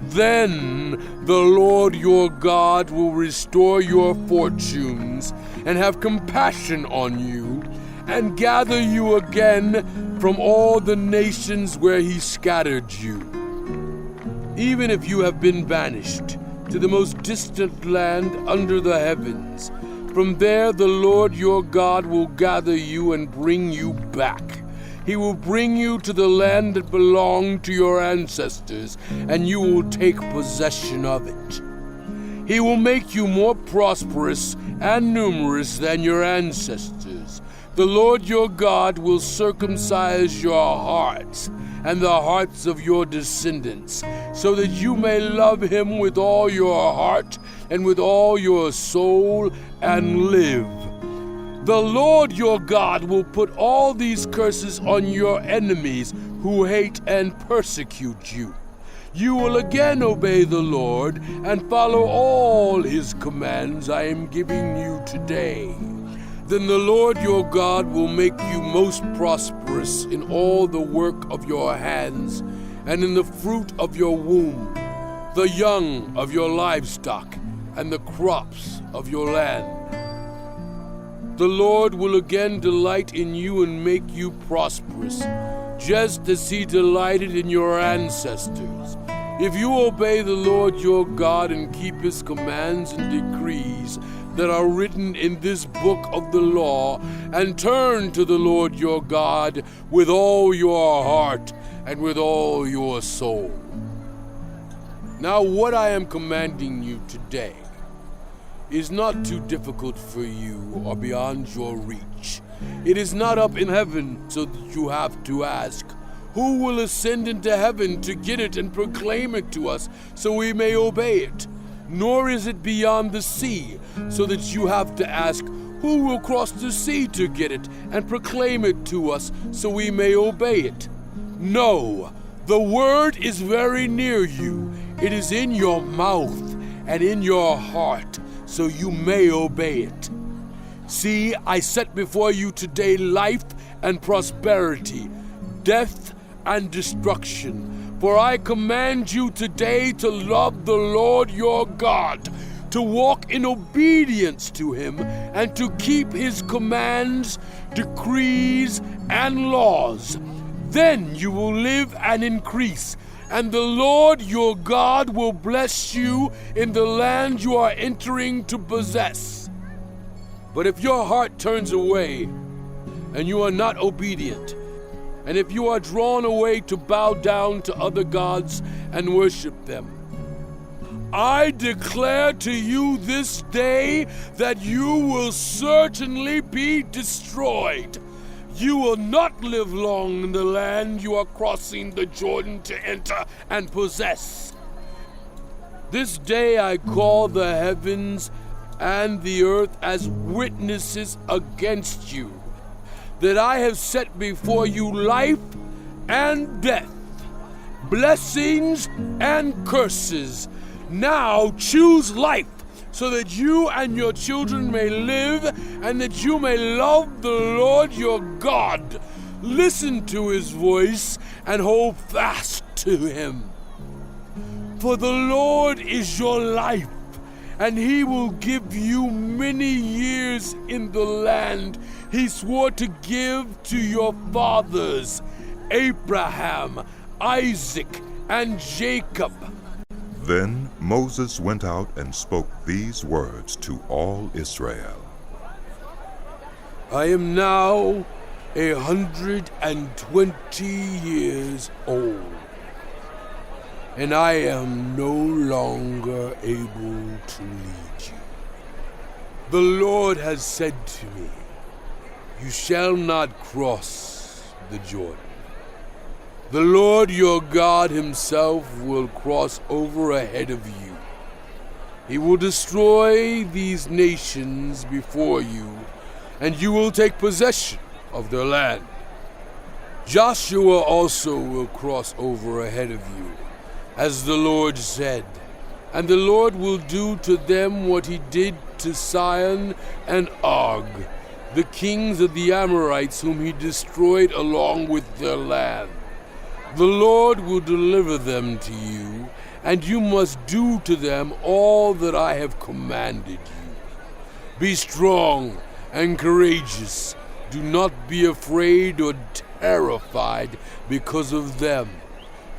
then the Lord your God will restore your fortunes and have compassion on you and gather you again from all the nations where he scattered you. Even if you have been banished to the most distant land under the heavens, from there the Lord your God will gather you and bring you back. He will bring you to the land that belonged to your ancestors, and you will take possession of it. He will make you more prosperous and numerous than your ancestors. The Lord your God will circumcise your hearts and the hearts of your descendants, so that you may love him with all your heart and with all your soul and live. The Lord your God will put all these curses on your enemies who hate and persecute you. You will again obey the Lord and follow all his commands I am giving you today. Then the Lord your God will make you most prosperous in all the work of your hands and in the fruit of your womb, the young of your livestock, and the crops of your land. The Lord will again delight in you and make you prosperous, just as he delighted in your ancestors. If you obey the Lord your God and keep his commands and decrees that are written in this book of the law, and turn to the Lord your God with all your heart and with all your soul. Now what I am commanding you today is not too difficult for you or beyond your reach. It is not up in heaven so that you have to ask, who will ascend into heaven to get it and proclaim it to us so we may obey it? Nor is it beyond the sea, so that you have to ask, who will cross the sea to get it and proclaim it to us so we may obey it? No, the word is very near you. It is in your mouth and in your heart, so you may obey it. See, I set before you today life and prosperity, death and destruction. For I command you today to love the Lord your God, to walk in obedience to him, and to keep his commands, decrees, and laws. Then you will live and increase, and the Lord your God will bless you in the land you are entering to possess. But if your heart turns away, and you are not obedient, and if you are drawn away to bow down to other gods and worship them, I declare to you this day that you will certainly be destroyed. You will not live long in the land you are crossing the Jordan to enter and possess. This day I call the heavens and the earth as witnesses against you, that I have set before you life and death, blessings and curses. Now choose life, so that you and your children may live, and that you may love the Lord your God. Listen to his voice and hold fast to him. For the Lord is your life, and he will give you many years in the land he swore to give to your fathers, Abraham, Isaac, and Jacob. Then Moses went out and spoke these words to all Israel. I am now 120 years old, and I am no longer able to lead you. The Lord has said to me, you shall not cross the Jordan. The Lord your God himself will cross over ahead of you. He will destroy these nations before you, and you will take possession of their land. Joshua also will cross over ahead of you, as the Lord said, and the Lord will do to them what he did to Sihon and Og, the kings of the Amorites whom he destroyed along with their land. The Lord will deliver them to you, and you must do to them all that I have commanded you. Be strong and courageous. Do not be afraid or terrified because of them.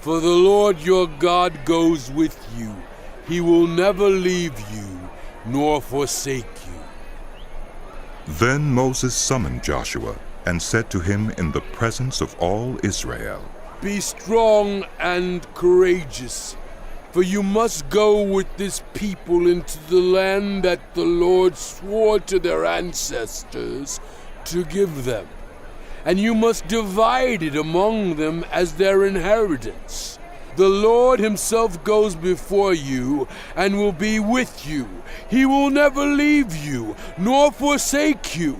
For the Lord your God goes with you. He will never leave you nor forsake you. Then Moses summoned Joshua and said to him in the presence of all Israel, Be strong and courageous, For you must go with this people into the land that the Lord swore to their ancestors to give them, and you must divide it among them as their inheritance. The Lord himself goes before you and will be with you. He will never leave you nor forsake you.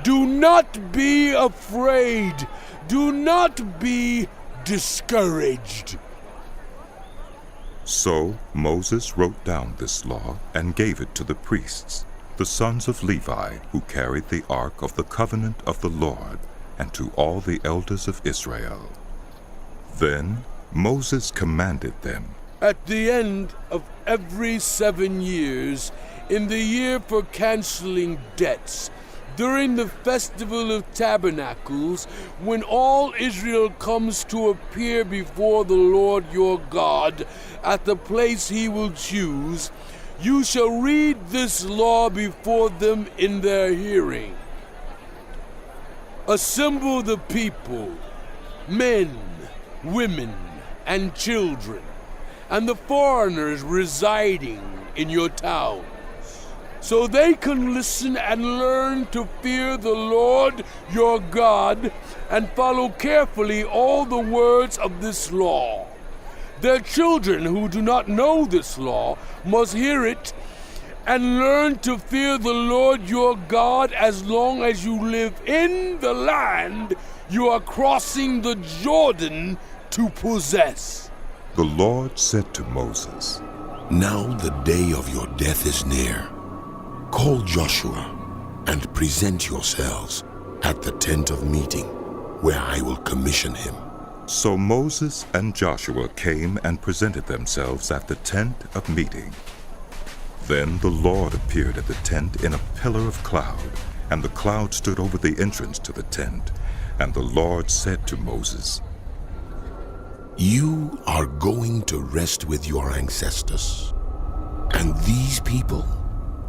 Do not be afraid. Do not be discouraged. So Moses wrote down this law and gave it to the priests, the sons of Levi, who carried the ark of the covenant of the Lord, and to all the elders of Israel. Then Moses commanded them, At the end of every 7 years, in the year for canceling debts, during the festival of tabernacles, when all Israel comes to appear before the Lord your God at the place he will choose, you shall read this law before them in their hearing. Assemble the people, men, women, and children, and the foreigners residing in your towns, so they can listen and learn to fear the Lord your God and follow carefully all the words of this law. Their children who do not know this law must hear it and learn to fear the Lord your God as long as you live in the land you are crossing the Jordan to possess. The Lord said to Moses, Now the day of your death is near. Call Joshua and present yourselves at the tent of meeting, where I will commission him. So Moses and Joshua came and presented themselves at the tent of meeting. Then the Lord appeared at the tent in a pillar of cloud, and the cloud stood over the entrance to the tent. And the Lord said to Moses, You are going to rest with your ancestors, and these people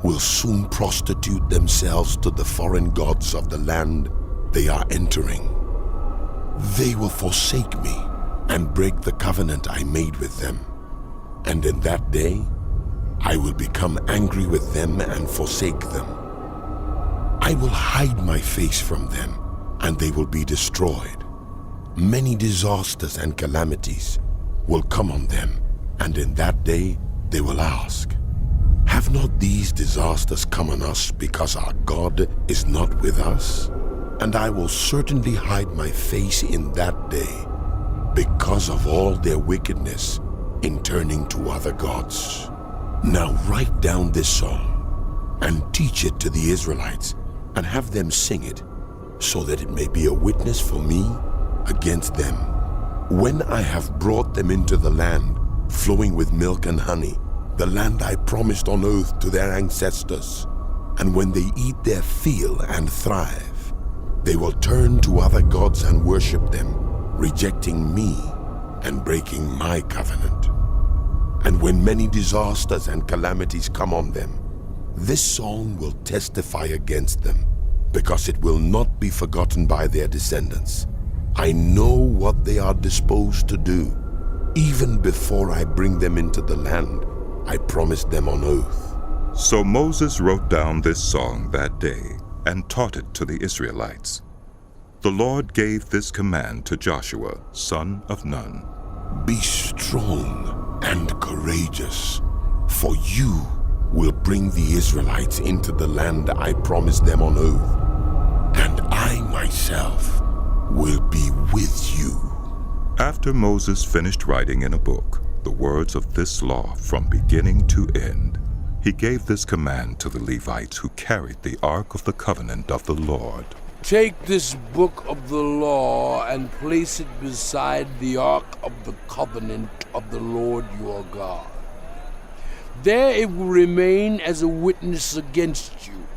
will soon prostitute themselves to the foreign gods of the land they are entering. They will forsake me and break the covenant I made with them, and in that day I will become angry with them and forsake them. I will hide my face from them, and they will be destroyed. Many disasters and calamities will come on them, and in that day they will ask, Have not these disasters come on us because our God is not with us? And I will certainly hide my face in that day because of all their wickedness in turning to other gods. Now write down this song and teach it to the Israelites and have them sing it, so that it may be a witness for me against them. When I have brought them into the land flowing with milk and honey, the land I promised on oath to their ancestors, and when they eat their fill and thrive, they will turn to other gods and worship them, rejecting me and breaking my covenant. And when many disasters and calamities come on them, this song will testify against them, because it will not be forgotten by their descendants. I know what they are disposed to do. Even before I bring them into the land I promised them on oath. So Moses wrote down this song that day and taught it to the Israelites. The Lord gave this command to Joshua, son of Nun. Be strong and courageous, for you will bring the Israelites into the land I promised them on oath, and I myself will be with you. After Moses finished writing in a book the words of this law from beginning to end, he gave this command to the Levites who carried the ark of the covenant of the Lord. Take this book of the law and place it beside the ark of the covenant of the Lord your God. There it will remain as a witness against you,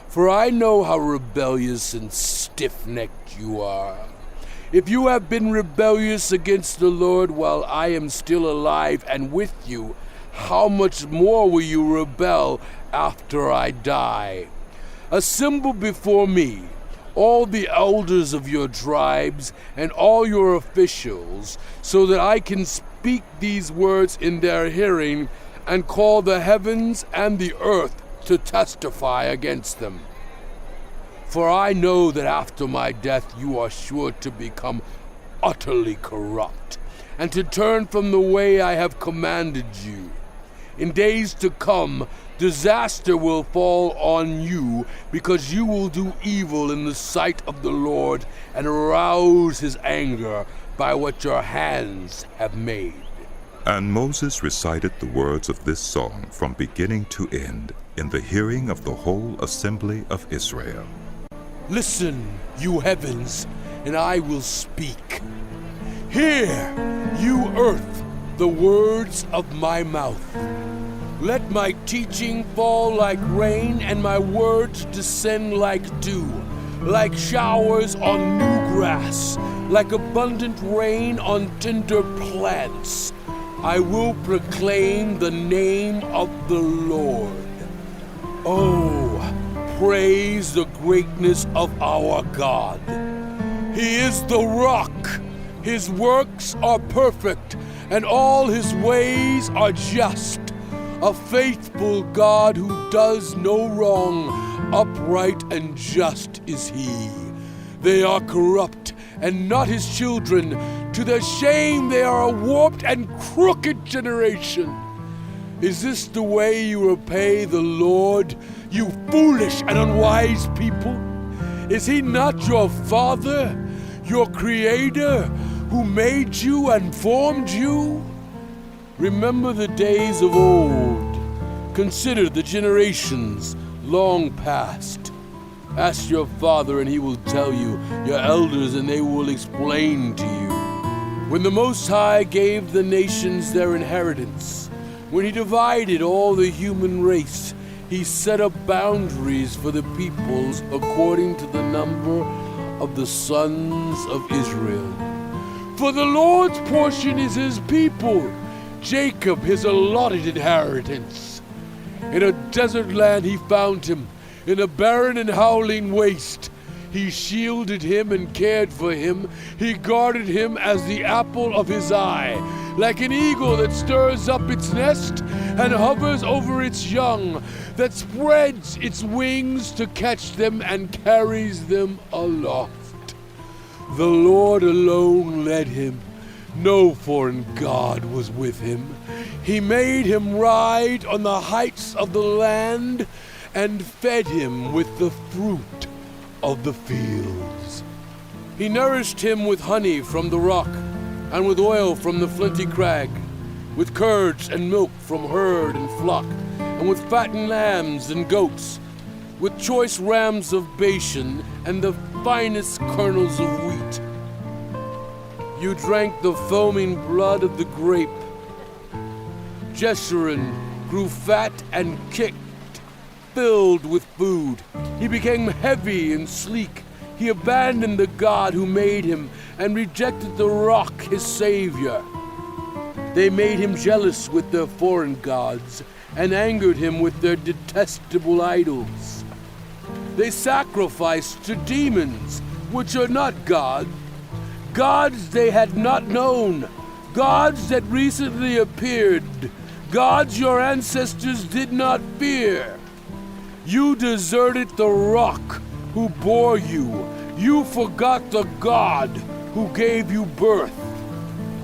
for I know how rebellious and stiff-necked you are. If you have been rebellious against the Lord while I am still alive and with you, how much more will you rebel after I die? Assemble before me all the elders of your tribes and all your officials, so that I can speak these words in their hearing, and call the heavens and the earth to testify against them. For I know that after my death you are sure to become utterly corrupt, and to turn from the way I have commanded you. In days to come, disaster will fall on you, because you will do evil in the sight of the Lord, and arouse his anger by what your hands have made. And Moses recited the words of this song from beginning to end in the hearing of the whole assembly of Israel. Listen, you heavens, and I will speak. Hear, you earth, the words of my mouth. Let my teaching fall like rain, and my words descend like dew, like showers on new grass, like abundant rain on tender plants. I will proclaim the name of the Lord. Oh, praise the greatness of our God. He is the rock. His works are perfect, and all his ways are just. A faithful God who does no wrong, upright and just is he. They are corrupt and not his children. To their shame they are a warped and crooked generation. Is this the way you repay the Lord, you foolish and unwise people? Is he not your Father, your Creator, who made you and formed you? Remember the days of old. Consider the generations long past. Ask your father and he will tell you, your elders and they will explain to you. When the Most High gave the nations their inheritance, when he divided all the human race, he set up boundaries for the peoples according to the number of the sons of Israel. For the Lord's portion is his people, Jacob his allotted inheritance. In a desert land he found him, in a barren and howling waste. He shielded him and cared for him. He guarded him as the apple of his eye, like an eagle that stirs up its nest and hovers over its young, that spreads its wings to catch them and carries them aloft. The Lord alone led him. No foreign god was with him. He made him ride on the heights of the land and fed him with the fruit of the fields. He nourished him with honey from the rock, and with oil from the flinty crag, with curds and milk from herd and flock, and with fattened lambs and goats, with choice rams of Bashan and the finest kernels of wheat. You drank the foaming blood of the grape. Jeshurun grew fat and kicked, filled with food. He became heavy and sleek. He abandoned the God who made him and rejected the rock, his savior. They made him jealous with their foreign gods and angered him with their detestable idols. They sacrificed to demons, which are not gods, gods they had not known, gods that recently appeared, gods your ancestors did not fear. You deserted the rock who bore you. You forgot the God who gave you birth.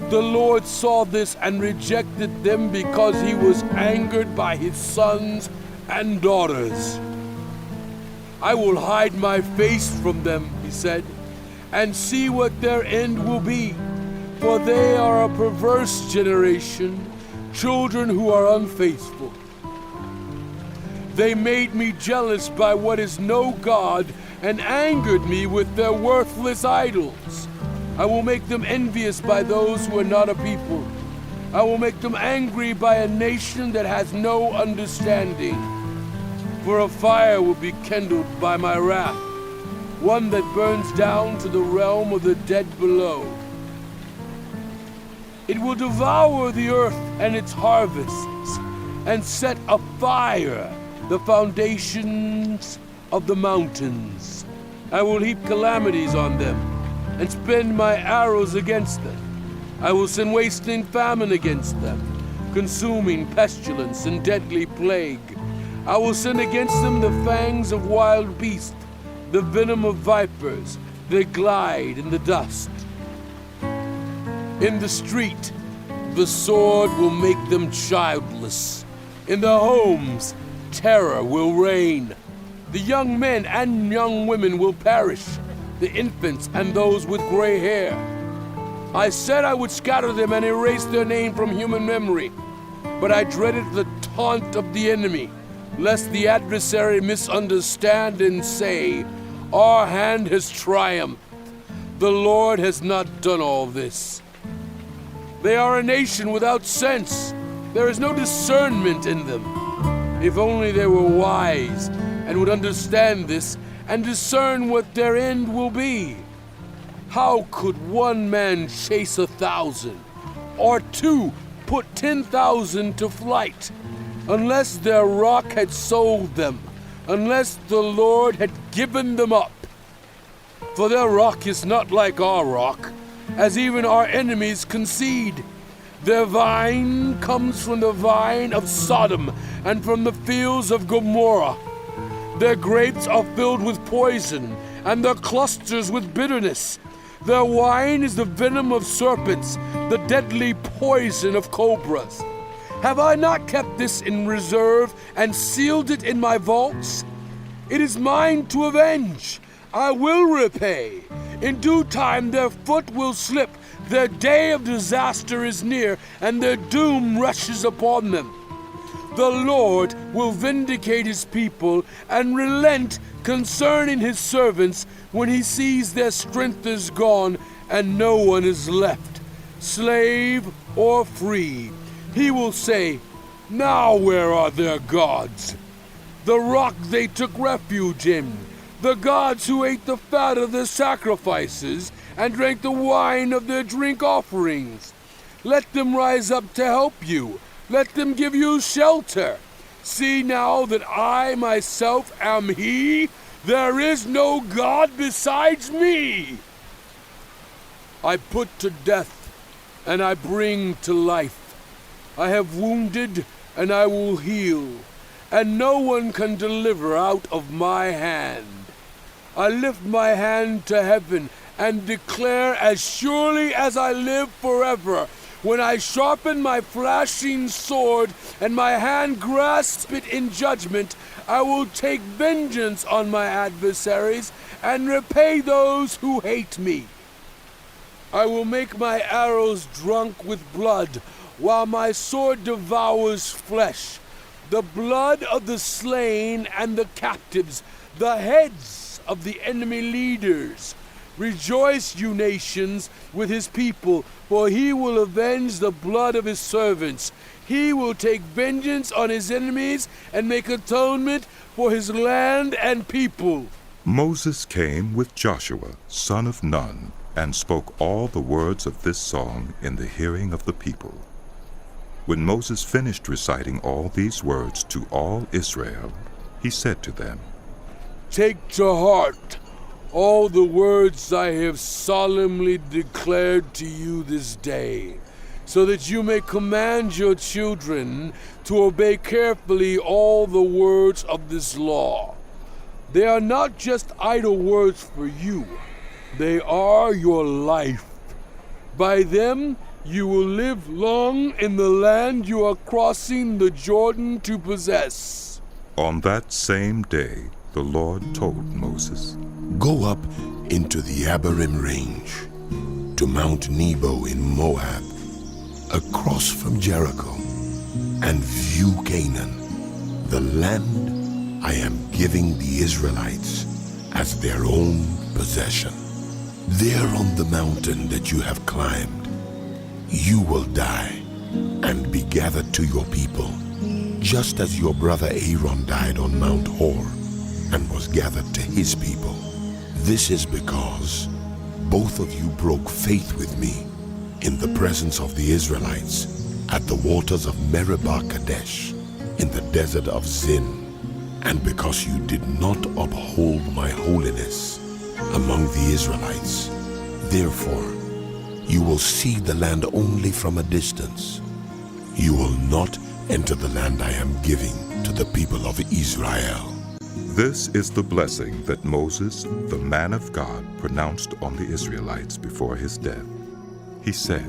The Lord saw this and rejected them because he was angered by his sons and daughters. I will hide my face from them, he said, and see what their end will be. For they are a perverse generation, children who are unfaithful. They made me jealous by what is no God and angered me with their worthless idols. I will make them envious by those who are not a people. I will make them angry by a nation that has no understanding. For a fire will be kindled by my wrath, one that burns down to the realm of the dead below. It will devour the earth and its harvests, and set afire the foundations of the mountains. I will heap calamities on them, and spend my arrows against them. I will send wasting famine against them, consuming pestilence and deadly plague. I will send against them the fangs of wild beasts, the venom of vipers. They glide in the dust. In the street, the sword will make them childless. In the homes, terror will reign. The young men and young women will perish, the infants and those with gray hair. I said I would scatter them and erase their name from human memory, but I dreaded the taunt of the enemy, lest the adversary misunderstand and say, "Our hand has triumphed. The Lord has not done all this." They are a nation without sense. There is no discernment in them. If only they were wise and would understand this and discern what their end will be. How could one man chase 1,000, or two put 10,000 to flight, unless their rock had sold them, unless the Lord had given them up? For their rock is not like our rock, as even our enemies concede. Their vine comes from the vine of Sodom and from the fields of Gomorrah. Their grapes are filled with poison, and their clusters with bitterness. Their wine is the venom of serpents, the deadly poison of cobras. Have I not kept this in reserve and sealed it in my vaults? It is mine to avenge. I will repay. In due time their foot will slip. Their day of disaster is near, and their doom rushes upon them. The Lord will vindicate his people and relent concerning his servants when he sees their strength is gone and no one is left, slave or free. He will say, "Now where are their gods? The rock they took refuge in, the gods who ate the fat of their sacrifices and drank the wine of their drink offerings. Let them rise up to help you. Let them give you shelter. See now that I myself am he. There is no God besides me. I put to death, and I bring to life. I have wounded, and I will heal, and no one can deliver out of my hand. I lift my hand to heaven and declare, as surely as I live forever, when I sharpen my flashing sword and my hand grasp it in judgment, I will take vengeance on my adversaries and repay those who hate me. I will make my arrows drunk with blood, while my sword devours flesh, the blood of the slain and the captives, the heads of the enemy leaders. Rejoice, you nations, with his people, for he will avenge the blood of his servants. He will take vengeance on his enemies and make atonement for his land and people. Moses came with Joshua, son of Nun, and spoke all the words of this song in the hearing of the people. When Moses finished reciting all these words to all Israel, he said to them, "Take to heart all the words I have solemnly declared to you this day, so that you may command your children to obey carefully all the words of this law. They are not just idle words for you, they are your life. By them you will live long in the land you are crossing the Jordan to possess." On that same day, the Lord told Moses, Go up into the Abarim range, to Mount Nebo in Moab, across from Jericho, and view Canaan, the land I am giving the Israelites as their own possession. There on the mountain that you have climbed, you will die and be gathered to your people, just as your brother Aaron died on Mount Hor and was gathered to his people. This is because both of you broke faith with me in the presence of the Israelites at the waters of Meribah Kadesh in the desert of Zin, and because you did not uphold my holiness among the Israelites. Therefore, You will see the land only from a distance. You will not enter the land I am giving to the people of Israel. This is the blessing that Moses, the man of God, pronounced on the Israelites before his death. He said,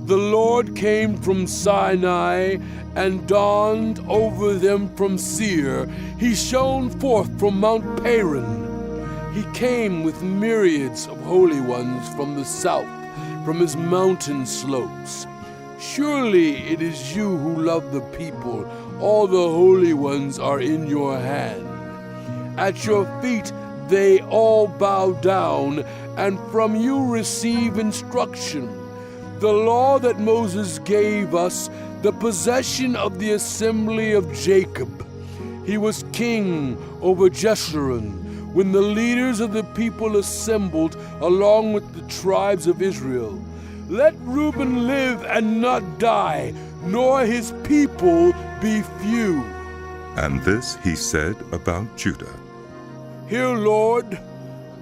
The Lord came from Sinai and dawned over them from Seir. He shone forth from Mount Paran. He came with myriads of holy ones from the south, from his mountain slopes. Surely it is you who love the people. All the holy ones are in your hand. At your feet they all bow down, and from you receive instruction. The law that Moses gave us, the possession of the assembly of Jacob. He was king over Jeshurun when the leaders of the people assembled along with the tribes of Israel. Let Reuben live and not die, nor his people be few. and this he said about Judah. Hear, Lord,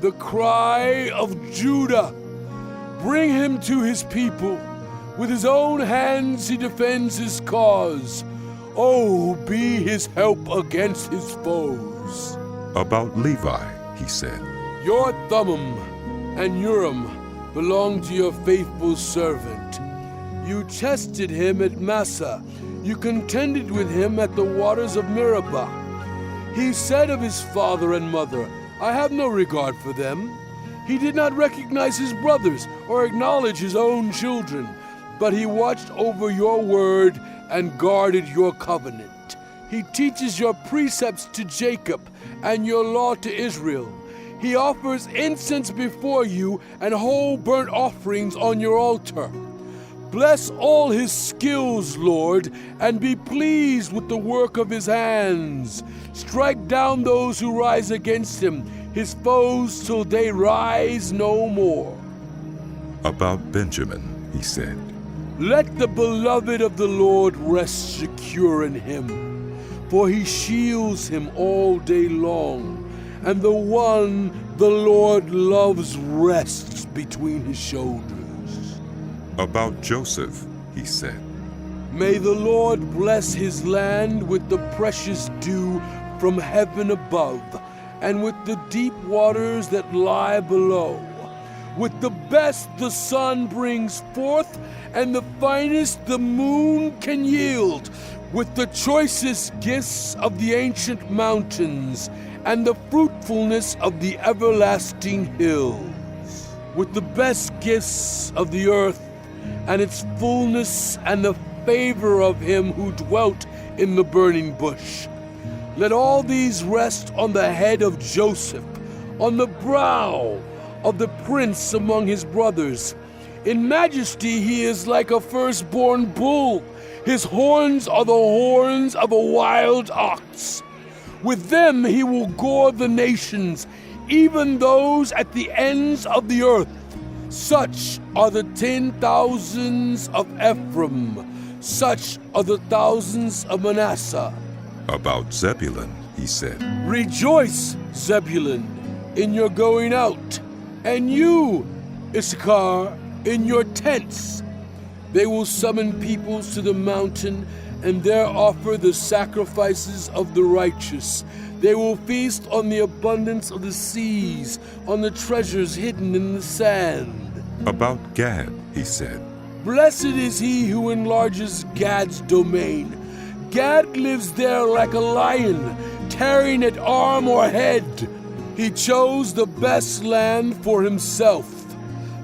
the cry of Judah. Bring him to his people. With his own hands he defends his cause. Oh, be his help against his foes. About Levi he said, Your Thummim and Urim belong to your faithful servant. You tested him at Massa. You contended with him at the waters of Meribah. He said of his father and mother, I have no regard for them. He did not recognize his brothers or acknowledge his own children, but he watched over your word and guarded your covenant. He teaches your precepts to Jacob and your law to Israel. He offers incense before you and whole burnt offerings on your altar. Bless all his skills, Lord, and be pleased with the work of his hands. Strike down those who rise against him, his foes till they rise no more. About Benjamin he said, Let the beloved of the Lord rest secure in him, for he shields him all day long, and the one the Lord loves rests between his shoulders. About Joseph he said, May the Lord bless his land with the precious dew from heaven above, and with the deep waters that lie below. With the best the sun brings forth, and the finest the moon can yield. With the choicest gifts of the ancient mountains, and the fruitfulness of the everlasting hills. With the best gifts of the earth, and its fullness, and the favor of him who dwelt in the burning bush. Let all these rest on the head of Joseph, on the brow of the prince among his brothers. In majesty he is like a firstborn bull. His horns are the horns of a wild ox. With them he will gore the nations, even those at the ends of the earth. Such are the 10,000s of Ephraim, such are the thousands of Manasseh. About Zebulun he said, Rejoice, Zebulun, in your going out, and you, Issachar, in your tents. They will summon peoples to the mountain, and there offer the sacrifices of the righteous. They will feast on the abundance of the seas, on the treasures hidden in the sand. About Gad he said, Blessed is he who enlarges Gad's domain. Gad lives there like a lion, tearing at arm or head. He chose the best land for himself.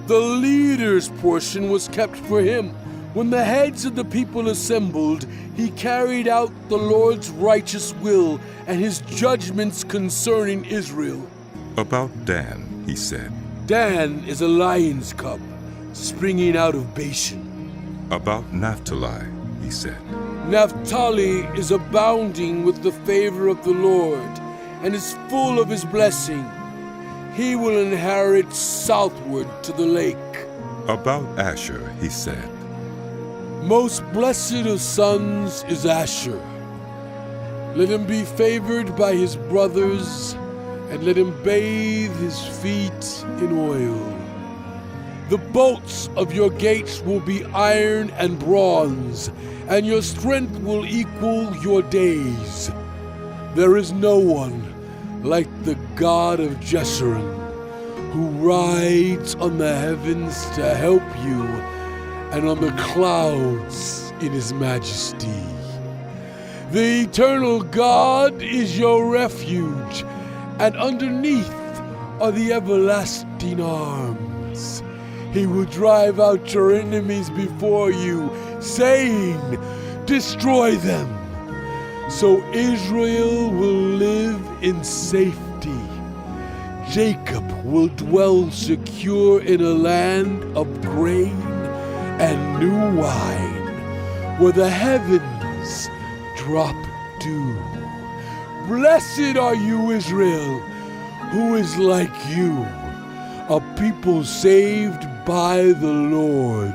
The leader's portion was kept for him. When the heads of the people assembled, he carried out the Lord's righteous will and his judgments concerning Israel. About Dan he said, Dan is a lion's cub, springing out of Bashan. About Naphtali he said, Naphtali is abounding with the favor of the Lord, and is full of his blessing. He will inherit southward to the lake. About Asher he said, Most blessed of sons is Asher. Let him be favored by his brothers, and let him bathe his feet in oil. The bolts of your gates will be iron and bronze, and your strength will equal your days. There is no one like the God of Jeshurun, who rides on the heavens to help you, and on the clouds in his majesty. The eternal God is your refuge, and underneath are the everlasting arms. He will drive out your enemies before you, saying, "Destroy them." So Israel will live in safety. Jacob will dwell secure in a land of grain and new wine, where the heavens drop dew. Blessed are you, Israel, who is like you, a people saved by the Lord.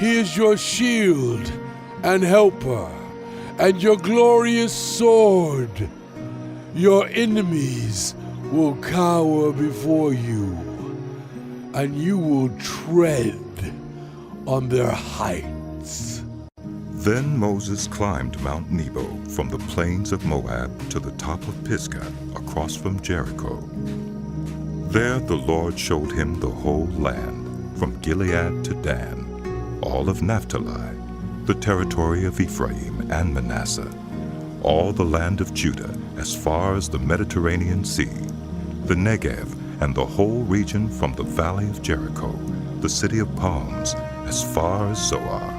He is your shield and helper, and your glorious sword. Your enemies will cower before you, and you will tread on their heights. Then Moses climbed Mount Nebo from the plains of Moab to the top of Pisgah across from Jericho. There the Lord showed him the whole land, from Gilead to Dan, all of Naphtali, the territory of Ephraim and Manasseh, all the land of Judah as far as the Mediterranean Sea, the Negev and the whole region from the valley of Jericho, the city of palms, as far as Zoar.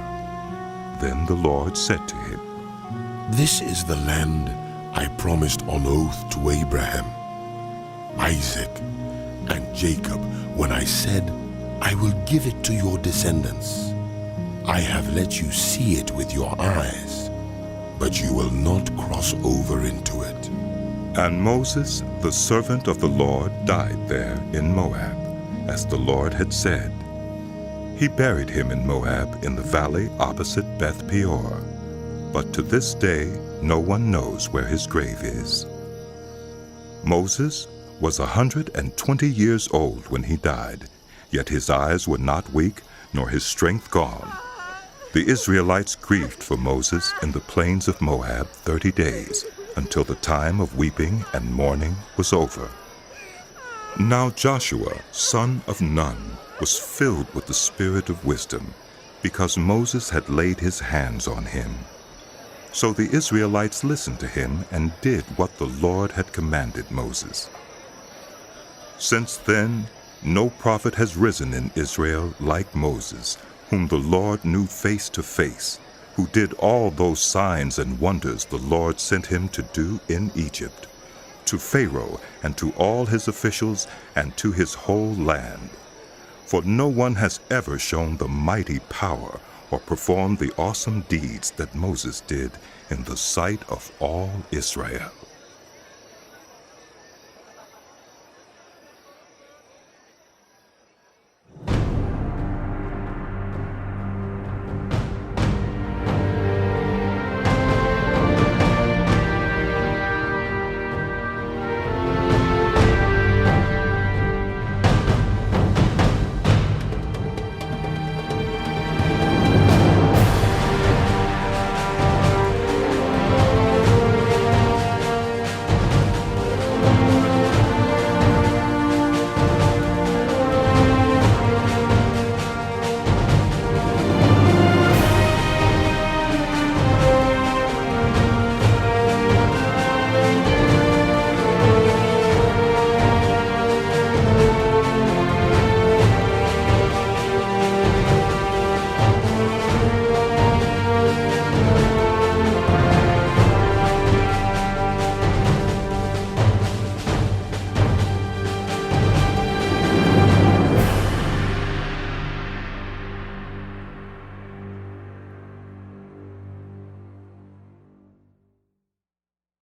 Then the Lord said to him, This is the land I promised on oath to Abraham, Isaac, and Jacob when I said, I will give it to your descendants. I have let you see it with your eyes, but you will not cross over into it. And Moses, the servant of the Lord, died there in Moab, as the Lord had said. He buried him in Moab in the valley opposite Beth Peor, but to this day no one knows where his grave is. Moses was 120 years old when he died, yet his eyes were not weak, nor his strength gone. The Israelites grieved for Moses in the plains of Moab 30 days, until the time of weeping and mourning was over. Now Joshua, son of Nun, was filled with the spirit of wisdom, because Moses had laid his hands on him. So the Israelites listened to him and did what the Lord had commanded Moses. Since then, no prophet has risen in Israel like Moses, whom the Lord knew face to face, who did all those signs and wonders the Lord sent him to do in Egypt, to Pharaoh and to all his officials and to his whole land. For no one has ever shown the mighty power or performed the awesome deeds that Moses did in the sight of all Israel.